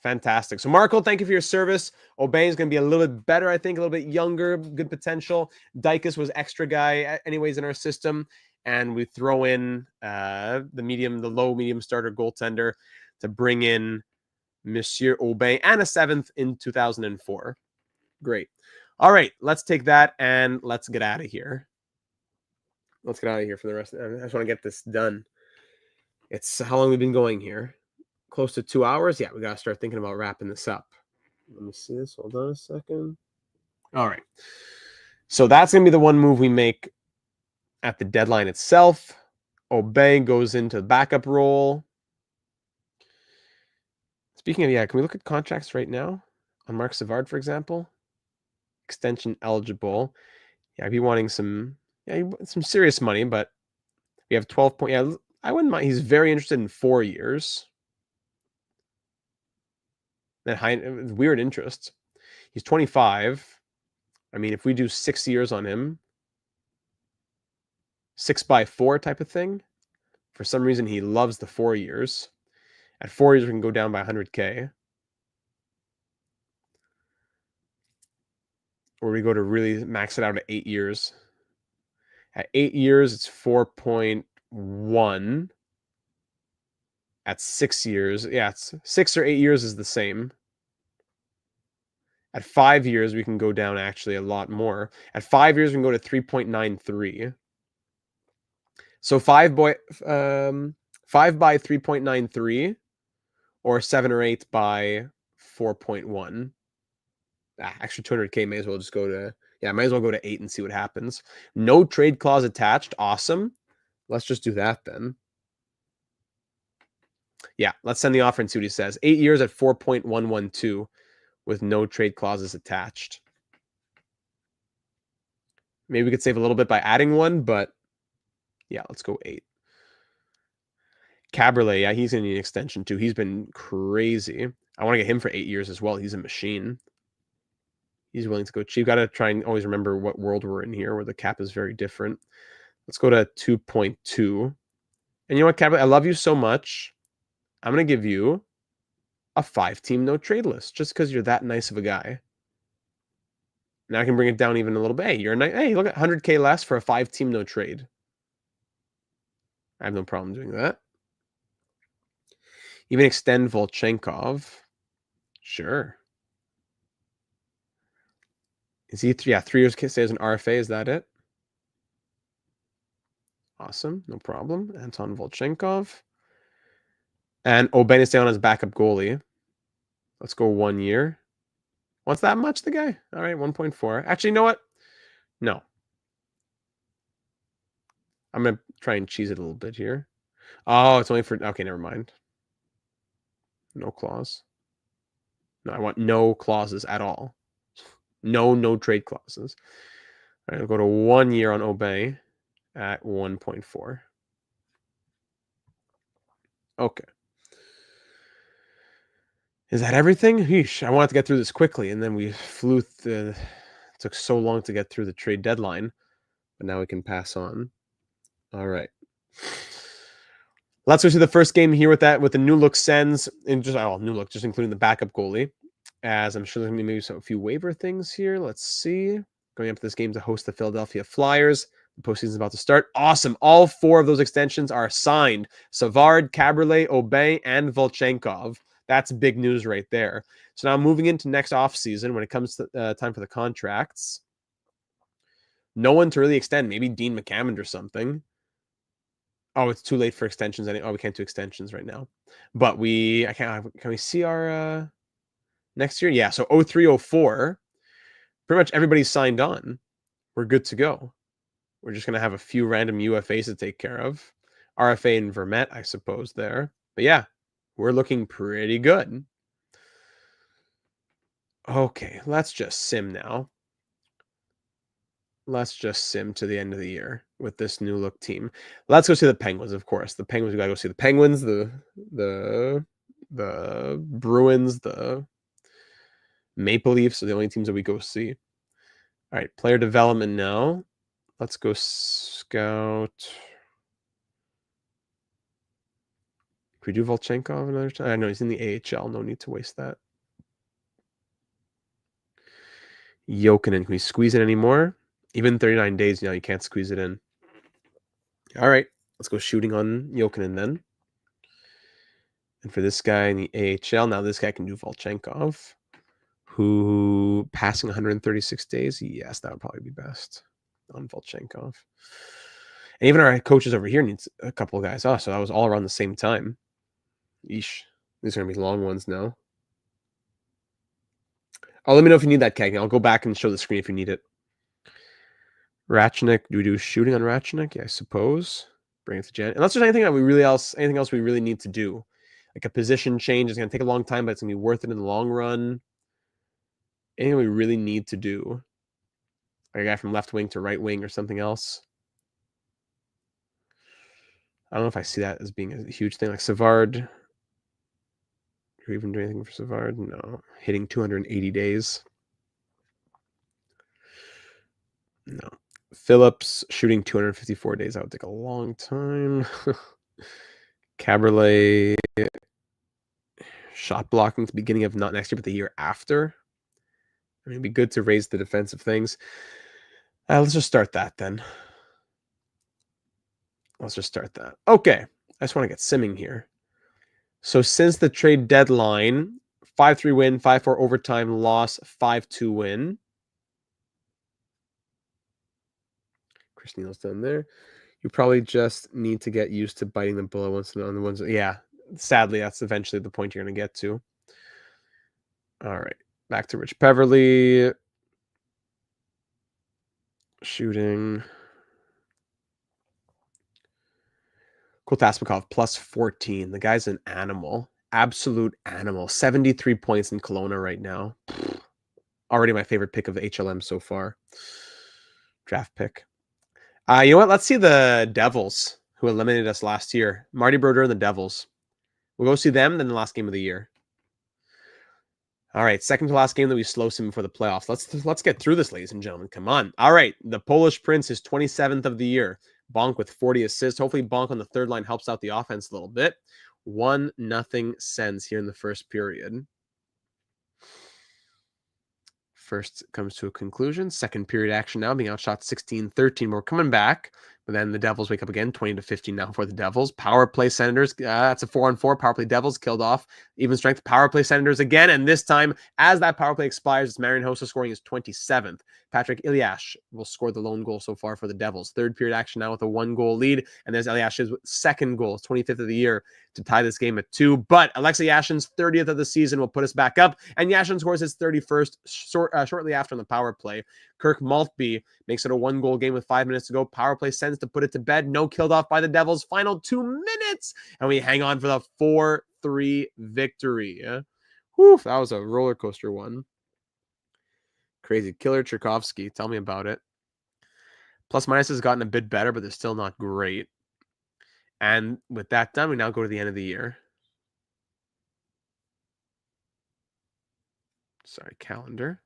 Fantastic. So, Markle, thank you for your service. Aubin is going to be a little bit better, I think, a little bit younger, good potential. Dicus was extra guy, anyways, in our system. And we throw in the low medium starter goaltender to bring in Monsieur Aubin and a 7th in 2004. Great. All right, let's take that and let's get out of here. Let's get out of here for the rest. I just want to get this done. It's how long we've been going here? Close to 2 hours. Yeah, we got to start thinking about wrapping this up. Let me see this. Hold on a second. All right. So that's going to be the one move we make at the deadline itself. Obey goes into the backup role. Speaking of, yeah, can we look at contracts right now on Mark Savard, for example? Extension eligible. Yeah, I'd be wanting some serious money, but we have 12 point. Yeah, I wouldn't mind. He's very interested in 4 years. That high, weird interest. He's 25. I mean, if we do 6 years on him, 6x4 type of thing. For some reason, he loves the 4 years. At 4 years, we can go down by 100K. Or we go to really max it out at 8 years. At 8 years, it's 4.1. At 6 years, yeah, it's 6 or 8 years is the same. At 5 years, we can go down actually a lot more. At 5 years, we can go to 3.93. So 5 by 3.93 or 7 or 8 by 4.1. Actually, 200K may as well just go to, yeah, might as well go to 8 and see what happens. No trade clause attached. Awesome. Let's just do that then. Yeah, let's send the offer and see what he says. 8 years at 4.112 with no trade clauses attached. Maybe we could save a little bit by adding one, but yeah, let's go 8. Caberlet, yeah, he's going to need an extension too. He's been crazy. I want to get him for 8 years as well. He's a machine. He's willing to go cheap. Got to try and always remember what world we're in here where the cap is very different. Let's go to 2.2. And you know what, Caberlet? I love you so much. I'm going to give you a 5-team no trade list just because you're that nice of a guy. Now I can bring it down even a little bit. Hey, you're a nice, hey, look at 100K less for a 5-team no trade. I have no problem doing that. Even extend Volchenkov. Sure. Is he 3 years stays an RFA? Is that it? Awesome. No problem. Anton Volchenkov. And Oben is staying on as backup goalie. Let's go 1 year. What's that much, the guy? All right, 1.4. Actually, you know what? No. I'm going to try and cheese it a little bit here. Oh, it's only for... Okay, never mind. No clause. No, I want no clauses at all. No trade clauses. All right, I'll go to 1 year on Obey at 1.4. Okay. Is that everything? Yeesh, I wanted to get through this quickly, and then we flew it took so long to get through the trade deadline, but now we can pass on. All right. Let's go to the first game here with the new look Sens, and new look, just including the backup goalie. As I'm sure there's gonna be maybe a few waiver things here. Let's see. Going up to this game to host the Philadelphia Flyers. The postseason is about to start. Awesome. All 4 of those extensions are signed. Savard, Caberlet, Aubin, and Volchenkov. That's big news right there. So now moving into next offseason, when it comes to time for the contracts, no one to really extend. Maybe Dean McCammond or something. Oh, it's too late for extensions. Oh, we can't do extensions right now. But can we see our next year? Yeah, so 0304. Pretty much everybody's signed on. We're good to go. We're just going to have a few random UFAs to take care of. RFA and Vermette, I suppose, there. But yeah, we're looking pretty good. Okay, let's just sim now. Let's just sim to the end of the year with this new look team. Let's go see the Penguins, of course. The Penguins, we got to go see the Penguins, the Bruins, the Maple Leafs are the only teams that we go see. All right, player development now. Let's go scout. Could we do Volchenkov another time? I know he's in the AHL. No need to waste that. Jokinen, can we squeeze it anymore? Even 39 days, you can't squeeze it in. All right, let's go shooting on Jokinen then. And for this guy in the AHL, now this guy can do Volchenkov, who passing 136 days. Yes, that would probably be best on Volchenkov. And even our coaches over here needs a couple of guys. Oh, so that was all around the same time. Yeesh. These are going to be long ones now. Oh, let me know if you need that, Keg. I'll go back and show the screen if you need it. Ratchnik. Do we do shooting on Ratchnik? Yeah, I suppose. Bring it to Jan. Unless there's anything else we really need to do. Like a position change is going to take a long time, but it's going to be worth it in the long run. Anything we really need to do. Like a guy from left wing to right wing or something else. I don't know if I see that as being a huge thing. Like Savard. Do we even do anything for Savard? No. Hitting 280 days. No. Phillips shooting 254 days. That would take a long time. Caberlet shot blocking at the beginning of not next year, but the year after. I mean, it'd be good to raise the defensive things. Let's just start that then. Let's just start that. Okay. I just want to get simming here. So since the trade deadline, 5-3 win, 5-4 overtime loss, 5-2 win. Chris Neal's done there. You probably just need to get used to biting the bullet once on the ones. Yeah, sadly, that's eventually the point you're going to get to. All right, back to Rich Peverly. Shooting. Kotasmikov plus 14. The guy's an animal. Absolute animal. 73 points in Kelowna right now. Already my favorite pick of the HLM so far. Draft pick. You know what? Let's see the Devils, who eliminated us last year. Marty Brodeur and the Devils. We'll go see them, then the last game of the year. All right, second to last game that we slow sim before the playoffs. Let's get through this, ladies and gentlemen. Come on. All right, the Polish Prince is 27th of the year. Bonk with 40 assists. Hopefully Bonk on the third line helps out the offense a little bit. 1-0 Sens here in the first period. First comes to a conclusion. Second period action now, being outshot 16-13. We're coming back, but then the Devils wake up again, 20-15 now for the Devils. Power play Senators. That's a 4-on-4. Power play Devils killed off. Even strength power play Senators again, and this time, as that power play expires, it's Marian Hossa scoring his 27th. Patrick Ilyash will score the lone goal so far for the Devils. Third period action now with a 1-goal lead, and there's Ilyash's second goal, 25th of the year, to tie this game at 2. But Alexei Yashin's 30th of the season will put us back up, and Yashin scores his 31st shortly after on the power play. Kirk Maltby makes it a 1-goal game with 5 minutes to go. Power play Sends to put it to bed. No killed off by the Devils. Final 2 minutes, and we hang on for the 4-3 victory. Whew, that was a roller coaster one. Crazy. Killer Tchaikovsky. Tell me about it. Plus minus has gotten a bit better, but they're still not great. And with that done, we now go to the end of the year. Sorry, calendar.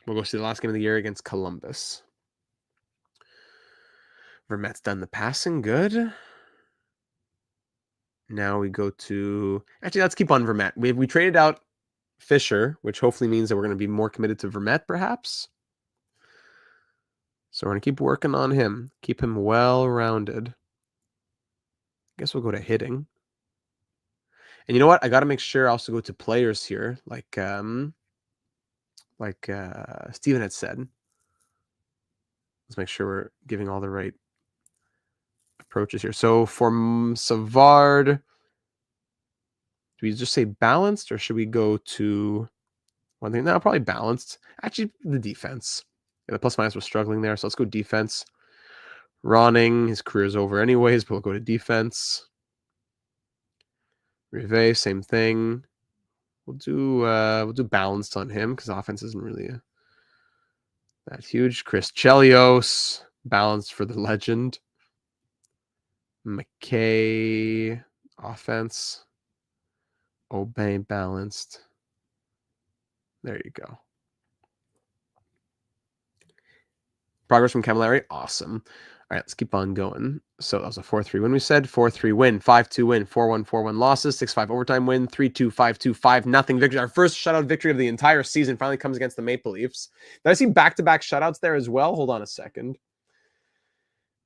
We'll go see the last game of the year against Columbus. Vermette's done the passing. Good. Now we go to... Actually, let's keep on Vermette. We traded out Fisher, which hopefully means that we're going to be more committed to Vermette, perhaps. So we're going to keep working on him. Keep him well-rounded. Guess we'll go to hitting. And you know what? I got to make sure I also go to players here, like Steven had said. Let's make sure we're giving all the right approaches here. So for Savard, do we just say balanced, or should we go to one thing? No, probably balanced. Actually, the defense. Yeah, the plus minus was struggling there, so let's go defense. Ronning, his career's over anyways, but we'll go to defense. Rive, same thing. We'll do balanced on him because offense isn't really that huge. Chris Chelios, balanced for the legend. McKay, offense. Aubin, balanced. There you go. Progress from Camilleri, awesome. All right, let's keep on going. So that was a 4-3 win, we said. 4-3 win, 5-2 win, 4-1, 4-1 losses, 6-5 overtime win, 3-2, 5-2, 5-0 victory. Our first shutout victory of the entire season finally comes against the Maple Leafs. Did I see back-to-back shutouts there as well? Hold on a second.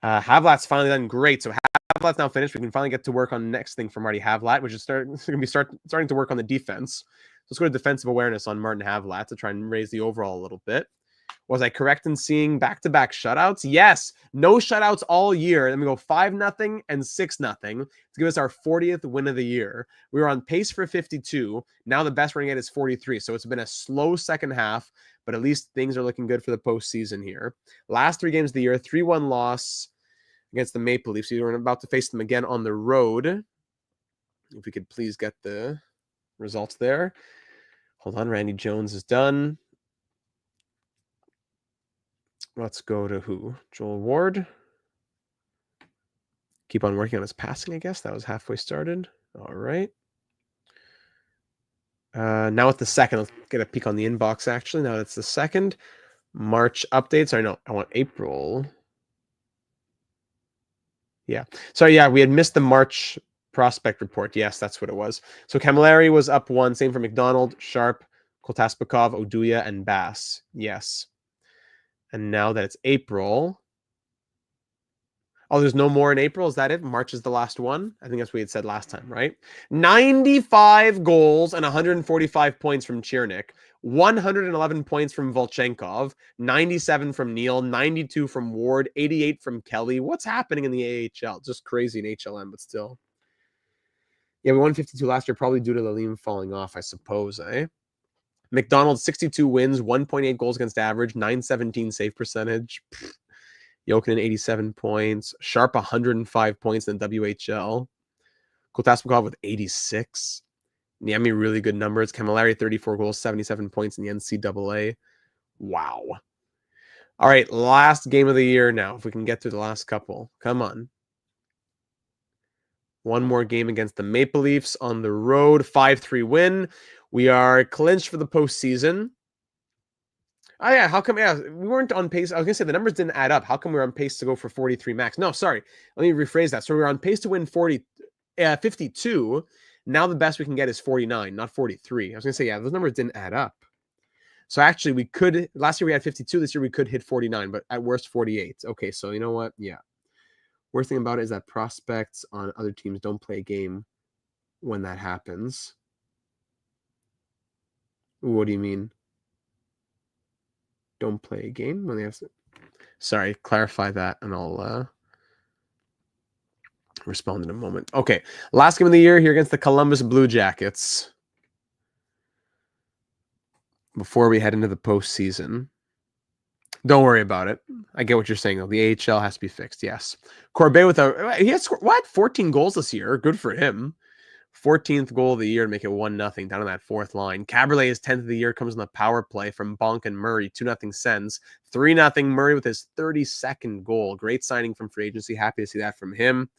Havlat's finally done great. So Havlat's now finished. We can finally get to work on the next thing from Marty Havlat, which is starting to work on the defense. So let's go to defensive awareness on Martin Havlat to try and raise the overall a little bit. Was I correct in seeing back-to-back shutouts? Yes. No shutouts all year. Then we go 5-0 and 6-0 to give us our 40th win of the year. We were on pace for 52. Now the best we're going to get is 43. So it's been a slow second half, but at least things are looking good for the postseason here. Last 3 games of the year, 3-1 loss against the Maple Leafs. We're about to face them again on the road. If we could please get the results there. Hold on. Randy Jones is done. Let's go to who? Joel Ward. Keep on working on his passing, I guess. That was halfway started. All right. Now with the second, let's get a peek on the inbox, actually. Now it's the second. March updates. Sorry, no, I want April. Yeah. Sorry, yeah, we had missed the March prospect report. Yes, that's what it was. So Camilleri was up 1. Same for McDonald, Sharp, Koltaspakov, Oduya, and Bass. Yes. And now that it's April... Oh, there's no more in April? Is that it? March is the last one? I think that's what we had said last time, right? 95 goals and 145 points from Chirnik. 111 points from Volchenkov. 97 from Neal. 92 from Ward. 88 from Kelly. What's happening in the AHL? Just crazy in HLM, but still. Yeah, we won 52 last year, probably due to Lalim falling off, I suppose, eh? McDonald, 62 wins, 1.8 goals against average, 917 save percentage. Jokinen, 87 points. Sharp, 105 points in the WHL. Koltaspakov with 86. Niemi, really good numbers. Camilleri, 34 goals, 77 points in the NCAA. Wow. All right, last game of the year now. If we can get through the last couple. Come on. One more game against the Maple Leafs on the road. 5-3 win. We are clinched for the postseason. Oh, yeah. How come? Yeah, we weren't on pace. I was going to say the numbers didn't add up. How come we were on pace to go for 43 max? No, sorry. Let me rephrase that. So we were on pace to win 52. Now the best we can get is 49, not 43. I was going to say, yeah, those numbers didn't add up. So actually, we could, last year we had 52. This year we could hit 49, but at worst 48. Okay, so you know what? Yeah. Worst thing about it is that prospects on other teams don't play a game when that happens. What do you mean? Don't play a game when they have to... Sorry, clarify that and I'll respond in a moment. Okay, last game of the year here against the Columbus Blue Jackets. Before we head into the postseason. Don't worry about it. I get what you're saying, though. The AHL has to be fixed, yes. Corbet with he has, what? 14 goals this year. Good for him. 14th goal of the year to make it 1-0 down on that fourth line. Caberlet, his 10th of the year, comes on the power play from Bonk and Murray. 2-0 Sens. 3-0 Murray with his 32nd goal. Great signing from free agency. Happy to see that from him.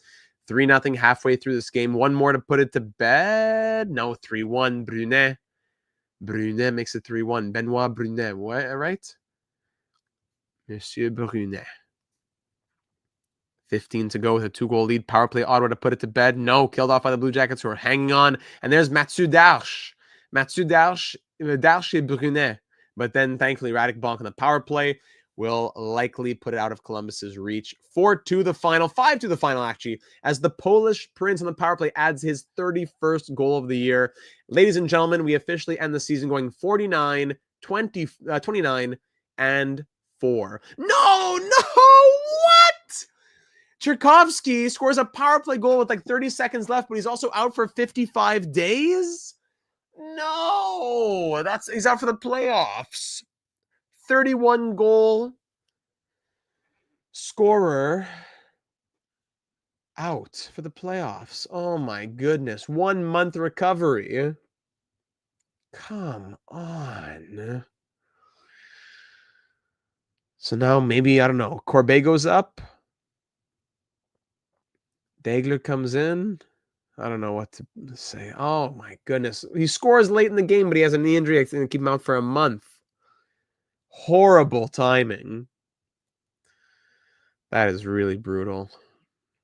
3-0 halfway through this game. One more to put it to bed. No, 3-1 Brunet. Brunet makes it 3-1. Benoit Brunet. What, right? Monsieur Brunet. 15 to go with a 2-goal lead. Power play Ottawa to put it to bed. No, killed off by the Blue Jackets who are hanging on. And there's Mathieu Darche. Darche et Brunet. But then, thankfully, Radek Bonk on the power play will likely put it out of Columbus's reach. 4-2 the final, 5-2 the final, actually, as the Polish Prince on the power play adds his 31st goal of the year. Ladies and gentlemen, we officially end the season going 29, 29, and 4. No, what? Tchaikovsky scores a power play goal with like 30 seconds left, but he's also out for 55 days? No, he's out for the playoffs. 31 goal scorer out for the playoffs. Oh my goodness. 1 month recovery. Come on. So now maybe, I don't know, Corbet goes up. Dagler comes in. I don't know what to say. Oh my goodness. He scores late in the game, but he has a knee injury. It's going to keep him out for a month. Horrible timing. That is really brutal.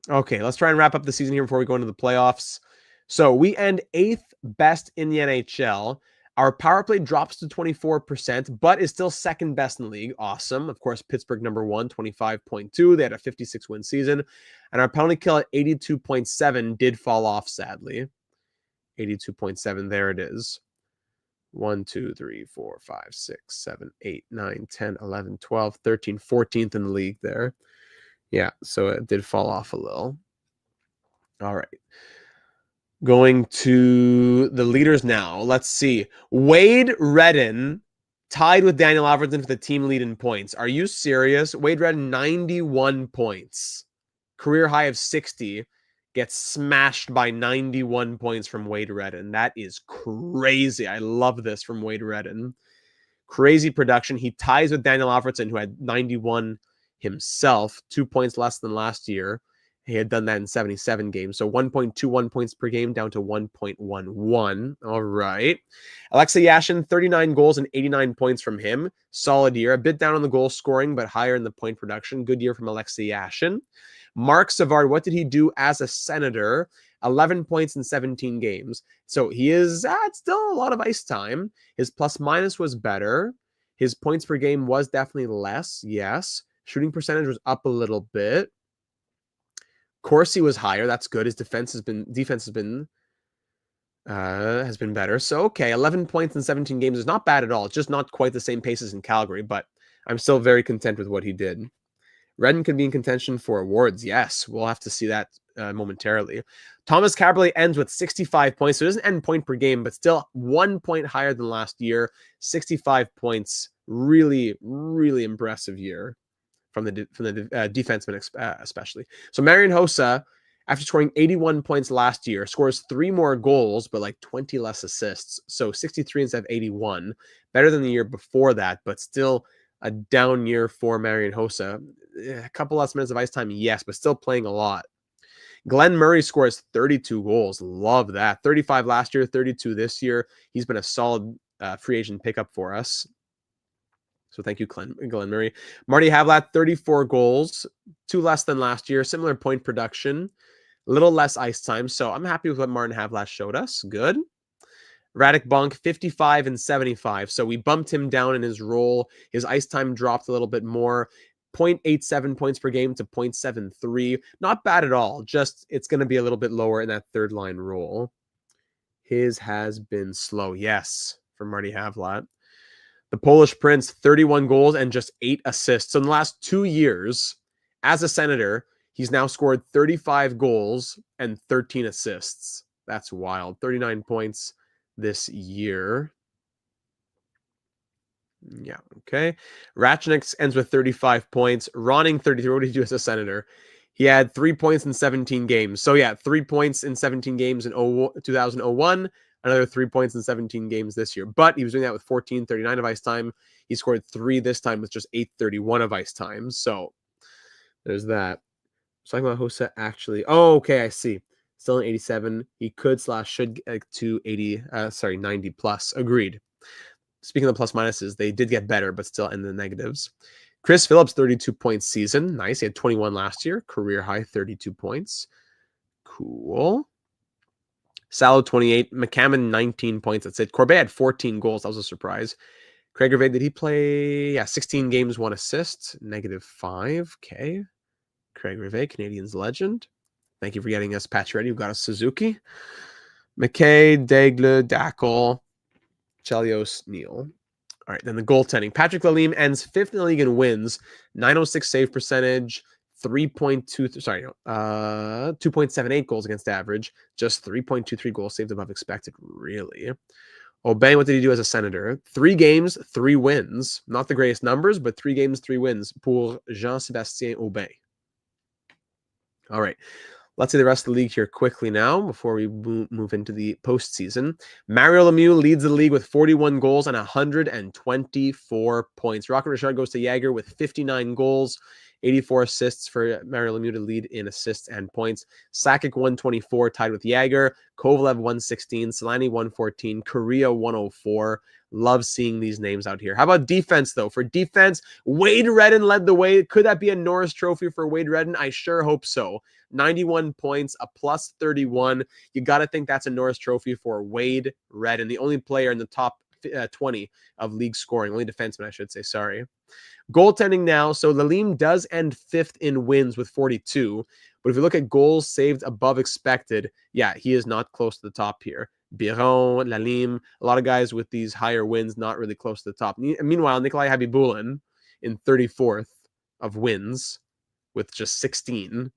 Okay, let's try and wrap up the season here before we go into the playoffs. So we end 8th best in the NHL. Our power play drops to 24%, but is still second best in the league. Awesome. Of course, Pittsburgh number 1, 25.2. They had a 56-win season. And our penalty kill at 82.7 did fall off, sadly. 82.7, there it is. 1, 2, 3, 4, 5, 6, 7, 8, 9, 10, 11, 12, 13, 14th in the league there. Yeah, so it did fall off a little. All right. Going to the leaders now. Let's see. Wade Redden tied with Daniel Alfredsson for the team lead in points. Are you serious? Wade Redden, 91 points. Career high of 60. Gets smashed by 91 points from Wade Redden. That is crazy. I love this from Wade Redden. Crazy production. He ties with Daniel Alfredsson, who had 91 himself, 2 points less than last year. He had done that in 77 games. So 1.21 points per game down to 1.11. All right. Alexei Yashin, 39 goals and 89 points from him. Solid year. A bit down on the goal scoring, but higher in the point production. Good year from Alexei Yashin. Mark Savard, what did he do as a Senator? 11 points in 17 games. So he is still a lot of ice time. His plus minus was better. His points per game was definitely less. Yes. Shooting percentage was up a little bit. Corsi was higher. That's good. His defense has been better. So okay, 11 points in 17 games is not bad at all. It's just not quite the same pace as in Calgary, but I'm still very content with what he did. Redden could be in contention for awards. Yes, we'll have to see that momentarily. Thomas Caberlet ends with 65 points. So it doesn't end point per game, but still 1 point higher than last year. 65 points. Really, really impressive year from the defenseman especially. So Marian Hossa, after scoring 81 points last year, scores 3 more goals, but like 20 less assists. So 63 instead of 81. Better than the year before that, but still a down year for Marian Hossa. A couple less minutes of ice time, yes, but still playing a lot. Glenn Murray scores 32 goals. Love that. 35 last year, 32 this year. He's been a solid free agent pickup for us. So thank you, Glenn Murray. Marty Havlat, 34 goals, 2 less than last year. Similar point production, a little less ice time. So I'm happy with what Martin Havlat showed us. Good. Radek Bonk, 55 and 75. So we bumped him down in his role. His ice time dropped a little bit more. 0.87 points per game to 0.73. Not bad at all. Just it's going to be a little bit lower in that third line role. His has been slow. Yes, for Marty Havlat. The Polish Prince, 31 goals and just 8 assists. So in the last 2 years, as a Senator, he's now scored 35 goals and 13 assists. That's wild. 39 points this year. Yeah, okay. Ratchnik ends with 35 points. Ronning, 33. What did he do as a Senator? He had 3 points in 17 games. So yeah, 3 points in 17 games in 2001. Another 3 points in 17 games this year. But he was doing that with 14:39 of ice time. He scored 3 this time with just 8:31 of ice time. So there's that. Talking about Hossa actually. Oh, okay, I see. Still an 87. He could/should get to 90 plus. Agreed. Speaking of the plus minuses, they did get better, but still in the negatives. Chris Phillips, 32-point season. Nice. He had 21 last year. Career high, 32 points. Cool. Salo, 28. McCammon, 19 points. That's it. Corbet had 14 goals. That was a surprise. Craig Gervais, did he play? Yeah, 16 games, 1 assist. -5. Okay. Craig Gervais, Canadians legend. Thank you for getting us Pacioretty, who got us Suzuki. McKay, Daigle, Dackel, Chelios, Neal. All right, then the goaltending. Patrick Lalime ends 5th in the league in wins, 906 save percentage, 2.78 goals against average, just 3.23 goals saved above expected, really. Aubin, what did he do as a Senator? 3 games, 3 wins. Not the greatest numbers, but 3 games, 3 wins pour Jean-Sébastien Aubin. All right. Let's see the rest of the league here quickly now before we move into the postseason. Mario Lemieux leads the league with 41 goals and 124 points. Rocket Richard goes to Jagger with 59 goals, 84 assists for Mario Lemieux to lead in assists and points. Sakic 124 tied with Jagger. Kovalev 116. Solani 114. Korea 104. Love seeing these names out here. How about defense, though? For defense, Wade Redden led the way. Could that be a Norris Trophy for Wade Redden? I sure hope so. 91 points, a plus 31. You got to think that's a Norris Trophy for Wade Redden, the only player in the top 20 of league scoring. Only defenseman, I should say. Sorry. Goaltending now. So Lalime does end 5th in wins with 42. But if you look at goals saved above expected, yeah, he is not close to the top here. Biron, Lalime, a lot of guys with these higher wins, not really close to the top. Meanwhile, Nikolai Habibulin in 34th of wins with just 16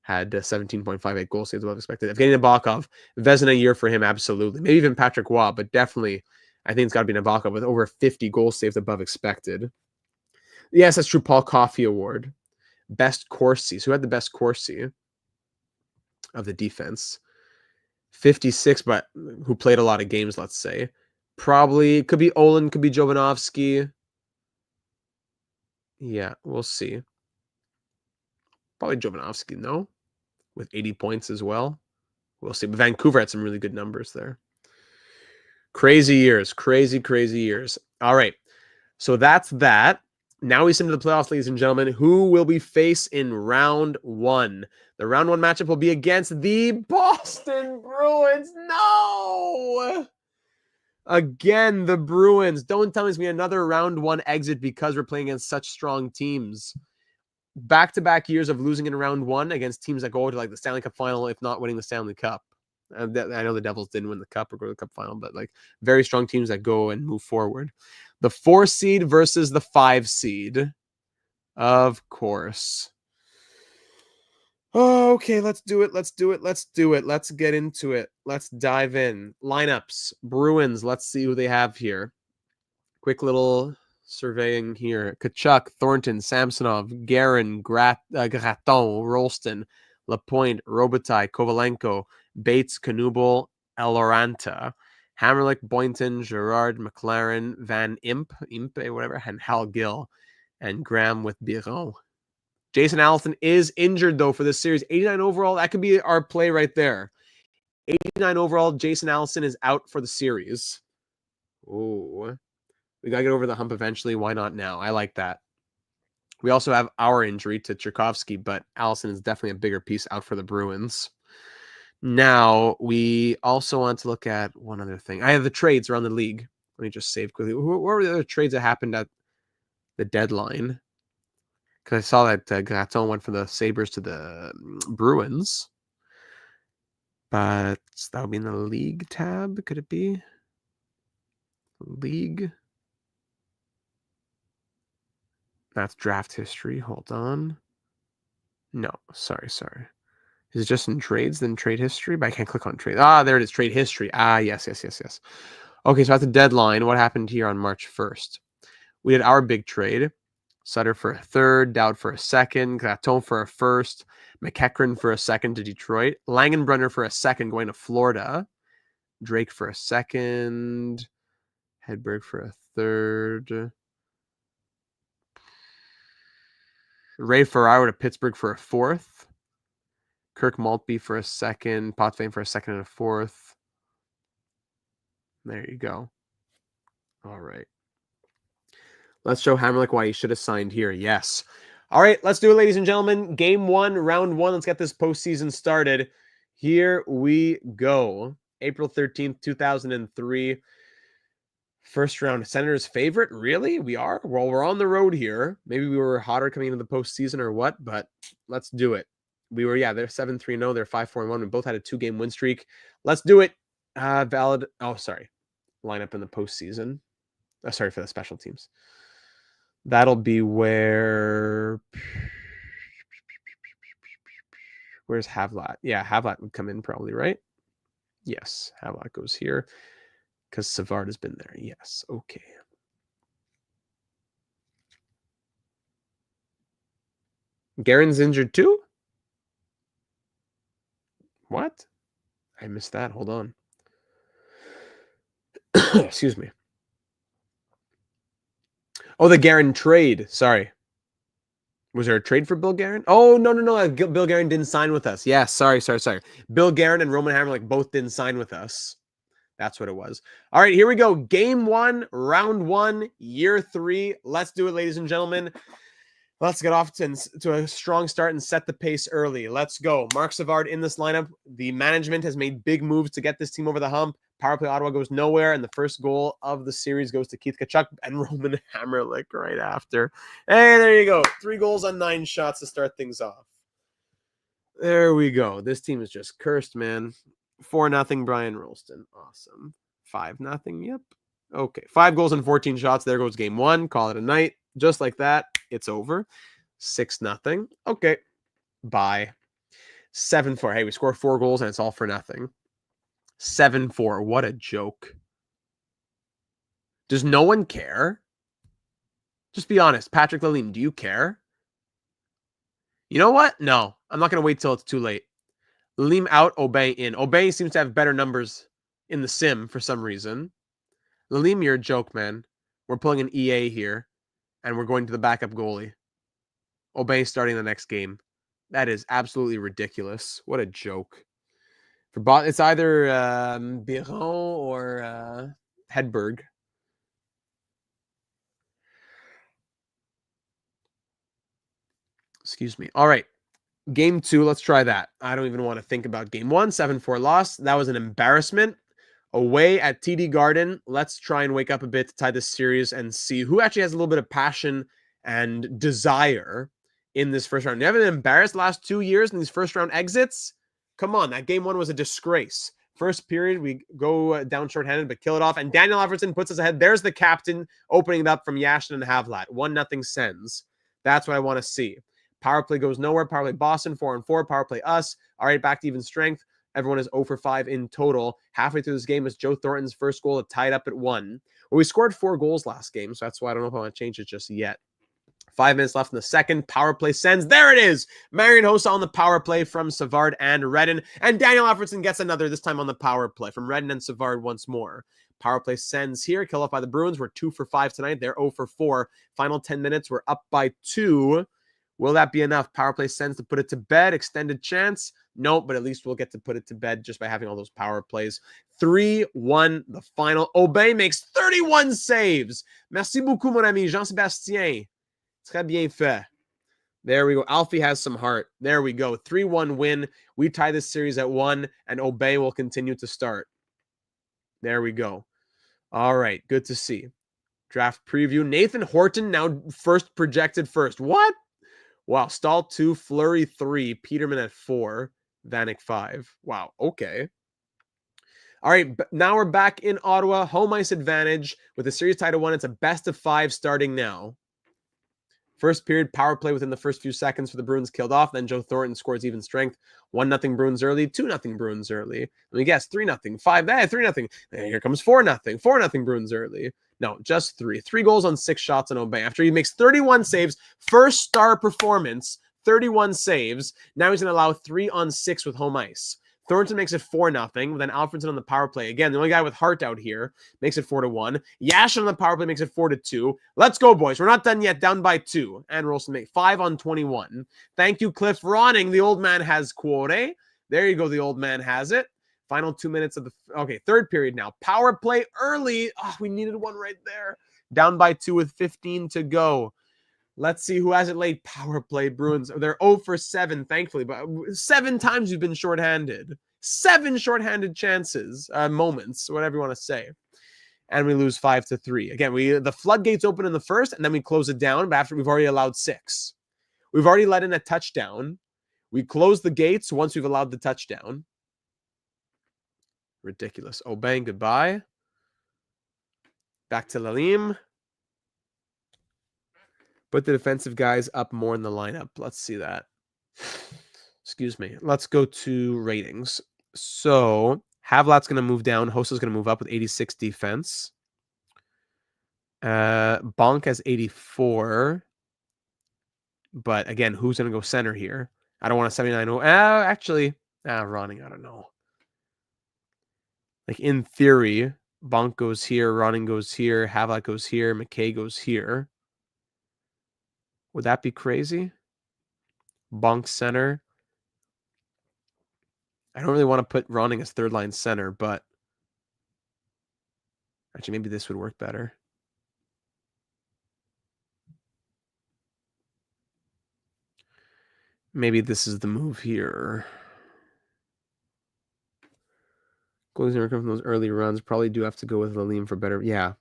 had 17.58 goals saved above expected. Evgeny Nabokov, Vezina year for him, absolutely. Maybe even Patrick Waugh, but definitely I think it's got to be Nabokov with over 50 goals saved above expected. Yes, that's true. Paul Coffey Award. Best Corsi. So who had the best Corsi of the defense? 56, but who played a lot of games, let's say. Probably, could be Olin, could be Jovanovski. Yeah, we'll see. Probably Jovanovski, no? With 80 points as well. We'll see. But Vancouver had some really good numbers there. Crazy years. Crazy, crazy years. All right. So that's that. Now we send to the playoffs, ladies and gentlemen. Who will we face in round 1? The round 1 matchup will be against the Boston Bruins. No! Again, the Bruins. Don't tell me it's going to be another round 1 exit because we're playing against such strong teams. Back-to-back years of losing in round 1 against teams that go to like the Stanley Cup final, if not winning the Stanley Cup. I know the Devils didn't win the Cup or go to the Cup final, but like very strong teams that go and move forward. The 4 seed versus the 5 seed. Of course. Oh, okay, let's do it. Let's get into it. Let's dive in. Lineups. Bruins. Let's see who they have here. Quick little surveying here. Kachuk, Thornton, Samsonov, Guerin, Gratton, Rolston, Lapointe, Robitaille, Kovalenko, Bates, Knubel, Eloranta, Hammerlick, Boynton, Gerard, McLaren, Van Impe, whatever, and Hal Gill, and Graham with Biron. Jason Allison is injured, though, for this series. 89 overall, that could be our play right there. 89 overall, Jason Allison is out for the series. Ooh. We got to get over the hump eventually. Why not now? I like that. We also have our injury to Tchaikovsky, but Allison is definitely a bigger piece out for the Bruins. Now, we also want to look at one other thing. I have the trades around the league. Let me just save quickly. What were the other trades that happened at the deadline? Because I saw that Gratton went from the Sabres to the Bruins. But that would be in the league tab. Could it be? League. That's draft history. Hold on. No, sorry. Is it just in trades, then trade history? But I can't click on trade. Ah, there it is. Trade history. Ah, yes. Okay, so at the deadline, what happened here on March 1st? We did our big trade. Sutter for a 3rd, Dowd for a 2nd, Gratton for a 1st, McEachran for a 2nd to Detroit, Langenbrunner for a 2nd going to Florida, Drake for a 2nd, Hedberg for a 3rd, Ray Ferraro to Pittsburgh for a 4th, Kirk Maltby for a 2nd, Potvin for a 2nd and a 4th. There you go. All right. Let's show Hammerlick why he should have signed here. Yes. All right, let's do it, ladies and gentlemen. Game 1, round 1. Let's get this postseason started. Here we go. April 13th, 2003. First round. Senators favorite? Really? We are? Well, we're on the road here. Maybe we were hotter coming into the postseason or what, but let's do it. We were, they're 7-3-0. They're 5-4-1. We both had a 2-game win streak. Let's do it. Valid. Oh, sorry. Lineup in the postseason. Oh, sorry for the special teams. That'll be where's Havlat? Yeah, Havlat would come in probably, right? Yes, Havlat goes here because Savard has been there. Yes, okay. Guerin's injured too? What? I missed that. Hold on. Excuse me. Oh, the Guerin trade. Sorry. Was there a trade for Bill Guerin? Oh, no. Bill Guerin didn't sign with us. Yeah, sorry. Bill Guerin and Roman Hammerlick both didn't sign with us. That's what it was. All right, here we go. Game 1, round 1, year 3. Let's do it, ladies and gentlemen. Let's get off to a strong start and set the pace early. Let's go. Mark Savard in this lineup. The management has made big moves to get this team over the hump. Power play Ottawa goes nowhere, and the first goal of the series goes to Keith Tkachuk and Roman Hammerlick right after. Hey, there you go. 3 goals on 9 shots to start things off. There we go. This team is just cursed, man. 4-0 Brian Rolston. Awesome. 5-0. Yep. Okay. 5 goals and 14 shots. There goes game 1. Call it a night. Just like that, it's over. 6-0. Okay. Bye. 7-4. Hey, we score 4 goals and it's all for nothing. 7-4. What a joke. Does no one care? Just be honest. Patrick Lalime, do you care? You know what? No. I'm not going to wait till it's too late. Lalime out, Aubin in. Aubin seems to have better numbers in the sim for some reason. Lalime, you're a joke, man. We're pulling an EA here, and we're going to the backup goalie. Aubin starting the next game. That is absolutely ridiculous. What a joke. It's either Biron or Hedberg. Excuse me. All right. Game 2, let's try that. I don't even want to think about game 1. 7-4 loss. That was an embarrassment. Away at TD Garden. Let's try and wake up a bit to tie this series and see who actually has a little bit of passion and desire in this first round. You haven't been embarrassed the last 2 years in these first round exits? Come on, that game 1 was a disgrace. First period, we go down shorthanded, but kill it off. And Daniel Alfredsson puts us ahead. There's the captain opening it up from Yashin and Havlat. 1-0 Sens. That's what I want to see. Power play goes nowhere. Power play Boston, 4-4. Power play us. All right, back to even strength. Everyone is 0 for 5 in total. Halfway through this game is Joe Thornton's first goal to tie it up at 1. Well, we scored 4 goals last game, so that's why I don't know if I want to change it just yet. 5 minutes left in the second. Power play Sens. There it is. Marian Hossa on the power play from Savard and Redden. And Daniel Alfredsson gets another, this time on the power play from Redden and Savard once more. Power play Sens here. Kill off by the Bruins. We're 2 for 5 tonight. They're 0 for 4. Final 10 minutes. We're up by 2. Will that be enough? Power play Sens to put it to bed. Extended chance. Nope, but at least we'll get to put it to bed just by having all those power plays. 3-1, the final. Aubin makes 31 saves. Merci beaucoup, mon ami. Jean-Sébastien. Très bien fait. There we go. Alfie has some heart. There we go. 3-1 win. We tie this series at 1, and Aubin will continue to start. There we go. All right. Good to see. Draft preview. Nathan Horton now first projected first. What? Wow. Stahl 2, Fleury 3, Peterman at 4, Vanek 5. Wow. Okay. All right. Now we're back in Ottawa. Home ice advantage with the series tied at 1. It's a best of 5 starting now. First period, power play within the first few seconds for the Bruins killed off. Then Joe Thornton scores even strength. 1-0 Bruins early, 2-0 Bruins early. Let me guess, 3-0, 5, 3-0. And here comes 4-0, 4-0 Bruins early. No, just 3. 3 goals on 6 shots on Aubin. After he makes 31 saves, first star performance, 31 saves. Now he's going to allow 3 on 6 with home ice. Thornton makes it 4-0. Then Alfredsson on the power play. Again, the only guy with heart out here makes it 4-1. Yashin on the power play makes it 4-2. Let's go, boys. We're not done yet. Down by 2. And Rolston make 5 on 21. Thank you, Cliff Ronning. The old man has quote. There you go. The old man has it. Final 2 minutes of the... Okay, third period now. Power play early. Oh, we needed one right there. Down by 2 with 15 to go. Let's see who has it late. Power play Bruins. They're 0 for 7, thankfully. But 7 times you've been shorthanded. 7 shorthanded chances, moments, whatever you want to say. And we lose 5 to 3. Again, the floodgates open in the first, and then we close it down. But after we've already allowed 6. We've already let in a touchdown. We close the gates once we've allowed the touchdown. Ridiculous. Aubin, goodbye. Back to Lalim. Put the defensive guys up more in the lineup. Let's see that. Excuse me. Let's go to ratings. So Havlat's going to move down. Hosa's going to move up with 86 defense. Bonk has 84. But again, who's going to go center here? I don't want a 79. Actually, Ronning, I don't know. Like in theory, Bonk goes here, Ronning goes here, Havlat goes here, McKay goes here. Would that be crazy? Bonk center. I don't really want to put Ronning as third line center, but actually maybe this would work better. Maybe this is the move here. Goalies never come from those early runs. Probably do have to go with Lalim for better. Yeah.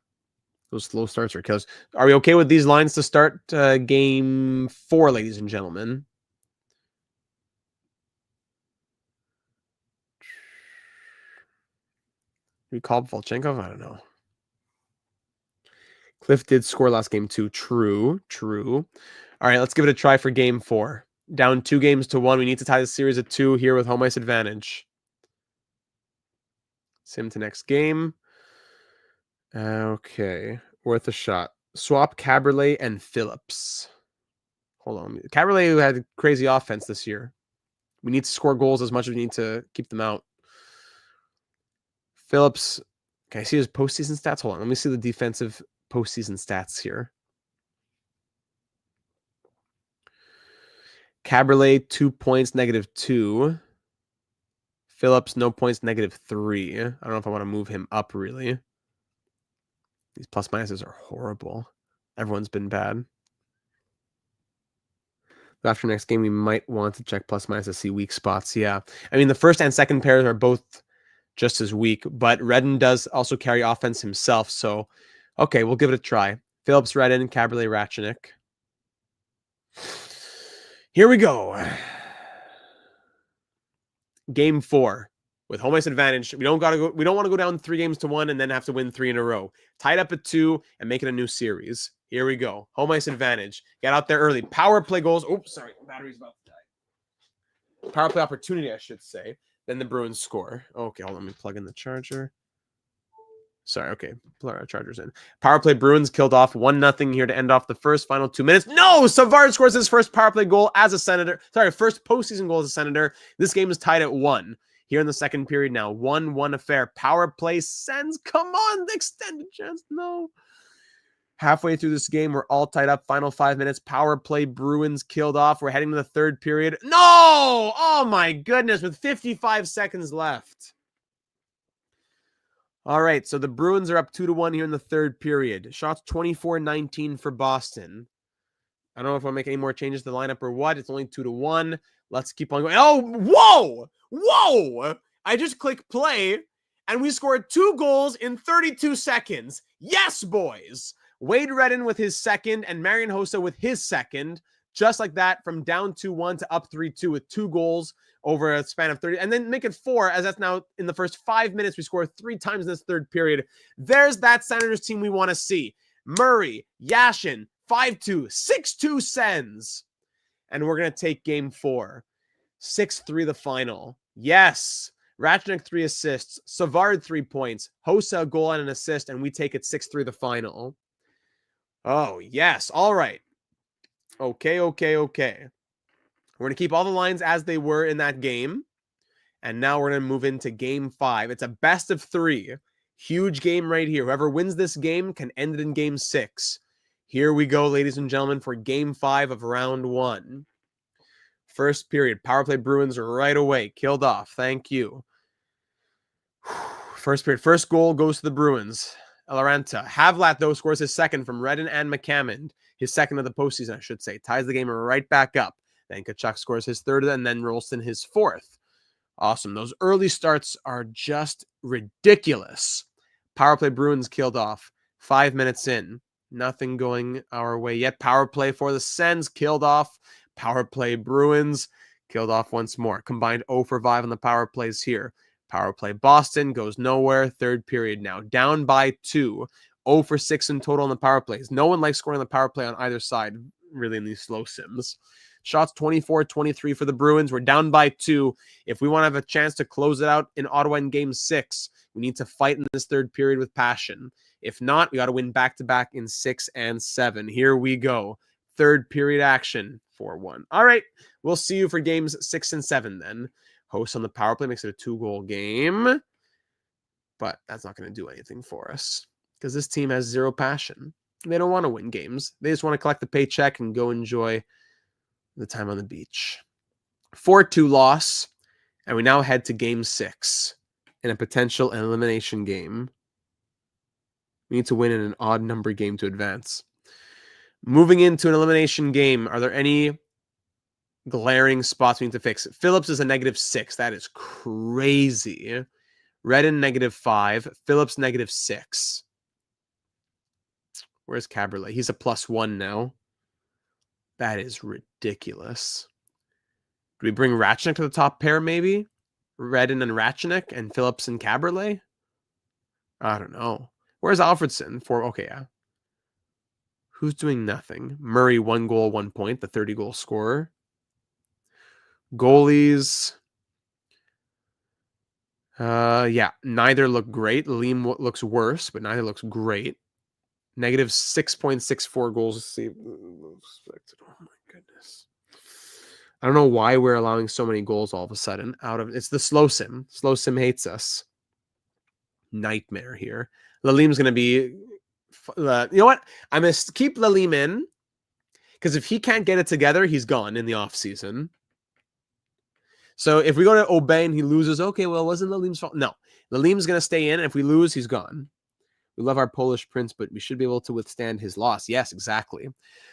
Those slow starts are killers. Are we okay with these lines to start game 4, ladies and gentlemen? We called Volchenkov? I don't know. Cliff did score last game too. True. All right, let's give it a try for game 4. Down 2 games to 1. We need to tie the series at 2 here with home ice advantage. Sim to next game. Okay, worth a shot. Swap Caberlet and Phillips. Hold on. Caberlet, who had crazy offense this year. We need to score goals as much as we need to keep them out. Phillips, can I see his postseason stats? Hold on. Let me see the defensive postseason stats here. Caberlet, 2 points, -2. Phillips, no points, -3. I don't know if I want to move him up, really. These plus minuses are horrible. Everyone's been bad. After next game, we might want to check plus minus to see weak spots. Yeah. I mean, the first and second pairs are both just as weak, but Redden does also carry offense himself. So, okay, we'll give it a try. Phillips, Redden, Caberlet, Ratchenik. Here we go. Game 4 with home ice advantage. We don't want to go down 3 games to 1 and then have to win 3 in a row. Tied up at 2 and make it a new series. Here we go. Home ice advantage. Get out there early. Power play goals. Oops, sorry. Battery's about to die. Power play opportunity, I should say. Then the Bruins score. Okay, hold on. Let me plug in the charger. Sorry, okay. Plug our chargers in. Power play Bruins killed off 1-0 here to end off the final 2 minutes. No! Savard scores his first power play goal as a Senator. Sorry, first postseason goal as a Senator. This game is tied at 1. Here in the second period now. 1-1 affair. Power play Sens. Come on, the extended chance. No. Halfway through this game, we're all tied up. Final 5 minutes. Power play Bruins killed off. We're heading to the third period. No! Oh my goodness, with 55 seconds left. All right, so the Bruins are up 2-1 here in the third period. Shots 24-19 for Boston. I don't know if I'll make any more changes to the lineup or what. It's only 2-1. Let's keep on going. Oh, whoa! Whoa! I just clicked play, and we scored 2 goals in 32 seconds. Yes, boys! Wade Redden with his second and Marian Hossa with his second. Just like that, from down 2-1 to up 3-2 with 2 goals over a span of 30. And then make it 4, as that's now in the first 5 minutes. We score 3 times in this third period. There's that Senators team we want to see. Murray, Yashin, 5-2, 6-2 Sens. And we're going to take game 4. 6-3 the final. Yes. Ratchenik 3 assists. Savard 3 points. Hossa a goal and an assist. And we take it 6-3 the final. Oh, yes. All right. Okay. We're going to keep all the lines as they were in that game. And now we're going to move into game 5. It's a best of 3. Huge game right here. Whoever wins this game can end it in game 6. Here we go, ladies and gentlemen, for game 5 of round 1. First period. Power play Bruins right away. Killed off. Thank you. First period. First goal goes to the Bruins. Alaranta. Havlat, though, scores his second from Redden and McCammond. His second of the postseason, I should say. Ties the game right back up. Then Kachuk scores his third, and then Rolston his fourth. Awesome. Those early starts are just ridiculous. Power play Bruins killed off. 5 minutes in. Nothing going our way yet. Power play for the Sens killed off. Power play Bruins killed off once more. Combined 0 for 5 on the power plays here. Power play Boston goes nowhere. Third period now. Down by 2. 0 for 6 in total on the power plays. No one likes scoring on the power play on either side, really, in these slow sims. Shots 24-23 for the Bruins. We're down by 2. If we want to have a chance to close it out in Ottawa in Game 6, we need to fight in this third period with passion. If not, we got to win back-to-back in 6 and 7. Here we go. Third period action, 4-1. All right, we'll see you for Games 6 and 7 then. Host on the power play makes it a 2-goal game. But that's not going to do anything for us because this team has zero passion. They don't want to win games. They just want to collect the paycheck and go enjoy the time on the beach. 4-2 loss, and we now head to Game 6 in a potential elimination game. We need to win in an odd number game to advance. Moving into an elimination game, are there any glaring spots we need to fix? Phillips is a -6. That is crazy. Redden -5. Phillips -6. Where's Caberlet? He's a +1 now. That is ridiculous. Do we bring Ratchnick to the top pair, maybe? Redden and Ratchnick and Phillips and Caberlet? I don't know. Where's Alfredsson? Okay, yeah. Who's doing nothing? Murray, 1 goal, 1 point, the 30-goal scorer. Goalies. Yeah, neither look great. Liam looks worse, but neither looks great. -6.64 goals saved. Oh my goodness. I don't know why we're allowing so many goals all of a sudden. It's the slow sim. Slow sim hates us. Nightmare here. Lalim's going to be... you know what? I'm going to keep Lalim in because if he can't get it together, he's gone in the offseason. So if we go to Obey and he loses, okay, well, it wasn't Lalim's fault. No, Lalim's going to stay in, and if we lose, he's gone. We love our Polish prince, but we should be able to withstand his loss. Yes, exactly.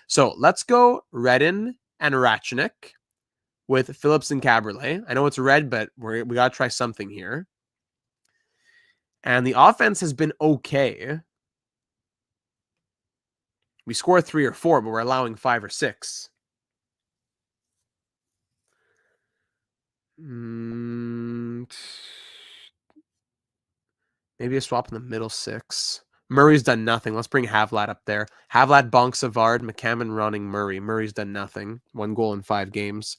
So let's go Redden and Ratchnick with Phillips and Caberlet. I know it's red, but we got to try something here. And the offense has been okay. We score 3 or 4, but we're allowing 5 or 6. Maybe a swap in the middle 6. Murray's done nothing. Let's bring Havlat up there. Havlat, Bonk, Savard, McCammon, running Murray. Murray's done nothing. 1 goal in 5 games.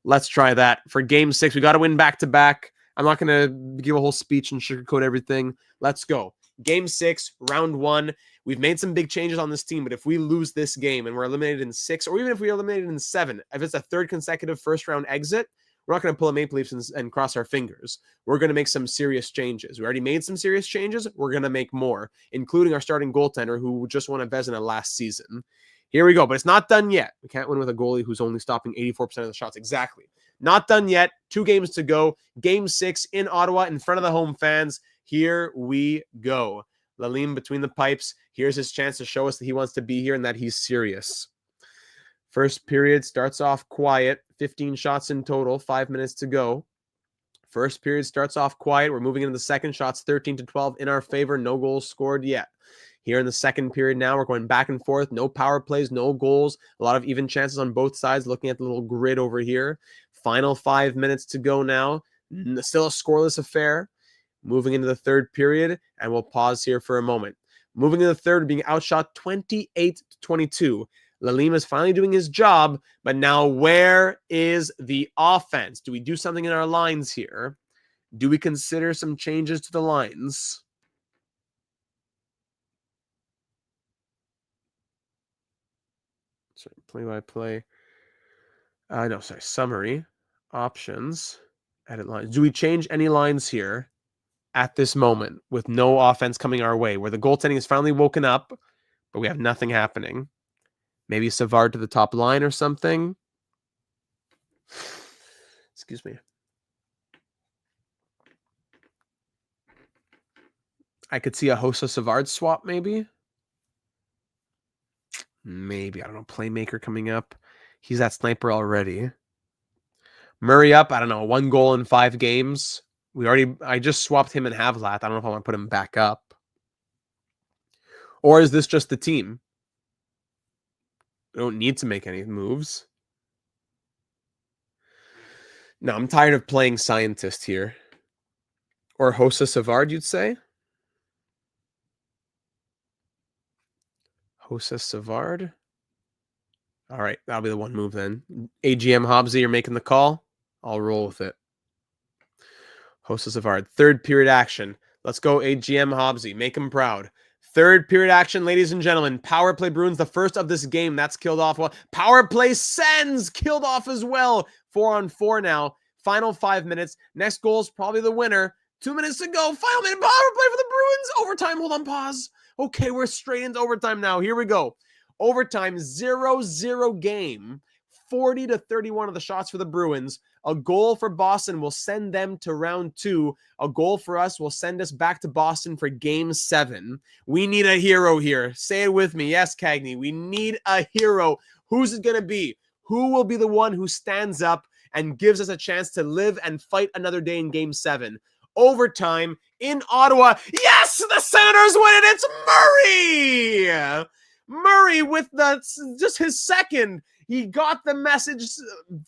Let's try that. For Game 6, we got to win back-to-back. I'm not going to give a whole speech and sugarcoat everything. Let's go. Game 6, round 1. We've made some big changes on this team, but if we lose this game and we're eliminated in 6, or even if we're eliminated in 7, if it's a third consecutive first-round exit, we're not going to pull a Maple Leafs and cross our fingers. We're going to make some serious changes. We already made some serious changes. We're going to make more, including our starting goaltender who just won a Vezina last season. Here we go, but it's not done yet. We can't win with a goalie who's only stopping 84% of the shots. Exactly. Not done yet. 2 games to go. Game 6 in Ottawa in front of the home fans. Here we go. Lalim between the pipes. Here's his chance to show us that he wants to be here and that he's serious. First period starts off quiet. 15 shots in total. 5 minutes to go. First period starts off quiet. We're moving into the second. Shots 13-12 in our favor. No goals scored yet. Here in the second period now, we're going back and forth. No power plays, no goals. A lot of even chances on both sides. Looking at the little grid over here. Final 5 minutes to go now. Still a scoreless affair. Moving into the third period, and we'll pause here for a moment. Moving into the third, being outshot 28-22. Lalim is finally doing his job, but now where is the offense? Do we do something in our lines here? Do we consider some changes to the lines? Sorry, play-by-play. Summary. Options. Edit lines. Do we change any lines here at this moment with no offense coming our way, where the goaltending is finally woken up, but we have nothing happening? Maybe Savard to the top line or something. Excuse me. I could see a Hossa Savard swap, maybe. Maybe. I don't know. Playmaker coming up. He's that sniper already. Murray up. I don't know. 1 goal in 5 games. I just swapped him and Havlat. I don't know if I want to put him back up. Or is this just the team? We don't need to make any moves. No, I'm tired of playing scientist here. Or Hossa Savard, you'd say? Hossa Savard. All right, that'll be the one move then. AGM Hobbsy, you're making the call. I'll roll with it. Hossa Savard. 3rd period action. Let's go AGM Hobbsy. Make him proud. 3rd period action, ladies and gentlemen. Power play Bruins, the first of this game. That's killed off. Power play Sens killed off as well. 4-on-4 now. Final 5 minutes. Next goal is probably the winner. 2 minutes to go. Final minute power play for the Bruins. Overtime. Hold on, pause. Okay, we're straight into overtime now. Here we go. Overtime, 0-0 game. 40-31 of the shots for the Bruins. A goal for Boston will send them to round 2. A goal for us will send us back to Boston for game 7. We need a hero here. Say it with me. Yes, Cagney. We need a hero. Who's it going to be? Who will be the one who stands up and gives us a chance to live and fight another day in game 7? Overtime in Ottawa. Yes, the Senators win it. It's Murray. Murray with just his second. He got the message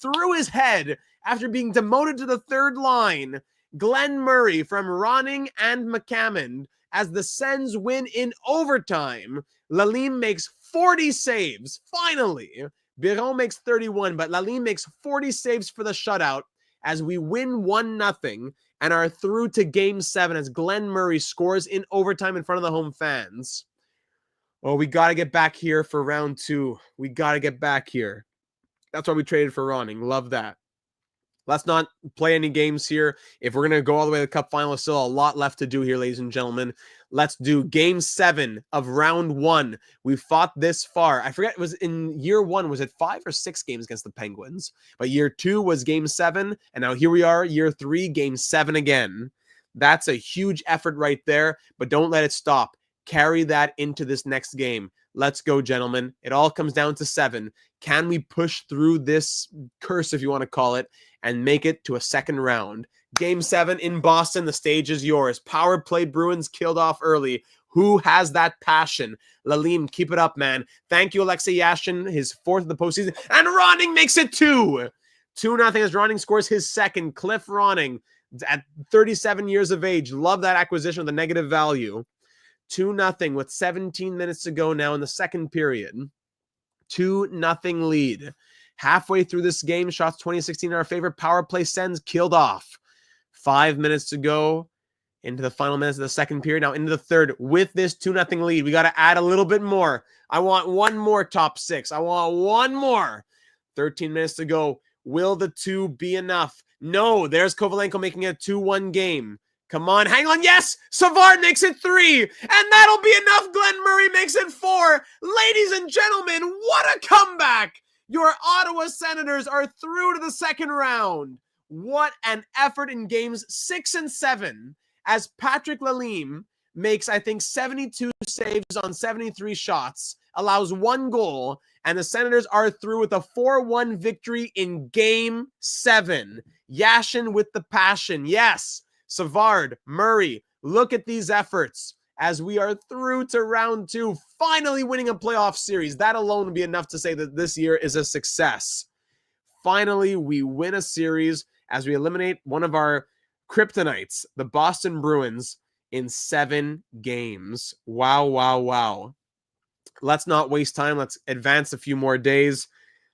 through his head after being demoted to the 3rd line. Glenn Murray from Ronning and McCammon as the Sens win in overtime. Lalime makes 40 saves. Finally, Biron makes 31, but Lalime makes 40 saves for the shutout as we win 1-0 and are through to game 7 as Glenn Murray scores in overtime in front of the home fans. Oh, we got to get back here for round 2. We got to get back here. That's why we traded for Ronning. Love that. Let's not play any games here. If we're going to go all the way to the Cup final, there's still a lot left to do here, ladies and gentlemen. Let's do game 7 of round 1. We fought this far. I forget, it was in year 1. Was it 5 or 6 games against the Penguins? But year 2 was game 7. And now here we are, year 3, game 7 again. That's a huge effort right there. But don't let it stop. Carry that into this next game. Let's go, gentlemen. It all comes down to 7. Can we push through this curse, if you want to call it, and make it to a 2nd round? Game 7 in Boston. The stage is yours. Power play Bruins killed off early. Who has that passion? Lalime, keep it up, man. Thank you, Alexei Yashin, his 4th of the postseason. And Ronning makes it 2. 2-0 as Ronning scores his 2nd. Cliff Ronning at 37 years of age. Love that acquisition with a negative value. 2-0 with 17 minutes to go now in the 2nd period. 2-0 lead. Halfway through this game, shots 2016 our favorite. Power play Sens killed off. 5 minutes to go into the final minutes of the 2nd period. Now into the 3rd with this 2-0 lead. We got to add a little bit more. I want one more top 6. I want one more. 13 minutes to go. Will the 2 be enough? No, there's Kovalenko making it a 2-1 game. Come on, hang on. Yes, Savard makes it 3. And that'll be enough. Glenn Murray makes it 4. Ladies and gentlemen, what a comeback. Your Ottawa Senators are through to the 2nd round. What an effort in games 6 and 7 as Patrick Lalime makes, I think, 72 saves on 73 shots, allows 1 goal, and the Senators are through with a 4-1 victory in game 7. Yashin with the passion. Yes. Savard, Murray, look at these efforts as we are through to round 2, finally winning a playoff series. That alone would be enough to say that this year is a success. Finally, we win a series as we eliminate one of our kryptonites, the Boston Bruins, in 7 games. Wow, wow, wow. Let's not waste time. Let's advance a few more days.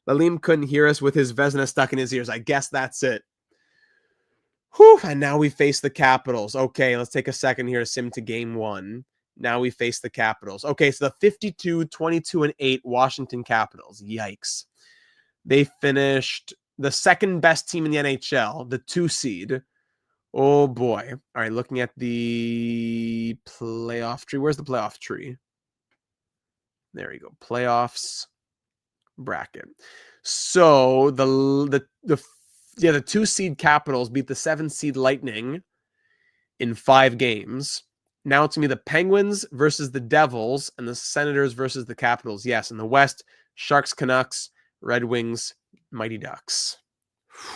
Lalime couldn't hear us with his Vezina stuck in his ears. I guess that's it. Whew, and now we face the Capitals. Okay, let's take a second here to sim to game 1. Now we face the Capitals. Okay, so the 52-22-8 Washington Capitals. Yikes. They finished the 2nd best team in the NHL, the 2 seed. Oh boy. All right, looking at the playoff tree. Where's the playoff tree? There you go. Playoffs bracket. So the 2 seed Capitals beat the 7 seed Lightning in 5 games. Now it's going to be the Penguins versus the Devils and the Senators versus the Capitals. Yes, in the West, Sharks, Canucks, Red Wings, Mighty Ducks.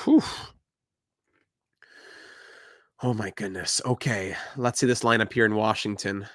Whew. Oh my goodness. Okay, let's see this lineup here in Washington.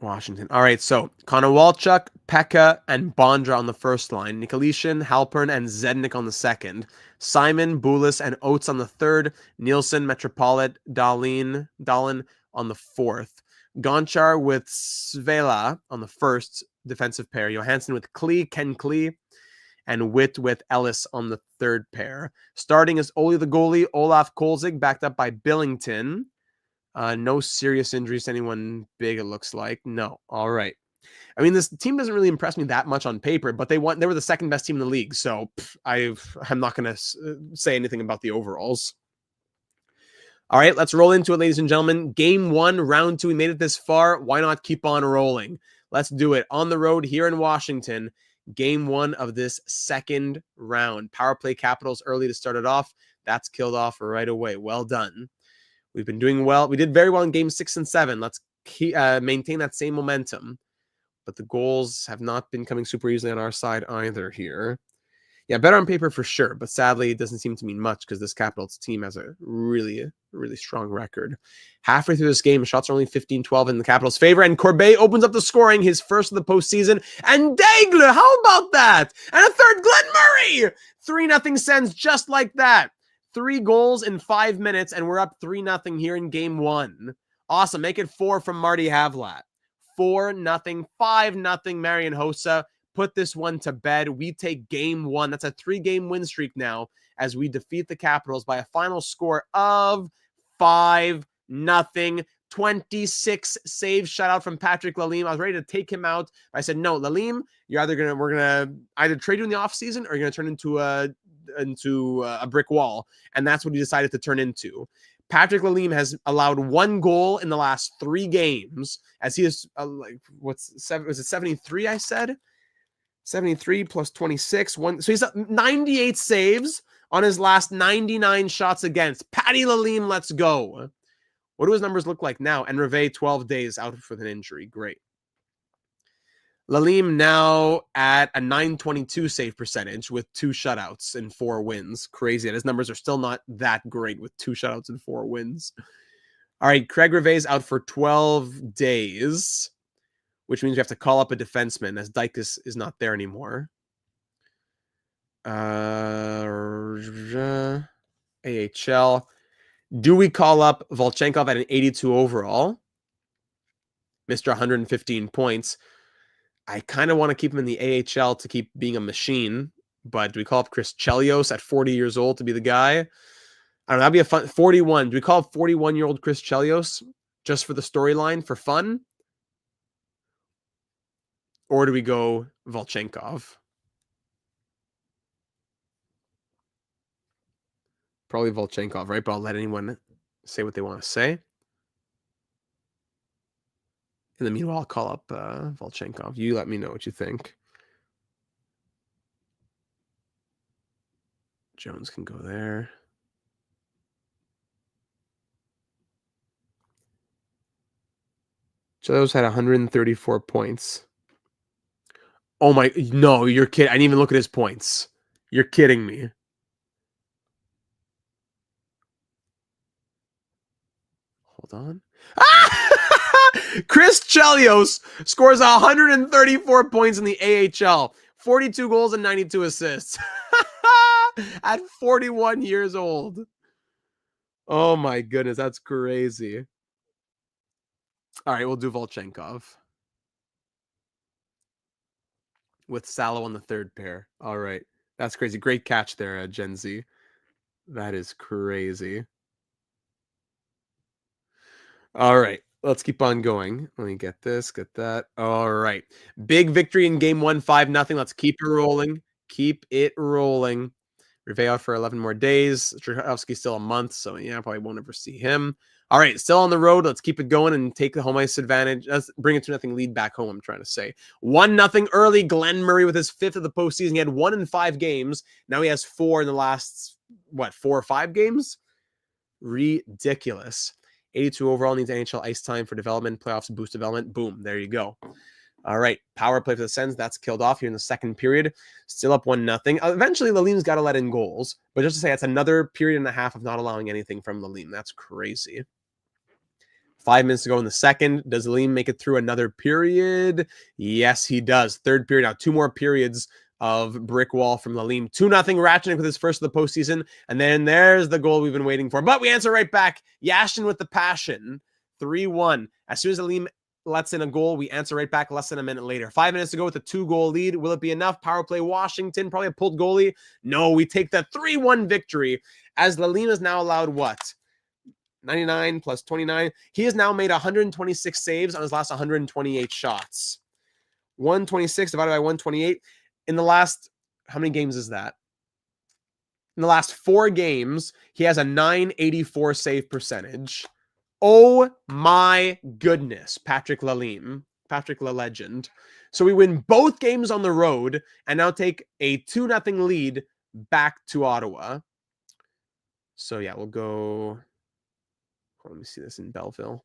Washington. All right, so Konowalchuk, Pekka, and Bondra on the first line. Nikolitin, Halpern, and Zednik on the second. Simon, Boulis, and Oates on the third. Nielsen, Metropolit, Dahlin on the fourth. Gonchar with Svela on the first defensive pair. Johansson with Klee, Ken Klee, and Witt with Ellis on the third pair. Starting is Oli the goalie, Olaf Kolzig, backed up by Billington. No serious injuries to anyone big, it looks like. No. All right. I mean, this team doesn't really impress me that much on paper, but they were the second best team in the league. So I'm not going to say anything about the overalls. All right, let's roll into it, ladies and gentlemen. Game 1, round 2. We made it this far. Why not keep on rolling? Let's do it on the road here in Washington. Game 1 of this second round. Power play Capitals early to start it off. That's killed off right away. Well done. We've been doing well. We did very well in game 6 and 7. Let's maintain that same momentum. But the goals have not been coming super easily on our side either here. Yeah, better on paper for sure. But sadly, it doesn't seem to mean much because this Capitals team has a really strong record. Halfway through this game, shots are only 15-12 in the Capitals' favor. And Corbeil opens up the scoring, his first of the postseason. And Daigle, how about that? And a third, Glenn Murray! 3-0 Sens just like that. 3 goals in 5 minutes, and we're up 3-0 here in game 1. Awesome. Make it 4 from Marty Havlat. 4-0, 5-0 Marian Hossa. Put this one to bed. We take game 1. That's a 3-game win streak now as we defeat the Capitals by a final score of 5-0. 26 saves. Shout out from Patrick Lalime. I was ready to take him out. I said, no, Lalime, we're gonna either trade you in the offseason or you're gonna turn into a brick wall. And that's what he decided to turn into. Patrick Lalime has allowed 1 goal in the last 3 games as he is was it 73? I said 73 plus 26. So he's up 98 saves on his last 99 shots against. Patty Lalime, let's go. What do his numbers look like now? And Reve, 12 days out with an injury. Great. Lalime now at a .922 save percentage with 2 shutouts and 4 wins. Crazy. And his numbers are still not that great with 2 shutouts and 4 wins. All right, Craig Reve's out for 12 days, which means we have to call up a defenseman as Dykes is not there anymore. AHL. Do we call up Volchenkov at an 82 overall? Mr. 115 points. I kind of want to keep him in the AHL to keep being a machine, but do we call up Chris Chelios at 40 years old to be the guy? I don't know. That'd be a fun 41. Do we call up 41-year-old Chris Chelios just for the storyline for fun? Or do we go Volchenkov? Probably Volchenkov, right? But I'll let anyone say what they want to say. In the meanwhile, I'll call up Volchenkov. You let me know what you think. Jones can go there. Chelios had 134 points. Oh my, no, you're kidding. I didn't even look at his points. You're kidding me. Hold on. Chris Chelios scores 134 points in the AHL. 42 goals and 92 assists. At 41 years old. Oh my goodness, that's crazy. All right, we'll do Volchenkov. With Salo on the third pair. All right. That's crazy. Great catch there, Gen Z. That is crazy. All right. Let's keep on going. Let me get this, get that. All right. Big victory in game 1, 5-0. Let's keep it rolling. Keep it rolling. Reve out for 11 more days. Cherhovsky's still a month, so yeah, probably won't ever see him. All right, still on the road. Let's keep it going and take the home ice advantage. Let's bring a 2-0 lead back home, I'm trying to say. 1-0 early. Glenn Murray with his 5th of the postseason. He had 1 in 5 games. Now he has 4 in the last what, 4 or 5 games? Ridiculous. 82 overall, needs NHL ice time for development, playoffs, boost development. Boom, there you go. All right, power play for the Sens. That's killed off here in the second period. Still up 1-0. Eventually, Lalim's got to let in goals. But just to say, it's another period and a half of not allowing anything from Lalim. That's crazy. 5 minutes to go in the second. Does Lalim make it through another period? Yes, he does. Third period. Now, 2 more periods of brick wall from Lalim. 2-0 ratcheting with his first of the postseason. And then there's the goal we've been waiting for. But we answer right back. Yashin with the passion. 3-1. As soon as Lalim lets in a goal, we answer right back less than a minute later. 5 minutes to go with a 2-goal lead. Will it be enough? Power play Washington. Probably a pulled goalie. No, we take the 3-1 victory as Lalim is now allowed what? 99 plus 29. He has now made 126 saves on his last 128 shots. 126 divided by 128. In the last, how many games is that? In the last 4 games, he has a 984 save percentage. Oh my goodness, Patrick Lalim, Patrick La Legend. So we win both games on the road and now take a 2-0 lead back to Ottawa. So yeah, we'll go. Let me see this in Belleville.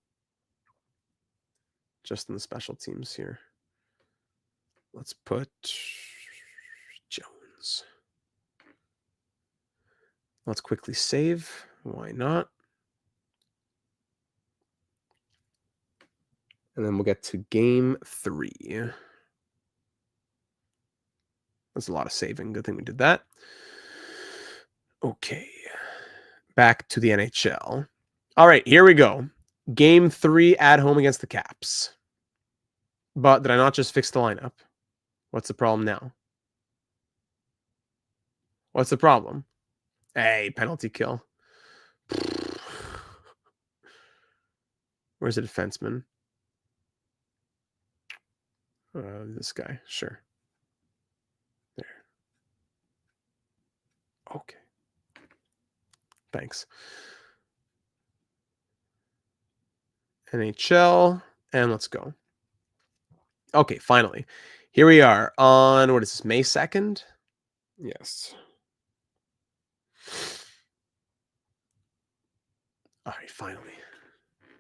Just in the special teams here. Let's put Jones. Let's quickly save. Why not? And then we'll get to game 3. That's a lot of saving. Good thing we did that. Okay. Back to the NHL. All right, here we go. Game 3 at home against the Caps. But did I not just fix the lineup? What's the problem now? What's the problem? Hey, penalty kill. Where's the defenseman? This guy, sure. There. Okay. Thanks. NHL, and let's go. Okay, finally. Here we are on, what is this, May 2nd? Yes. All right, finally.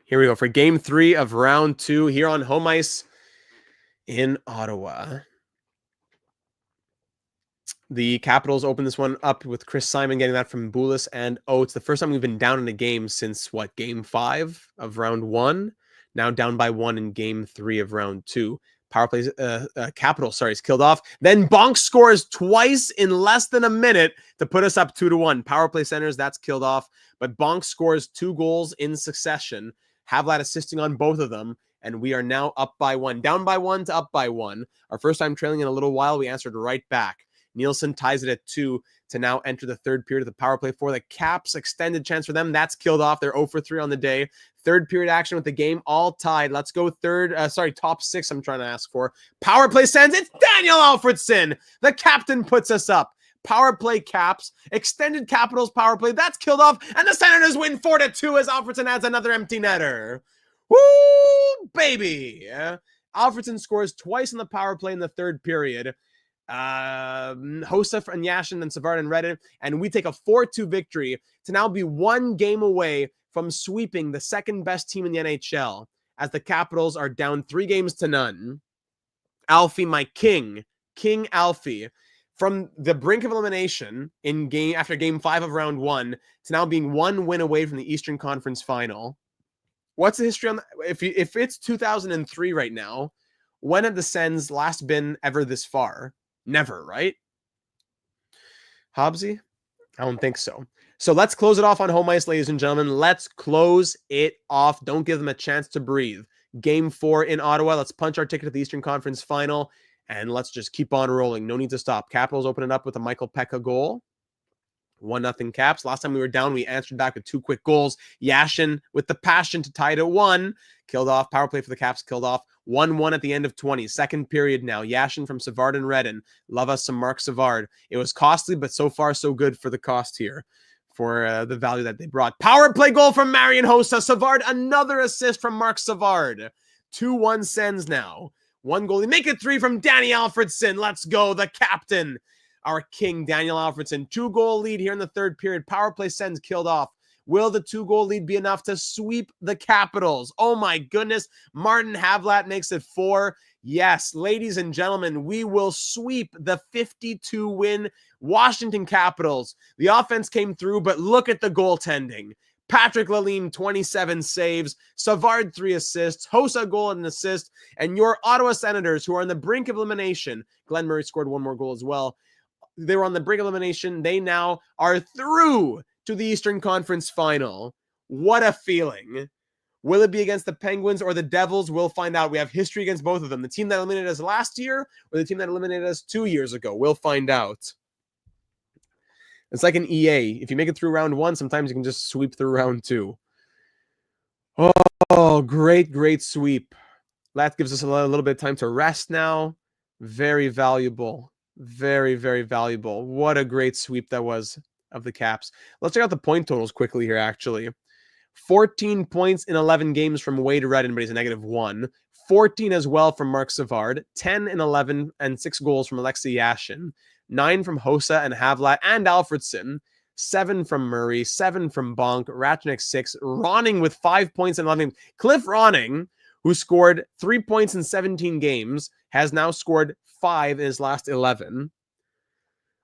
Here we go for game 3 of round 2 here on home ice in Ottawa. The Capitals open this one up with Chris Simon getting that from Boulis and Oates. The first time we've been down in a game since, what, game 5 of round 1? Now down by 1 in game 3 of round 2. Power plays, Capitals, sorry, is killed off. Then Bonk scores twice in less than a minute to put us up 2-1. Power play Centers, that's killed off. But Bonk scores 2 goals in succession. Havlat assisting on both of them. And we are now up by 1. Down by 1 to up by 1. Our first time trailing in a little while, we answered right back. Nielsen ties it at 2 to now enter the third period of the power play for the Caps. Extended chance for them. That's killed off. They're 0 for 3 on the day. Third period action with the game all tied. Let's go top 6 I'm trying to ask for. Power play Sens. It's Daniel Alfredsson. The captain puts us up. Power play Caps. Extended Capitals power play. That's killed off. And the Senators win 4-2 as Alfredsson adds another empty netter. Woo, baby. Alfredsson scores twice in the power play in the third period. Hossa and Yashin and Savard and Redden, and we take a 4-2 victory to now be 1 game away from sweeping the second best team in the NHL as the Capitals are down 3-0. Alfie, my King Alfie, from the brink of elimination after game 5 of round 1 to now being 1 win away from the Eastern Conference Final. What's the history on that? If it's 2003 right now, when have the Sens last been ever this far? Never, right? Hobbsy? I don't think so. So let's close it off on home ice, ladies and gentlemen. Let's close it off. Don't give them a chance to breathe. Game 4 in Ottawa. Let's punch our ticket to the Eastern Conference Final, and let's just keep on rolling. No need to stop. Capitals open it up with a Michael Pekka goal. 1-0 Caps. Last time we were down, we answered back with 2 quick goals. Yashin with the passion to tie it at 1. Killed off. Power play for the Caps killed off. 1-1 at the end of 20. Second period now. Yashin from Savard and Redden. Love us some Mark Savard. It was costly, but so far so good for the cost here, for the value that they brought. Power play goal from Marian Hossa. Savard, another assist from Mark Savard. 2-1 Sens now. 1 goal. Make it 3 from Daniel Alfredsson. Let's go. The captain. our king, Daniel Alfredsson. 2-goal lead here in the third period. Power play Sens killed off. Will the 2-goal lead be enough to sweep the Capitals? Oh my goodness. Martin Havlat makes it 4. Yes, ladies and gentlemen, we will sweep the 52-win Washington Capitals. The offense came through, but look at the goaltending. Patrick Lalime, 27 saves. Savard, 3 assists. Hossa, goal and an assist. And your Ottawa Senators, who are on the brink of elimination. Glenn Murray scored 1 more goal as well. They were on the brink of elimination. They now are through to the Eastern Conference Final. What a feeling. Will it be against the Penguins or the Devils? We'll find out. We have history against both of them. The team that eliminated us last year or the team that eliminated us 2 years ago. We'll find out. It's like an EA. If you make it through round 1, sometimes you can just sweep through round 2. Oh, great, great sweep. That gives us a little bit of time to rest now. Very valuable. Very, very valuable. What a great sweep that was of the Caps. Let's check out the point totals quickly here, actually. 14 points in 11 games from Wade Redden, but he's a -1. 14 as well from Mark Savard. 10 in 11 and 6 goals from Alexei Yashin. 9 from Hossa and Havlat and Alfredsson. 7 from Murray. 7 from Bonk. Ratchnick 6. Ronning with 5 points in 11 games. Cliff Ronning, who scored 3 points in 17 games, has now scored 5 in his last 11.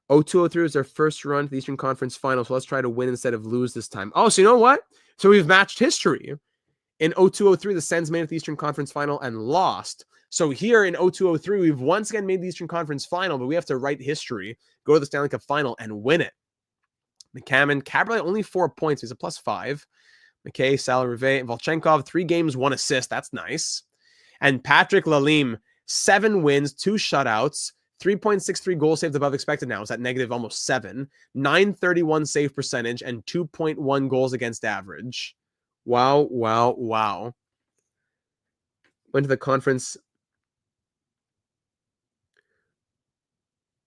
02-03 is their first run to the Eastern Conference Final, so let's try to win instead of lose this time. Oh, so you know what? So we've matched history. In 02-03, the Sens made it to the Eastern Conference Final and lost. So here in 02-03, we've once again made the Eastern Conference Final, but we have to write history, go to the Stanley Cup Final, and win it. McCammon, Cabrera only 4 points. He's a +5. McKay, Salarive, and Volchenkov, 3 games, 1 assist. That's nice. And Patrick Lalime, 7 wins, 2 shutouts, 3.63 goals saved above expected now. It's at negative almost 7. 931 save percentage and 2.1 goals against average. Wow, wow, wow. Went to the conference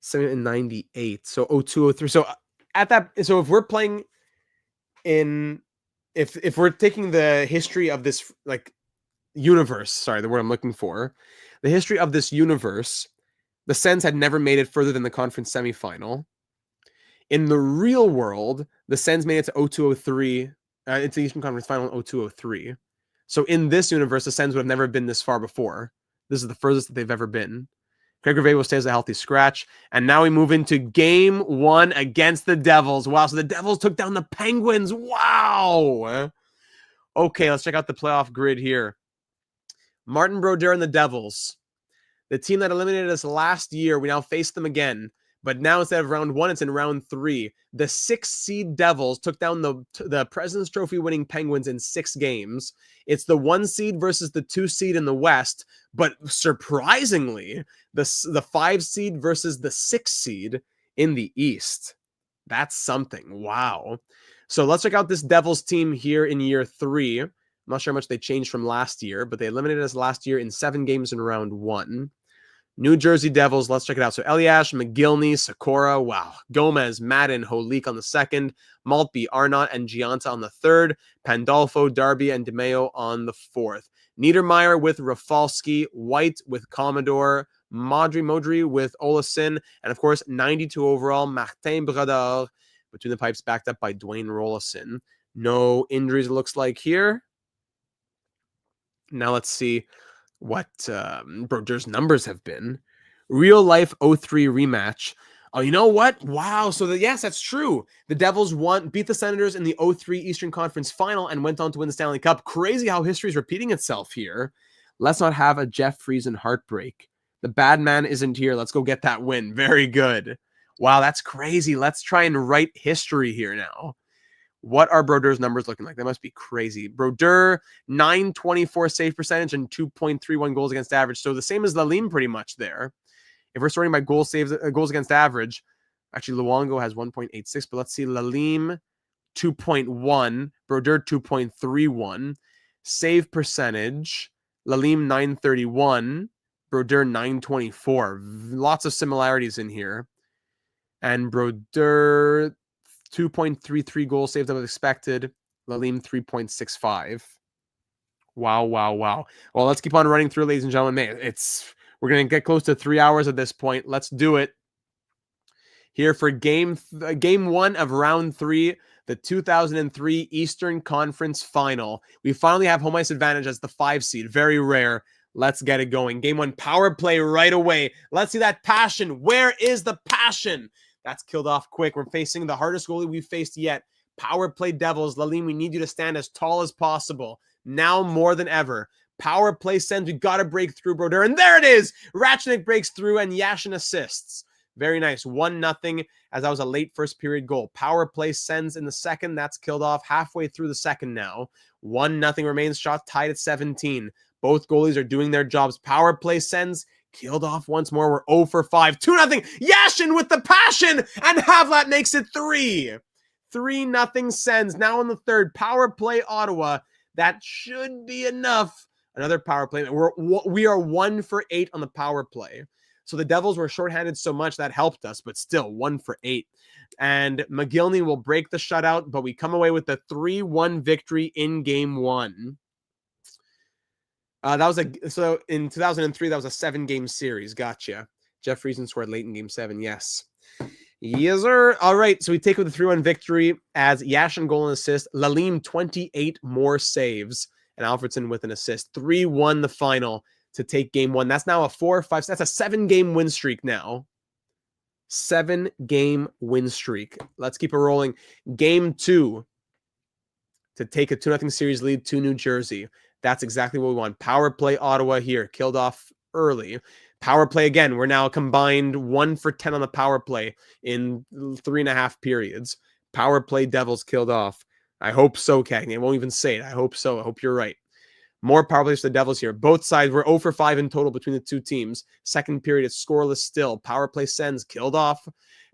798. So 02-03. So at that, so if we're playing in, if we're taking the history of this like universe, sorry, the word I'm looking for, the history of this universe, the Sens had never made it further than the conference semifinal. In the real world, the Sens made it to 02-03, into the Eastern Conference Final in 02-03. So in this universe, the Sens would have never been this far before. This is the furthest that they've ever been. Craig Rivet will stay as a healthy scratch. And now we move into game 1 against the Devils. Wow, so the Devils took down the Penguins. Wow. Okay, let's check out the playoff grid here. Martin Brodeur and the Devils. The team that eliminated us last year, we now face them again. But now instead of round 1, it's in round 3. The 6th seed Devils took down the President's Trophy winning Penguins in 6 games. It's the 1 seed versus the 2 seed in the West. But surprisingly, the 5 seed versus the 6 seed in the East. That's something. Wow. So let's check out this Devils team here in year 3. I'm not sure how much they changed from last year, but they eliminated us last year in 7 games in round 1. New Jersey Devils, let's check it out. So Eliash, McGillney, Sikora, wow. Gomez, Madden, Holik on the 2nd. Maltby, Arnott, and Gianta on the 3rd. Pandolfo, Darby, and DeMeo on the 4th. Niedermeyer with Rafalski. White with Commodore. Modry with Olasin. And of course, 92 overall, Martin Brodeur. Between the pipes, backed up by Dwayne Rollison. No injuries, it looks like here. Now let's see what Brodeur's numbers have been. Real life 03 rematch. Oh, you know what? Wow. So yes, that's true. The Devils beat the Senators in the 03 Eastern Conference Final and went on to win the Stanley Cup. Crazy how history is repeating itself here. Let's not have a Jeff Friesen heartbreak. The bad man isn't here. Let's go get that win. Very good. Wow, that's crazy. Let's try and write history here now. What are Brodeur's numbers looking like? They must be crazy. Brodeur, 924 save percentage and 2.31 goals against average. So the same as Lalime pretty much there. If we're sorting by goals against average, actually Luongo has 1.86, but let's see. Lalime, 2.1. Brodeur, 2.31. Save percentage, Lalime, 931. Brodeur, 924. Lots of similarities in here. And Brodeur, 2.33 goals saved above expected. Lalime, 3.65. Wow, wow, wow. Well, let's keep on running through, ladies and gentlemen. Man, we're going to get close to 3 hours at this point. Let's do it. here for game one of round 3, the 2003 Eastern Conference Final. We finally have home ice advantage as the 5 seed. Very rare. Let's get it going. Game 1, power play right away. Let's see that passion. Where is the passion? That's killed off quick. We're facing the hardest goalie we've faced yet. Power play Devils. Lalim, we need you to stand as tall as possible. Now more than ever. Power play Sens. We got to break through Brodeur. And there it is. Ratchnik breaks through and Yashin assists. Very nice. 1-0 as that was a late first period goal. Power play Sens in the second. That's killed off halfway through the second now. 1-0 remains. Shot tied at 17. Both goalies are doing their jobs. Power play Sens killed off once more. We're 0 for 5. 2-0. Yashin with the passion. And Havlat makes it 3. 3-0 Sens. Now in the third. Power play Ottawa. That should be enough. Another power play. We are 1 for 8 on the power play. So the Devils were shorthanded so much that helped us, but still 1 for 8. And McGillney will break the shutout, but we come away with the 3-1 victory in game 1. So in 2003, that was a 7-game series. Gotcha. Jeff Friesen scored late in game 7. Yes. Yes, sir. All right. So we take with the 3-1 victory as Yashin goal and assist. Lalim 28 more saves and Alfredsson with an assist. 3-1 the final to take game 1. That's now a 4-5. That's a 7-game win streak now. 7-game win streak. Let's keep it rolling. Game 2 to take a 2-0 series lead to New Jersey. That's exactly what we want. Power play Ottawa here. Killed off early. Power play again. We're now combined 1 for 10 on the power play in 3.5 periods. Power play Devils killed off. I hope so, Cagney. I won't even say it. I hope so. I hope you're right. More power plays for the Devils here. Both sides were 0 for 5 in total between the two teams. Second period is scoreless still. Power play Sens killed off.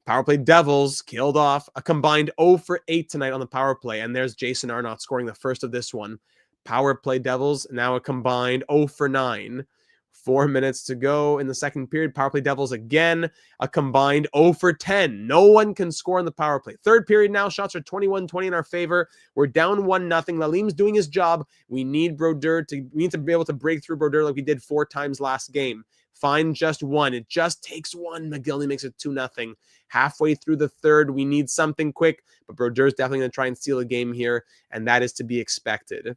Power play Devils killed off. A combined 0 for 8 tonight on the power play. And there's Jason Arnott scoring the first of this one. Power play Devils, now a combined 0 for 9. 4 minutes to go in the second period. Power play Devils again, a combined 0 for 10. No one can score in the power play. Third period now, shots are 21-20 in our favor. We're down 1-0. Lalim's doing his job. We need Brodeur we need to be able to break through Brodeur like we did 4 times last game. Find just 1. It just takes 1. McGillney makes it 2-0. Halfway through the third, we need something quick, but Brodeur's definitely going to try and steal a game here, and that is to be expected.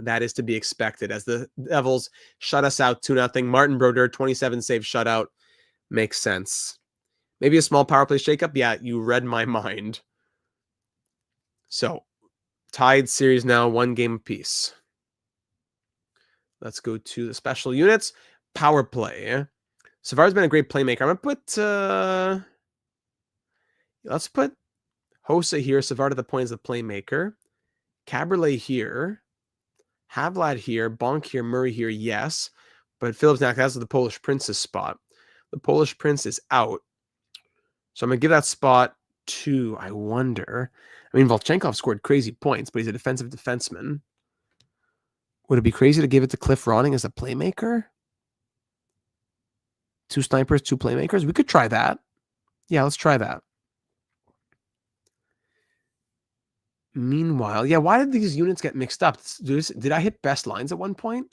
That is to be expected as the Devils shut us out 2-0. Martin Brodeur, 27 save shutout. Makes sense. Maybe a small power play shakeup. Yeah, you read my mind. So, tied series now, 1 game apiece. Let's go to the special units. Power play. Savard's been a great playmaker. I'm going to put... let's put Hossa here. Savard at the point as the playmaker. Caberlet here. Havlat here, Bonk here, Murray here, yes. But Phillips now has the Polish Prince's spot. The Polish Prince is out. So I'm going to give that spot to, I wonder. I mean, Volchenkov scored crazy points, but he's a defensive defenseman. Would it be crazy to give it to Cliff Ronning as a playmaker? 2 snipers, 2 playmakers? We could try that. Yeah, let's try that. Meanwhile, yeah, why did these units get mixed up? Did I hit best lines at one point?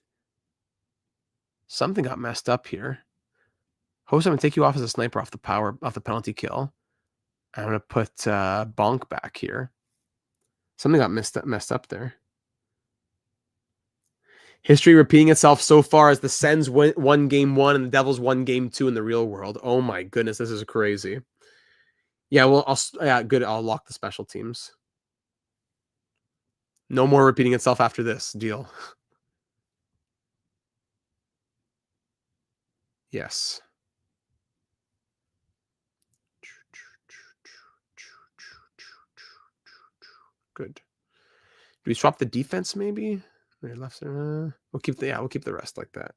Something got messed up here. Host, I'm going to take you off as a sniper off the penalty kill. I'm going to put Bonk back here. Something got messed up there. History repeating itself so far as the Sens won game 1 and the Devils won game 2 in the real world. Oh my goodness, this is crazy. Yeah, well, good. I'll lock the special teams. No more repeating itself after this deal. Yes. Good. Do we swap the defense maybe? Left. We'll keep the rest like that.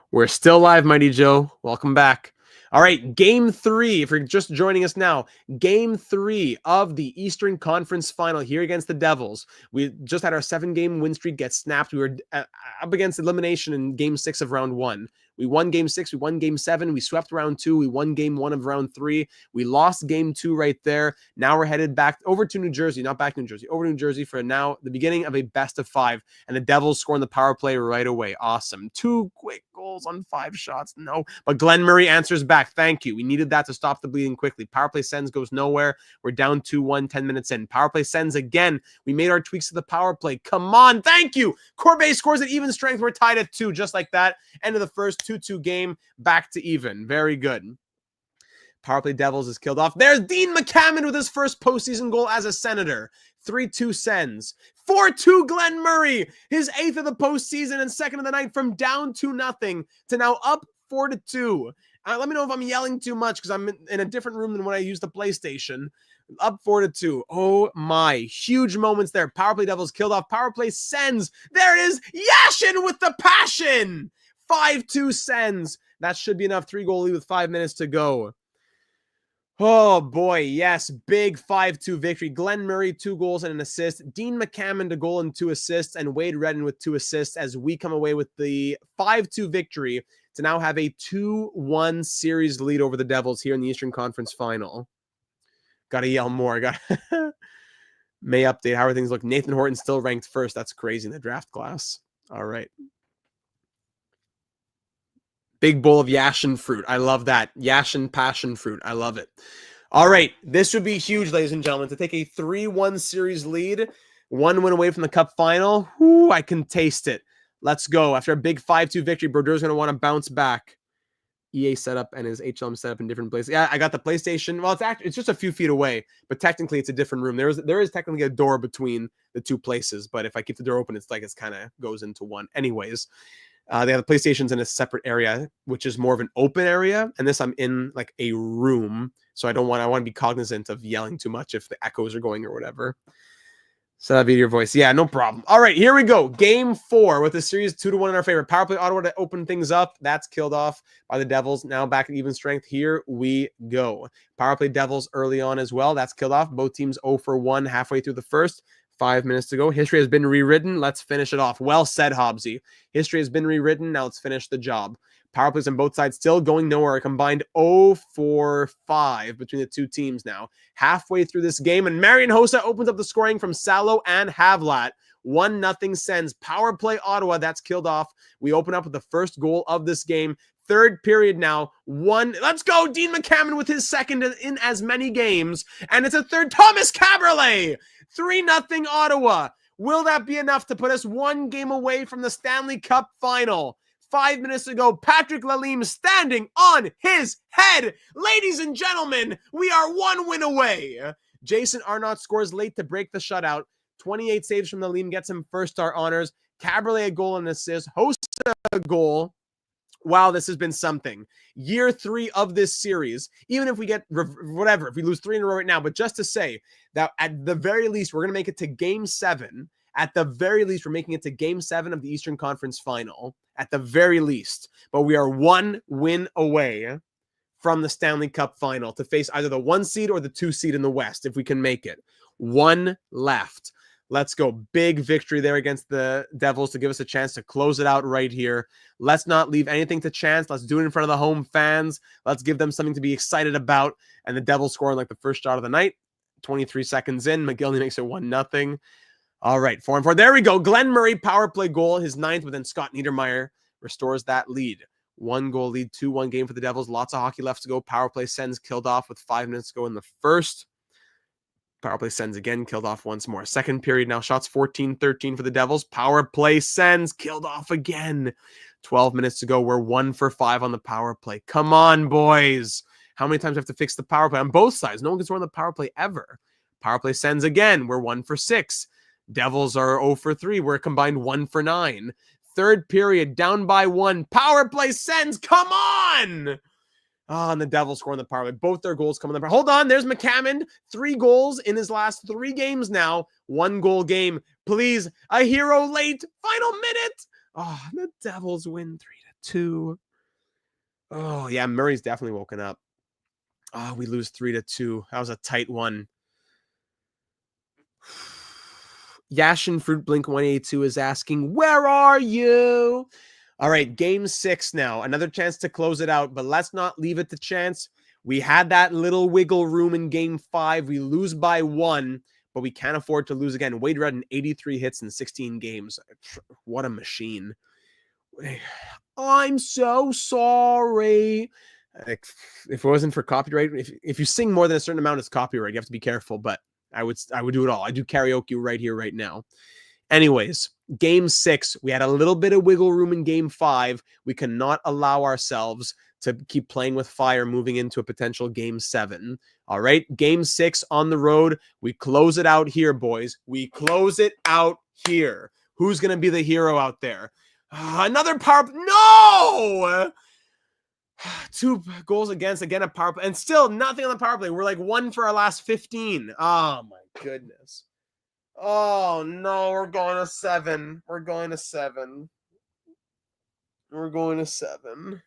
We're still live, Mighty Joe. Welcome back. All right, game 3, if you're just joining us now, game 3 of the Eastern Conference Final here against the Devils. We just had our 7-game win streak get snapped. We were up against elimination in game 6 of round 1. We won game 6. We won game 7. We swept round 2. We won game 1 of round 3. We lost game 2 right there. Now we're headed back over to New Jersey, not back to New Jersey, over to New Jersey for now the beginning of a best of 5. And the Devils scoring the power play right away. Awesome. 2 quick goals on 5 shots. No, but Glenn Murray answers back. Thank you. We needed that to stop the bleeding quickly. Power play Sens goes nowhere. We're down 2-1, 10 minutes in. Power play Sens again. We made our tweaks to the power play. Come on. Thank you. Corbet scores at even strength. We're tied at 2, just like that. End of the first 2-2 game. Back to even. Very good. Power play Devils is killed off. There's Dean McCammon with his first postseason goal as a Senator. 3-2 Sens. 4-2 Glenn Murray. His 8th of the postseason and 2nd of the night from down 2-0 to now up 4-2. Let me know if I'm yelling too much because I'm in a different room than when I use the PlayStation. Up 4-2. Oh my. Huge moments there. Power play Devils killed off. Power play Sens. There it is. Yashin with the passion. 5-2 Sens. That should be enough. 3-goal lead with 5 minutes to go. Oh boy, yes. Big 5-2 victory. Glenn Murray, 2 goals and an assist. Dean McCammon, 1 goal and 2 assists. And Wade Redden with 2 assists as we come away with the 5-2 victory to now have a 2-1 series lead over the Devils here in the Eastern Conference Final. Gotta yell more. May update. How are things look? Nathan Horton still ranked first. That's crazy in the draft class. All right. Big bowl of Yashin fruit. I love that. Yashin passion fruit. I love it. All right. This would be huge, ladies and gentlemen, to take a 3-1 series lead. 1 win away from the Cup final. Whoo, I can taste it. Let's go. After a big 5-2 victory, Brodeurs going to want to bounce back. EA setup and his HLM setup in different places. Yeah, I got the PlayStation. Well, it's just a few feet away, but technically it's a different room. There is technically a door between the 2 places, but if I keep the door open, it's kind of goes into one. Anyways, they have the PlayStations in a separate area, which is more of an open area. And this I'm in like a room. So I want to be cognizant of yelling too much if the echoes are going or whatever. So that'd be your voice. Yeah, no problem. All right, here we go. Game 4 with the series 2-1 in our favor. Power play Ottawa to open things up. That's killed off by the Devils. Now back at even strength. Here we go. Power play Devils early on as well. That's killed off. Both teams 0 for 1 halfway through the first. 5 minutes to go. History has been rewritten. Let's finish it off. Well said, Hobbsy. History has been rewritten. Now let's finish the job. Power plays on both sides still going nowhere. A combined 0 for 5 between the 2 teams now. Halfway through this game, and Marian Hossa opens up the scoring from Salo and Havlat. 1-0 Sens. Power play Ottawa. That's killed off. We open up with the first goal of this game. 3rd period now. 1. Let's go. Dean McCammon with his 2nd in as many games. And it's a 3rd. Thomas Caberlet. 3-0 Ottawa. Will that be enough to put us 1 game away from the Stanley Cup final? 5 minutes ago, Patrick Lalime standing on his head. Ladies and gentlemen, we are 1 win away. Jason Arnott scores late to break the shutout. 28 saves from Lalime gets him first star honors. Caberlet a goal and assist. Hossa a goal. Wow, this has been something. Year 3 of this series, even if we get whatever, if we lose 3 in a row right now, but just to say that at the very least, we're going to make it to game 7. At the very least, we're making it to game 7 of the Eastern Conference final. At the very least. But we are 1 win away from the Stanley Cup final to face either the 1 seed or the 2 seed in the West, if we can make it. 1 left. Let's go. Big victory there against the Devils to give us a chance to close it out right here. Let's not leave anything to chance. Let's do it in front of the home fans. Let's give them something to be excited about. And the Devils scoring like the first shot of the night. 23 seconds in. McGillney makes it 1-0. All right, 4-4. There we go. Glenn Murray, power play goal, his 9th, but then Scott Niedermayer restores that lead. 1 goal lead, 2-1 game for the Devils. Lots of hockey left to go. Power play Sens killed off with 5 minutes to go in the first. Power play Sens again, killed off once more. 2nd period now, shots 14-13 for the Devils. Power play Sens killed off again. 12 minutes to go. We're 1 for 5 on the power play. Come on, boys. How many times do we have to fix the power play on both sides? No one can score on the power play ever. Power play Sens again. We're 1 for 6. Devils are 0 for 3. We're combined 1 for 9. 3rd period, down by 1. Power play Sens. Come on. Oh, and the Devils score on the power play. Both their goals come on the power. Hold on. There's McCammon. 3 goals in his last 3 games now. 1 goal game. Please, a hero late. Final minute. Oh, the Devils win 3-2. Oh, yeah. Murray's definitely woken up. Oh, we lose 3-2. That was a tight one. Yashin Fruit Blink 182 is asking, where are you? All right, game 6 now. Another chance to close it out, but let's not leave it to chance. We had that little wiggle room in game 5. We lose by 1, but we can't afford to lose again. Wade Redden, 83 hits in 16 games. What a machine. I'm so sorry. If it wasn't for copyright, if you sing more than a certain amount, it's copyright. You have to be careful, but I would do it all. I do karaoke right here, right now. Anyways, game 6, we had a little bit of wiggle room in game 5. We cannot allow ourselves to keep playing with fire moving into a potential game 7. All right, game 6 on the road. We close it out here, boys. We close it out here. Who's going to be the hero out there? Another power play. No! 2 goals against, again, a power play. And still nothing on the power play. We're like 1 for our last 15. Oh, my goodness. Oh, no, we're going to 7. We're going to 7. We're going to 7.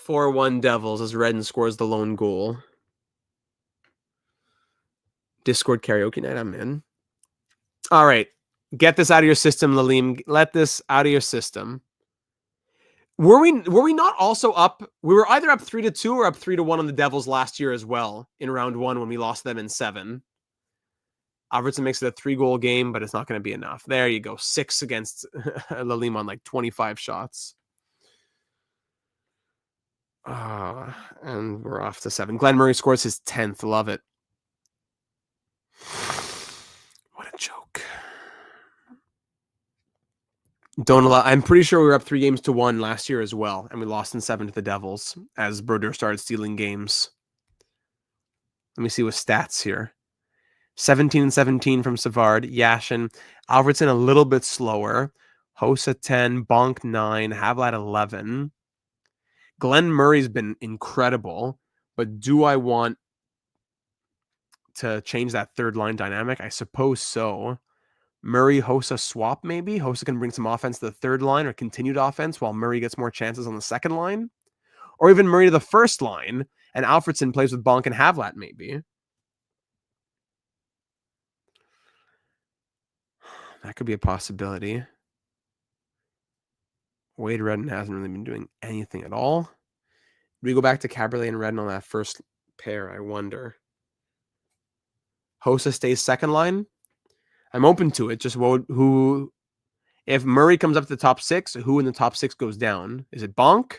4-1 Devils as Redden scores the lone goal. Discord karaoke night, I'm in. All right. Get this out of your system, Lalim. Let this out of your system. Were we not also up? We were either up 3-2 or up 3-1 on the Devils last year as well in round 1 when we lost them in 7. Alfredsson makes it a 3-goal game, but it's not going to be enough. There you go. 6 against Lalim on like 25 shots. And we're off to 7. Glenn Murray scores his 10th. Love it. What a joke. Don't allow. I'm pretty sure we were up 3-1 last year as well, and we lost in 7 to the Devils as Brodeur started stealing games. Let me see what stats here. 17-17 from Savard, Yashin, Alfredsson a little bit slower, Hossa 10, Bonk 9, Havlat 11. Glenn Murray's been incredible, but do I want to change that third line dynamic? I suppose so. Murray Hossa swap, maybe. Hossa can bring some offense to the third line or continued offense while Murray gets more chances on the second line. Or even Murray to the first line and Alfredsson plays with Bonk and Havlat, maybe. That could be a possibility. Wade Redden hasn't really been doing anything at all. Do we go back to Caberlet and Redden on that first pair? I wonder. Hossa stays second line. I'm open to it. Just who if Murray comes up to the top 6, who in the top 6 goes down? Is it Bonk?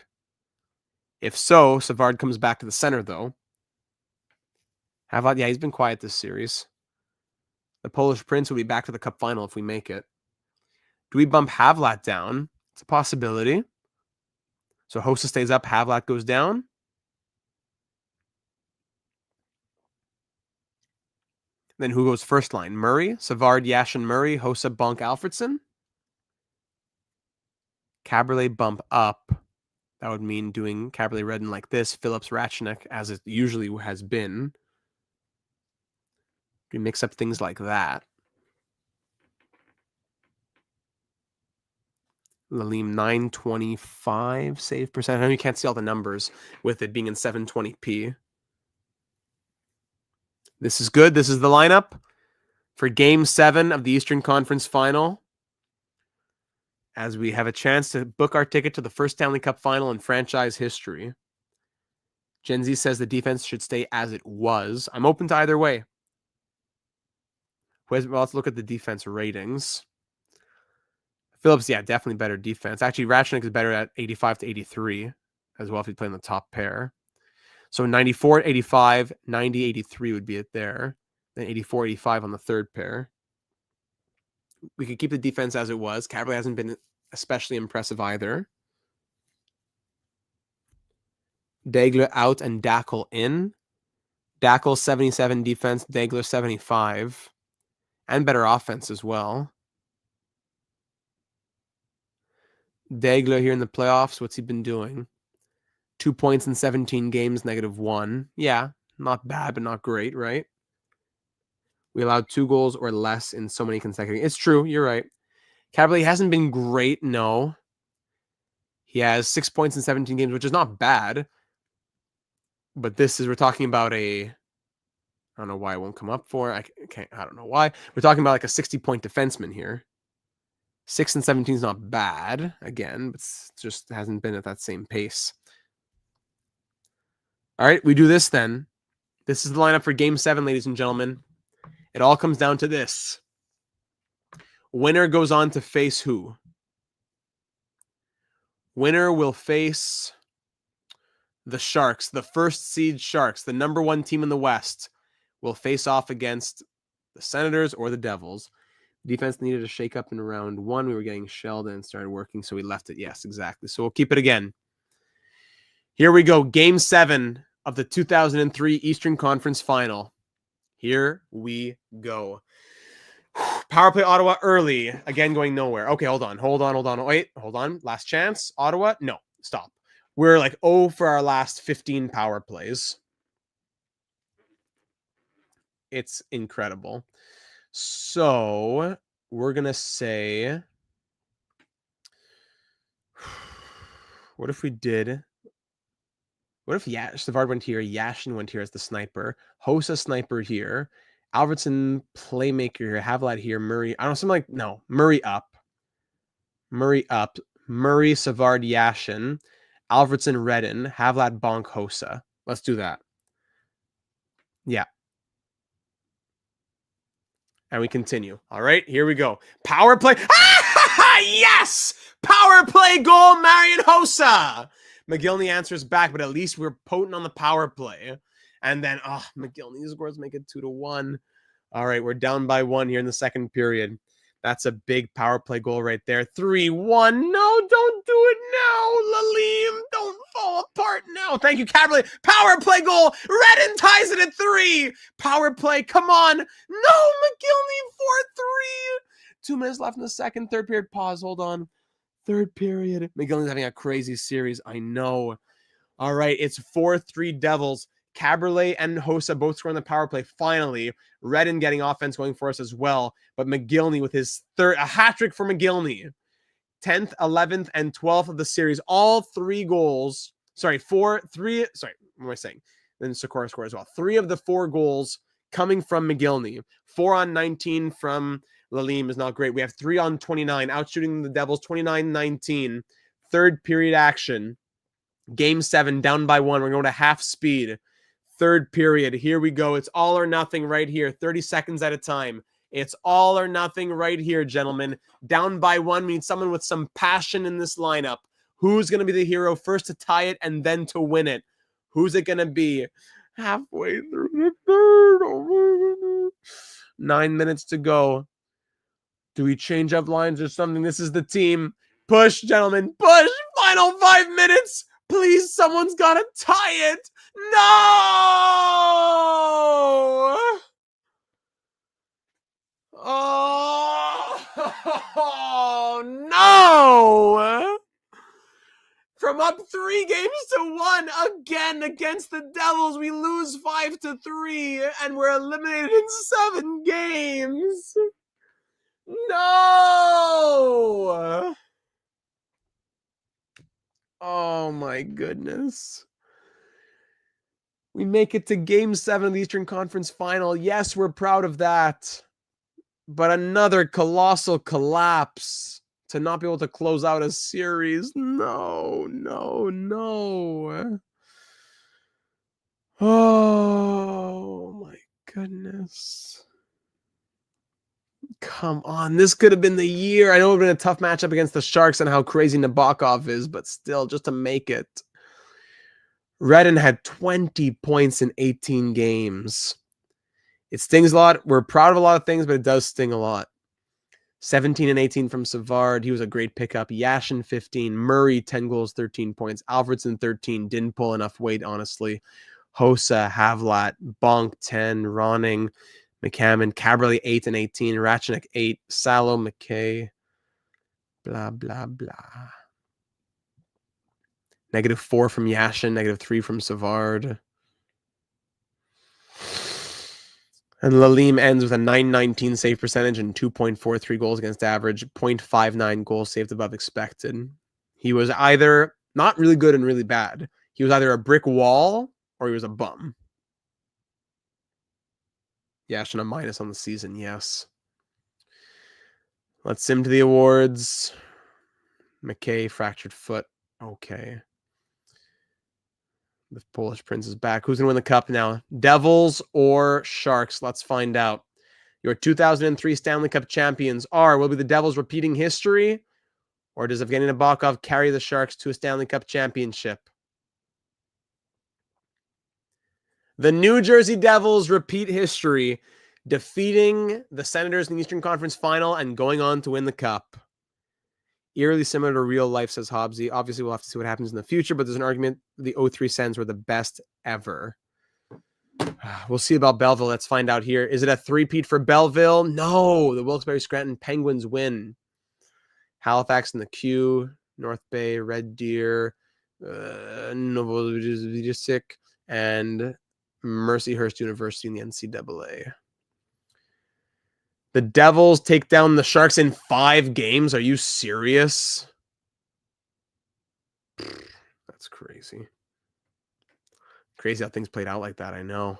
If so, Savard comes back to the center, though. Havlat, yeah, he's been quiet this series. The Polish Prince will be back to the Cup final if we make it. Do we bump Havlat down? It's a possibility. So Hossa stays up, Havlat goes down. Then who goes first line? Murray, Savard, Yashin, Murray, Hossa, Bonk, Alfredsson. Caberlet bump up. That would mean doing Caberlet Redden like this, Phillips Ratchnik, as it usually has been. We mix up things like that. Lalim 925 save percent. I know you can't see all the numbers with it being in 720p. This is good. This is the lineup for Game 7 of the Eastern Conference Final. As we have a chance to book our ticket to the first Stanley Cup Final in franchise history. Gen Z says the defense should stay as it was. I'm open to either way. Well, let's look at the defense ratings. Phillips, yeah, definitely better defense. Actually, Ratchnik is better at 85 to 83 as well if he's playing the top pair. So 94, 85, 90, 83 would be it there. Then 84, 85 on the third pair. We could keep the defense as it was. Caberlet hasn't been especially impressive either. Daigle out and Dackel in. Dackel 77 defense, Daigle 75. And better offense as well. Daigle here in the playoffs, what's he been doing? 2 points in 17 games, -1. Yeah, not bad, but not great, right? We allowed 2 goals or less in so many consecutive. It's true, you're right. Caberlet hasn't been great, no. He has 6 points in 17 games, which is not bad. But we're talking about I don't know why it won't come up for. I don't know why. We're talking about like a 60-point defenseman here. 6 and 17 is not bad, again, but it just hasn't been at that same pace. All right, we do this then. This is the lineup for Game 7, ladies and gentlemen. It all comes down to this. Winner goes on to face who? Winner will face the Sharks, the first seed Sharks, the number 1 team in the West, will face off against the Senators or the Devils. Defense needed a shake-up in round 1. We were getting shelled and started working, so we left it. Yes, exactly. So we'll keep it again. Here we go. Game 7 of the 2003 Eastern Conference Final. Here we go. Power play Ottawa early. Again, going nowhere. Okay, hold on. Wait, hold on. Last chance. Ottawa? No, stop. We're like 0 for our last 15 power plays. It's incredible. So we're going to say, what if we did, what if Savard went here, Yashin went here as the sniper, Hossa sniper here, Alfredsson playmaker here, Havlat here, Murray, I don't know, something like, no, Murray up, Murray, Savard, Yashin, Alfredsson, Redden, Havlat, Bonk, Hossa. Let's do that. Yeah. And we continue. All right, here we go. Power play. Yes! Power play goal, Marian Hossa. McGillney answers back, but at least we're potent on the power play. And then, McGillney scores, make it 2-1. All right, we're down by 1 here in the second period. That's a big power play goal right there. 3-1. No, don't do it now, Lalim. Don't fall apart now. Thank you, Caberlet. Power play goal. Redden ties it at 3. Power play. Come on. No, McGillney 4-3. 2 minutes left in the second. Third period. Pause. Hold on. Third period. McGillney's having a crazy series. I know. All right. It's 4-3 Devils. Caberlet and Hossa both scoring the power play. Finally, Redden getting offense going for us as well. But McGillney with his a hat trick for McGillney. 10th, 11th, and 12th of the series. All 3 goals. Sorry, 4, 3. Sorry, what am I saying? Then Sikora scored as well. 3 of the 4 goals coming from McGillney. 4 on 19 from Lalim is not great. We have 3 on 29. Outshooting the Devils 29-19. Third period action. Game 7, down by 1. We're going to half speed. Third period. Here we go. It's all or nothing right here. 30 seconds at a time. It's all or nothing right here, gentlemen. Down by 1 means someone with some passion in this lineup. Who's going to be the hero first to tie it and then to win it? Who's it going to be? Halfway through the third. 9 minutes to go. Do we change up lines or something? This is the team. Push, gentlemen. Push. Final 5 minutes. Please, someone's got to tie it. No! Oh, no! From up 3 games to 1 again against the Devils, we lose 5-3, and we're eliminated in 7 games. No! Oh my goodness. We make it to Game 7 of the Eastern Conference Final. Yes, we're proud of that. But another colossal collapse to not be able to close out a series. No. Oh my goodness. Come on. This could have been the year. I know it would have been a tough matchup against the Sharks and how crazy Nabokov is, but still, just to make it. Redden had 20 points in 18 games. It stings a lot. We're proud of a lot of things, but it does sting a lot. 17 and 18 from Savard. He was a great pickup. Yashin, 15. Murray, 10 goals, 13 points. Alfredsson, 13. Didn't pull enough weight, honestly. Hossa, Havlat, Bonk, 10. Ronning, McCammon, Caberlet, 8 and 18. Ratchenik, 8. Salo, McKay. Blah, blah, blah. -4 from Yashin. -3 from Savard. And Lalim ends with a .919 save percentage and 2.43 goals against average, 0.59 goals saved above expected. He was either not really good and really bad. He was either a brick wall or he was a bum. Yashin a minus on the season, yes. Let's sim to the awards. McKay, fractured foot. Okay. The Polish Prince is back. Who's going to win the cup now? Devils or Sharks? Let's find out. Your 2003 Stanley Cup champions will be the Devils repeating history, or does Evgeny Nabokov carry the Sharks to a Stanley Cup championship? The New Jersey Devils repeat history, defeating the Senators in the Eastern Conference Final and going on to win the Cup. Eerily similar to real life, says Hobbsy. Obviously, we'll have to see what happens in the future, but there's an argument the 03 Sens were the best ever. We'll see about Belleville. Let's find out here. Is it a three-peat for Belleville? No. The Wilkes-Barre-Scranton Penguins win. Halifax in the Q, North Bay, Red Deer, Novosibirsk, and Mercyhurst University in the NCAA. The Devils take down the Sharks in 5 games. Are you serious? That's crazy. Crazy how things played out like that, I know.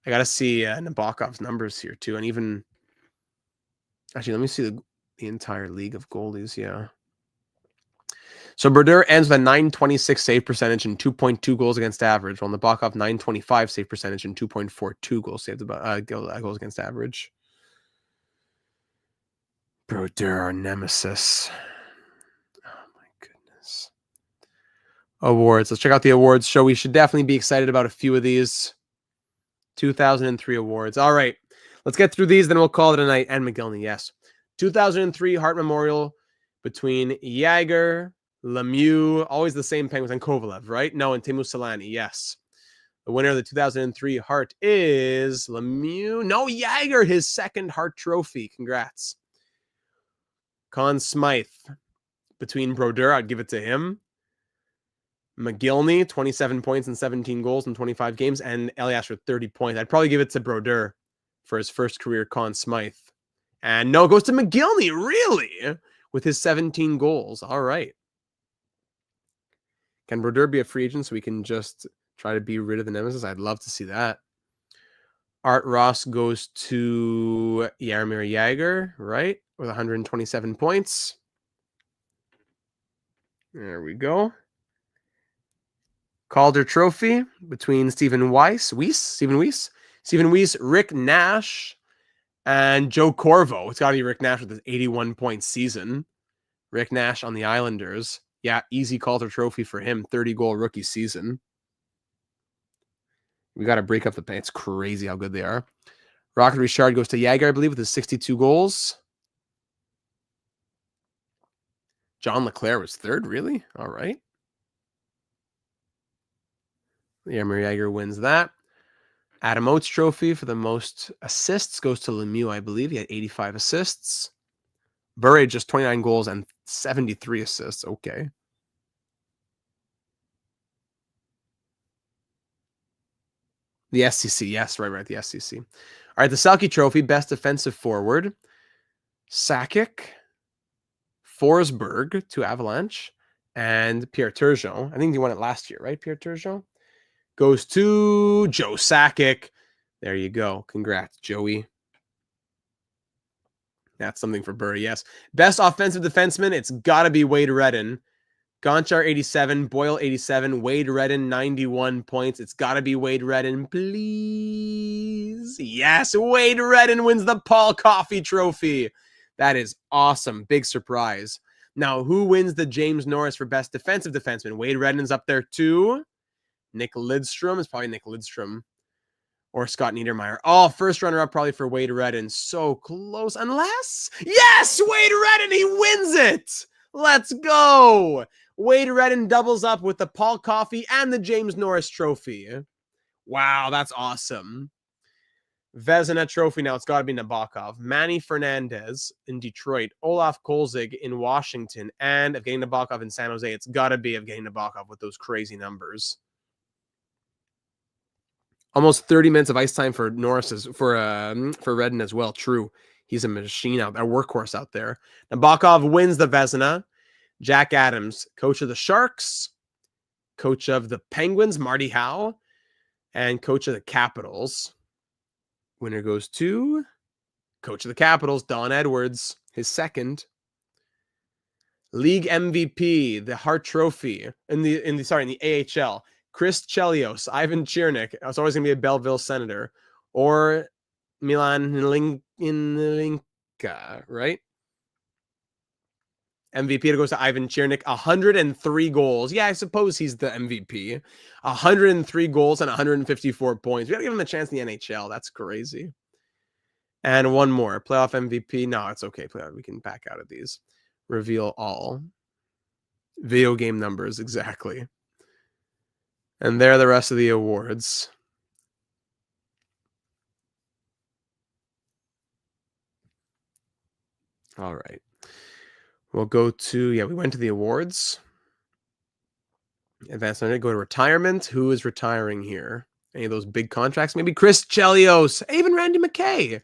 I got to see Nabokov's numbers here, too. And even... Actually, let me see the entire league of goalies, yeah. So Brodeur ends with a .926 save percentage and 2.2 goals against average, while Nabokov .925 save percentage and 2.42 goals against average. Brodeur, our nemesis. Oh, my goodness. Awards. Let's check out the awards show. We should definitely be excited about a few of these. 2003 awards. All right. Let's get through these, then we'll call it a night. And McGillney, yes. 2003 Hart Memorial between Yager, Lemieux, always the same Penguins, and Kovalev, right? No, and Teemu Selanne, yes. The winner of the 2003 Hart is Lemieux. No, Yager, his second Hart trophy. Congrats. Conn Smythe between Brodeur, I'd give it to him. McGillney, 27 points and 17 goals in 25 games, and Elias for 30 points. I'd probably give it to Brodeur for his first career Conn Smythe. And no, it goes to McGillney, really? With his 17 goals. All right. Can Brodeur be a free agent so we can just try to be rid of the nemesis? I'd love to see that. Art Ross goes to Jaromir Jagr, right? With 127 points. There we go. Calder Trophy between Stephen Weiss, Rick Nash, and Joe Corvo. It's got to be Rick Nash with his 81-point season. Rick Nash on the Islanders. Yeah, easy Calder Trophy for him. 30-goal rookie season. We got to break up the paint. It's crazy how good they are. Rocket Richard goes to Jagr, I believe, with his 62 goals. John LeClaire was third, really? All right. Jaromir Jagr wins that. Adam Oates Trophy for the most assists goes to Lemieux, I believe. He had 85 assists. Bure just 29 goals and 73 assists. Okay. The SCC. Yes, right. The SCC. All right, the Selke Trophy, best defensive forward. Sakic, Forsberg to Avalanche, and Pierre Turgeon. I think he won it last year, right? Pierre Turgeon goes to Joe Sakic. There you go. Congrats, Joey. That's something for Burry, yes. Best offensive defenseman, it's got to be Wade Redden. Gonchar, 87. Boyle, 87. Wade Redden, 91 points. It's got to be Wade Redden, please. Yes, Wade Redden wins the Paul Coffey Trophy. That is awesome. Big surprise. Now, who wins the James Norris for best defensive defenseman? Wade Redden's up there too. Nick Lidstrom is probably Nick Lidstrom. Or Scott Niedermayer. Oh, first runner-up probably for Wade Redden. So close. Unless... Yes! Wade Redden! He wins it! Let's go! Wade Redden doubles up with the Paul Coffey and the James Norris Trophy. Wow, that's awesome. Vezina Trophy now. It's got to be Nabokov. Manny Fernandez in Detroit. Olaf Kolzig in Washington. And Evgeny Nabokov in San Jose. It's got to be Evgeny Nabokov with those crazy numbers. Almost 30 minutes of ice time for for Redden as well. True. He's a machine out there, a workhorse out there. Nabokov wins the Vezina. Jack Adams, coach of the Sharks, coach of the Penguins, Marty Howe, and coach of the Capitals. Winner goes to coach of the Capitals, Don Edwards. his second. League MVP, the Hart Trophy in the AHL. Chris Chelios, Ivan Chirnik. It's always gonna be a Belleville Senator, or Milan Linka, right? MVP goes to Ivan Chirnik, 103 goals. Yeah, I suppose he's the MVP. 103 goals and 154 points. We gotta give him a chance in the NHL. That's crazy. And one more, playoff MVP. No, it's okay. We can back out of these. Reveal all. Video game numbers, exactly. And there are the rest of the awards. All right. We'll go to, we went to the awards. Advanced Learning, go to retirement. Who is retiring here? Any of those big contracts? Maybe Chris Chelios, even Randy McKay.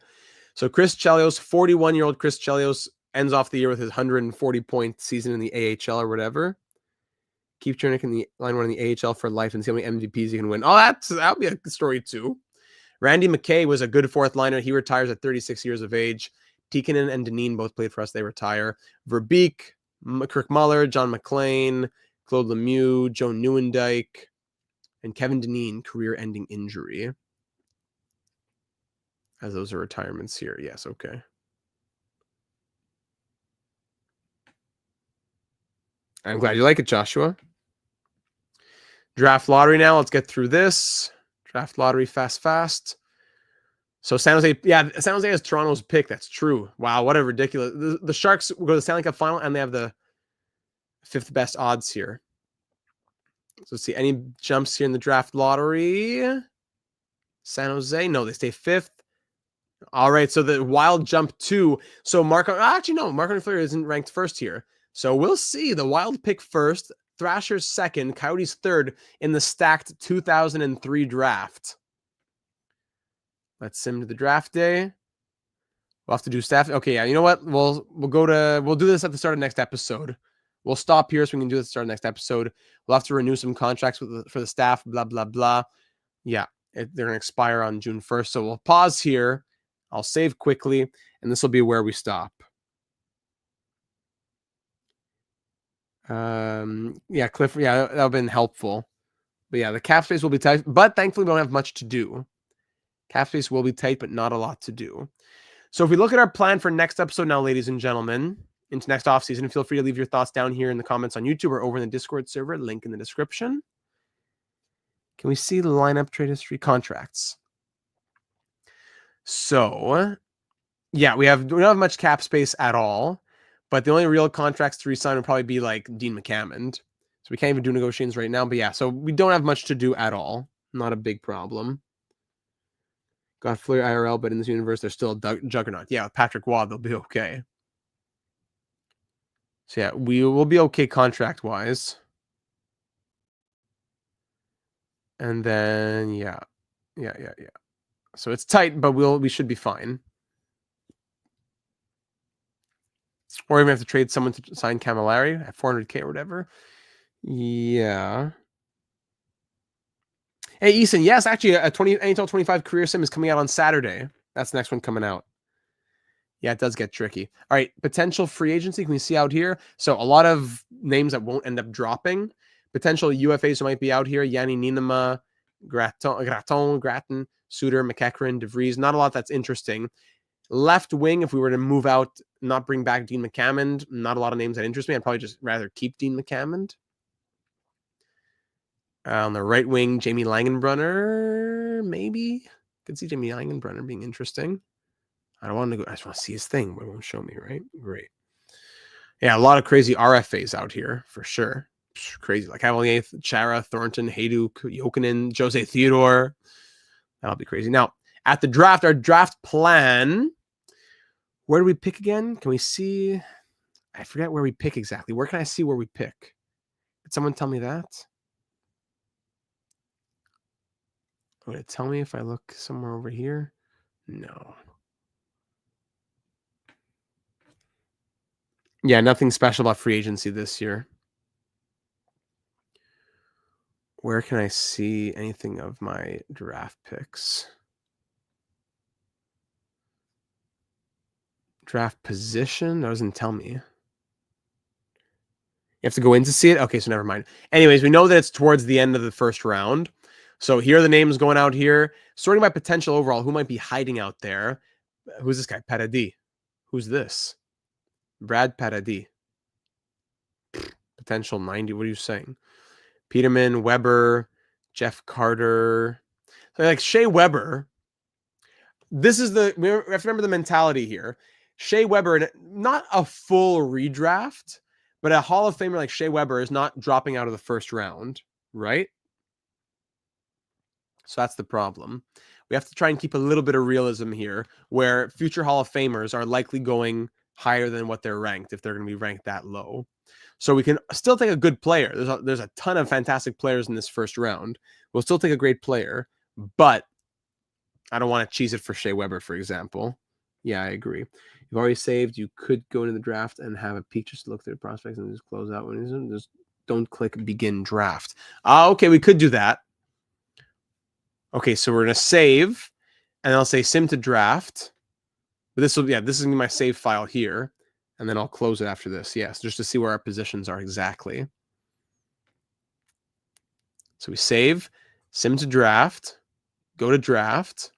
So Chris Chelios, 41-year-old Chris Chelios, ends off the year with his 140-point season in the AHL or whatever. Keep Churnick in the line one in the AHL for life and see how many MVPs you can win. Oh, that'll be a story too. Randy McKay was a good fourth liner. He retires at 36 years of age. Tikkanen and Deneen both played for us. They retire. Verbeek, Kirk Muller, John McClain, Claude Lemieux, Joe Nieuwendyk, and Kevin Deneen, career-ending injury. As those are retirements here. Yes, okay. I'm glad you like it, Joshua. Draft lottery now. Let's get through this. Draft lottery fast. So San Jose, San Jose has Toronto's pick. That's true. Wow, what a ridiculous. The Sharks will go to the Stanley Cup final, and they have the 5th best odds here. So let's see, any jumps here in the draft lottery? San Jose, no, they stay 5th. All right, so the Wild jump 2. So Marc-Andre Fleury isn't ranked 1st here. So we'll see. The Wild pick 1st, Thrashers 2nd, Coyotes 3rd in the stacked 2003 draft. Let's sim to the draft day. We'll have to do staff. Okay, yeah. You know what? We'll do this at the start of next episode. We'll stop here so we can do this at the start of next episode. We'll have to renew some contracts for the staff. Blah blah blah. Yeah, they're gonna expire on June 1st. So we'll pause here. I'll save quickly, and this will be where we stop. Cliff. Yeah, that'll have been helpful. But yeah, the cap space will be tight. But thankfully, we don't have much to do. Cap space will be tight, but not a lot to do. So if we look at our plan for next episode now, ladies and gentlemen, into next offseason, feel free to leave your thoughts down here in the comments on YouTube or over in the Discord server, link in the description. Can we see the lineup, trade history, contracts? So, yeah, we don't have much cap space at all, but the only real contracts to re-sign would probably be like Dean McCammond. So we can't even do negotiations right now, but yeah, so we don't have much to do at all. Not a big problem. Got Fleury IRL, but in this universe, they're still a juggernaut. Yeah, with Patrick Waugh, they'll be okay. So yeah, we will be okay contract-wise. And then, yeah. So it's tight, but we should be fine. Or even have to trade someone to sign Camilleri at 400K or whatever. Yeah. Hey, Eason, yes, actually, a NHL 25 career sim is coming out on Saturday. That's the next one coming out. Yeah, it does get tricky. All right, potential free agency. Can we see out here? So a lot of names that won't end up dropping. Potential UFAs who might be out here. Yanni Nienema, Gratton, Suter, McEachran, DeVries. Not a lot that's interesting. Left wing, if we were to move out, not bring back Dean McCammond, not a lot of names that interest me. I'd probably just rather keep Dean McCammond. On the right wing, Jamie Langenbrunner, maybe. Could see Jamie Langenbrunner being interesting. I don't want to go. I just want to see his thing, but it won't show me, right? Great. Yeah, a lot of crazy RFAs out here for sure. Crazy, like Cavalier, Chara, Thornton, Hayduk, Jokinen, Jose Theodore. That'll be crazy. Now, at the draft, our draft plan. Where do we pick again? Can we see? I forget where we pick exactly. Where can I see where we pick? Did someone tell me that? Would it tell me if I look somewhere over here? No. Yeah, nothing special about free agency this year. Where can I see anything of my draft picks? Draft position? That doesn't tell me. You have to go in to see it? Okay, so never mind. Anyways, we know that it's towards the end of the first round. So here are the names going out here. Sorting by potential overall. Who might be hiding out there? Who's this guy? Paradis. Who's this? Brad Paradis. Potential 90. What are you saying? Peterman, Weber, Jeff Carter. So like Shea Weber. This is we have to remember the mentality here. Shea Weber, not a full redraft, but a Hall of Famer like Shea Weber is not dropping out of the first round, right? So that's the problem. We have to try and keep a little bit of realism here, where future Hall of Famers are likely going higher than what they're ranked if they're going to be ranked that low. So we can still take a good player. There's a ton of fantastic players in this first round. We'll still take a great player, but I don't want to cheese it for Shea Weber, for example. Yeah, I agree. You've already saved. You could go into the draft and have a peek, just look through the prospects and just close out when he's in. Just don't click begin draft. Okay, we could do that. Okay, so we're going to save, and I'll say sim to draft. But this is going to be my save file here, and then I'll close it after this. Yes, just to see where our positions are exactly. So we save, sim to draft, go to draft.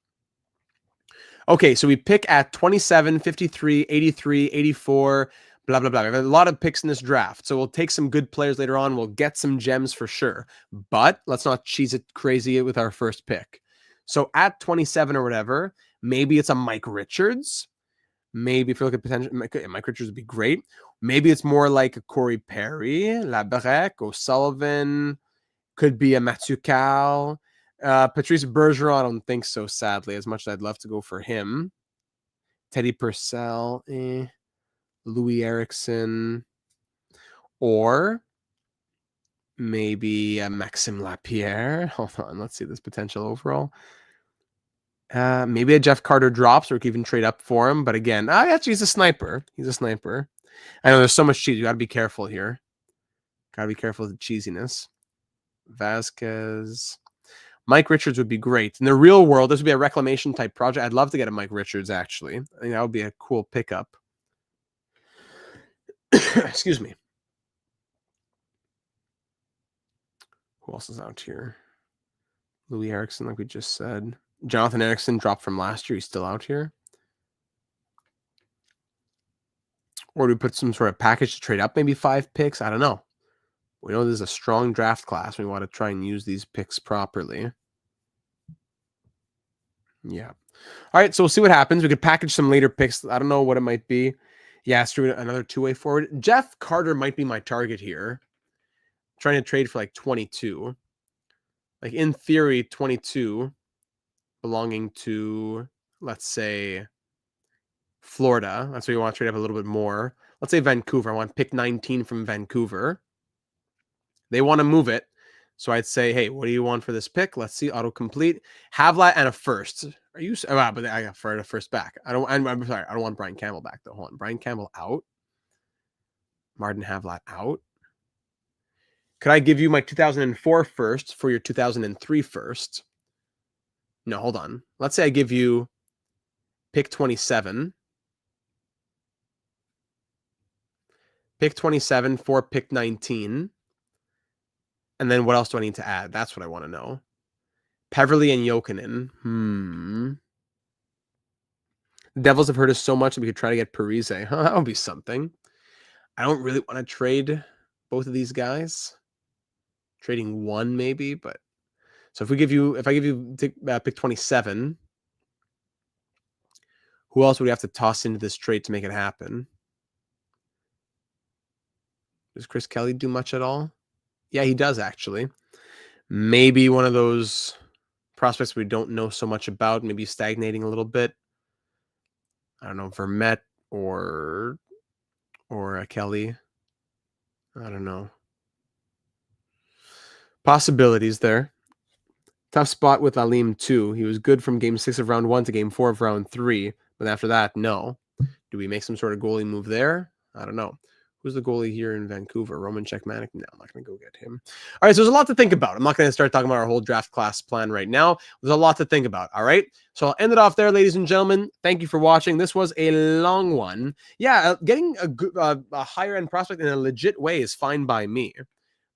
Okay, so we pick at 27, 53, 83, 84, blah, blah, blah. We have a lot of picks in this draft. So we'll take some good players later on. We'll get some gems for sure. But let's not cheese it crazy with our first pick. So at 27 or whatever, maybe it's a Mike Richards. Maybe if you look at potential, Mike Richards would be great. Maybe it's more like a Corey Perry, Laberec, O'Sullivan. Could be a Mathieu Cal. Patrice Bergeron, I don't think so, sadly, as much as I'd love to go for him. Teddy Purcell, Louis Eriksson, or maybe Maxime Lapierre. Hold on, let's see this potential overall. Maybe a Jeff Carter drops, or we could even trade up for him. But again, actually, he's a sniper. He's a sniper. I know there's so much cheese. You got to be careful here. Got to be careful with the cheesiness. Vasquez. Mike Richards would be great. In the real world, this would be a reclamation type project. I'd love to get a Mike Richards, actually. I think that would be a cool pickup. Excuse me. Who else is out here? Louis Eriksson, like we just said. Jonathan Eriksson dropped from last year. He's still out here. Or do we put some sort of package to trade up maybe 5 picks? I don't know. We know there's a strong draft class. We want to try and use these picks properly. Yeah. All right, so we'll see what happens. We could package some later picks. I don't know what it might be. Yeah, it's true. Another two-way forward. Jeff Carter might be my target here. I'm trying to trade for like 22. Like in theory, 22 belonging to, let's say, Florida. That's where you want to trade up a little bit more. Let's say Vancouver. I want pick 19 from Vancouver. They want to move it. So I'd say, hey, what do you want for this pick? Let's see, autocomplete. Havlat and a first. Are you? But I got for a first back. I'm sorry. I don't want Brian Campbell back though. Hold on. Brian Campbell out. Martin Havlat out. Could I give you my 2004 first for your 2003 first? No, hold on. Let's say I give you pick 27. Pick 27 for pick 19. And then what else do I need to add? That's what I want to know. Peverly and Jokinen. The Devils have hurt us so much that we could try to get Parise. That would be something. I don't really want to trade both of these guys. Trading one maybe, but so if I give you pick 27, who else would we have to toss into this trade to make it happen? Does Chris Kelly do much at all? Yeah, he does actually. Maybe one of those prospects we don't know so much about, maybe stagnating a little bit. I don't know, Vermette or a Kelly. I don't know. Possibilities there. Tough spot with Alim too. He was good from game 6 of round 1 to game 4 of round 3. But after that, no. Do we make some sort of goalie move there? I don't know. Who's the goalie here in Vancouver? Roman Czechmanic? No, I'm not going to go get him. All right, so there's a lot to think about. I'm not going to start talking about our whole draft class plan right now. There's a lot to think about, all right? So I'll end it off there, ladies and gentlemen. Thank you for watching. This was a long one. Yeah, getting a higher-end prospect in a legit way is fine by me.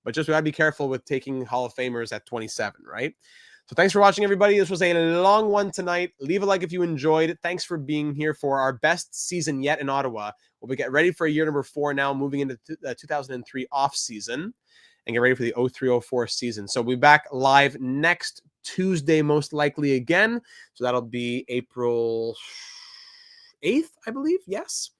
But just we got to be careful with taking Hall of Famers at 27, right? So thanks for watching, everybody. This was a long one tonight. Leave a like if you enjoyed. Thanks for being here for our best season yet in Ottawa. We'll get ready for year number 4 now, moving into the 2003 off season and get ready for the 03-04 season. So we'll be back live next Tuesday, most likely again. So that'll be April 8th, I believe. Yes.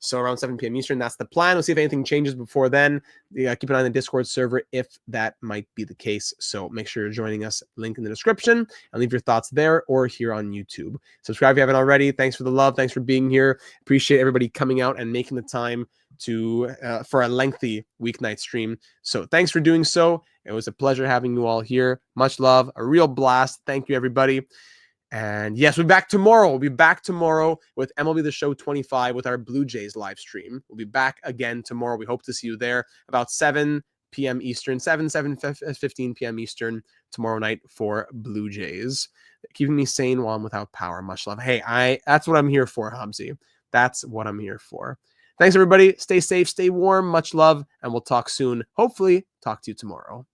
So around 7 p.m. Eastern, that's the plan. We'll see if anything changes before then. Keep an eye on the Discord server if that might be the case. So make sure you're joining us. Link in the description. And leave your thoughts there or here on YouTube. Subscribe if you haven't already. Thanks for the love. Thanks for being here. Appreciate everybody coming out and making the time to for a lengthy weeknight stream. So thanks for doing so. It was a pleasure having you all here. Much love. A real blast. Thank you, everybody. And yes, we'll be back tomorrow. We'll be back tomorrow with MLB The Show 25 with our Blue Jays live stream. We'll be back again tomorrow. We hope to see you there about 7 p.m. Eastern, 7:15 p.m. Eastern tomorrow night for Blue Jays. Keeping me sane while I'm without power. Much love. Hey, that's what I'm here for, Hubsy. That's what I'm here for. Thanks, everybody. Stay safe, stay warm. Much love, and we'll talk soon. Hopefully, talk to you tomorrow.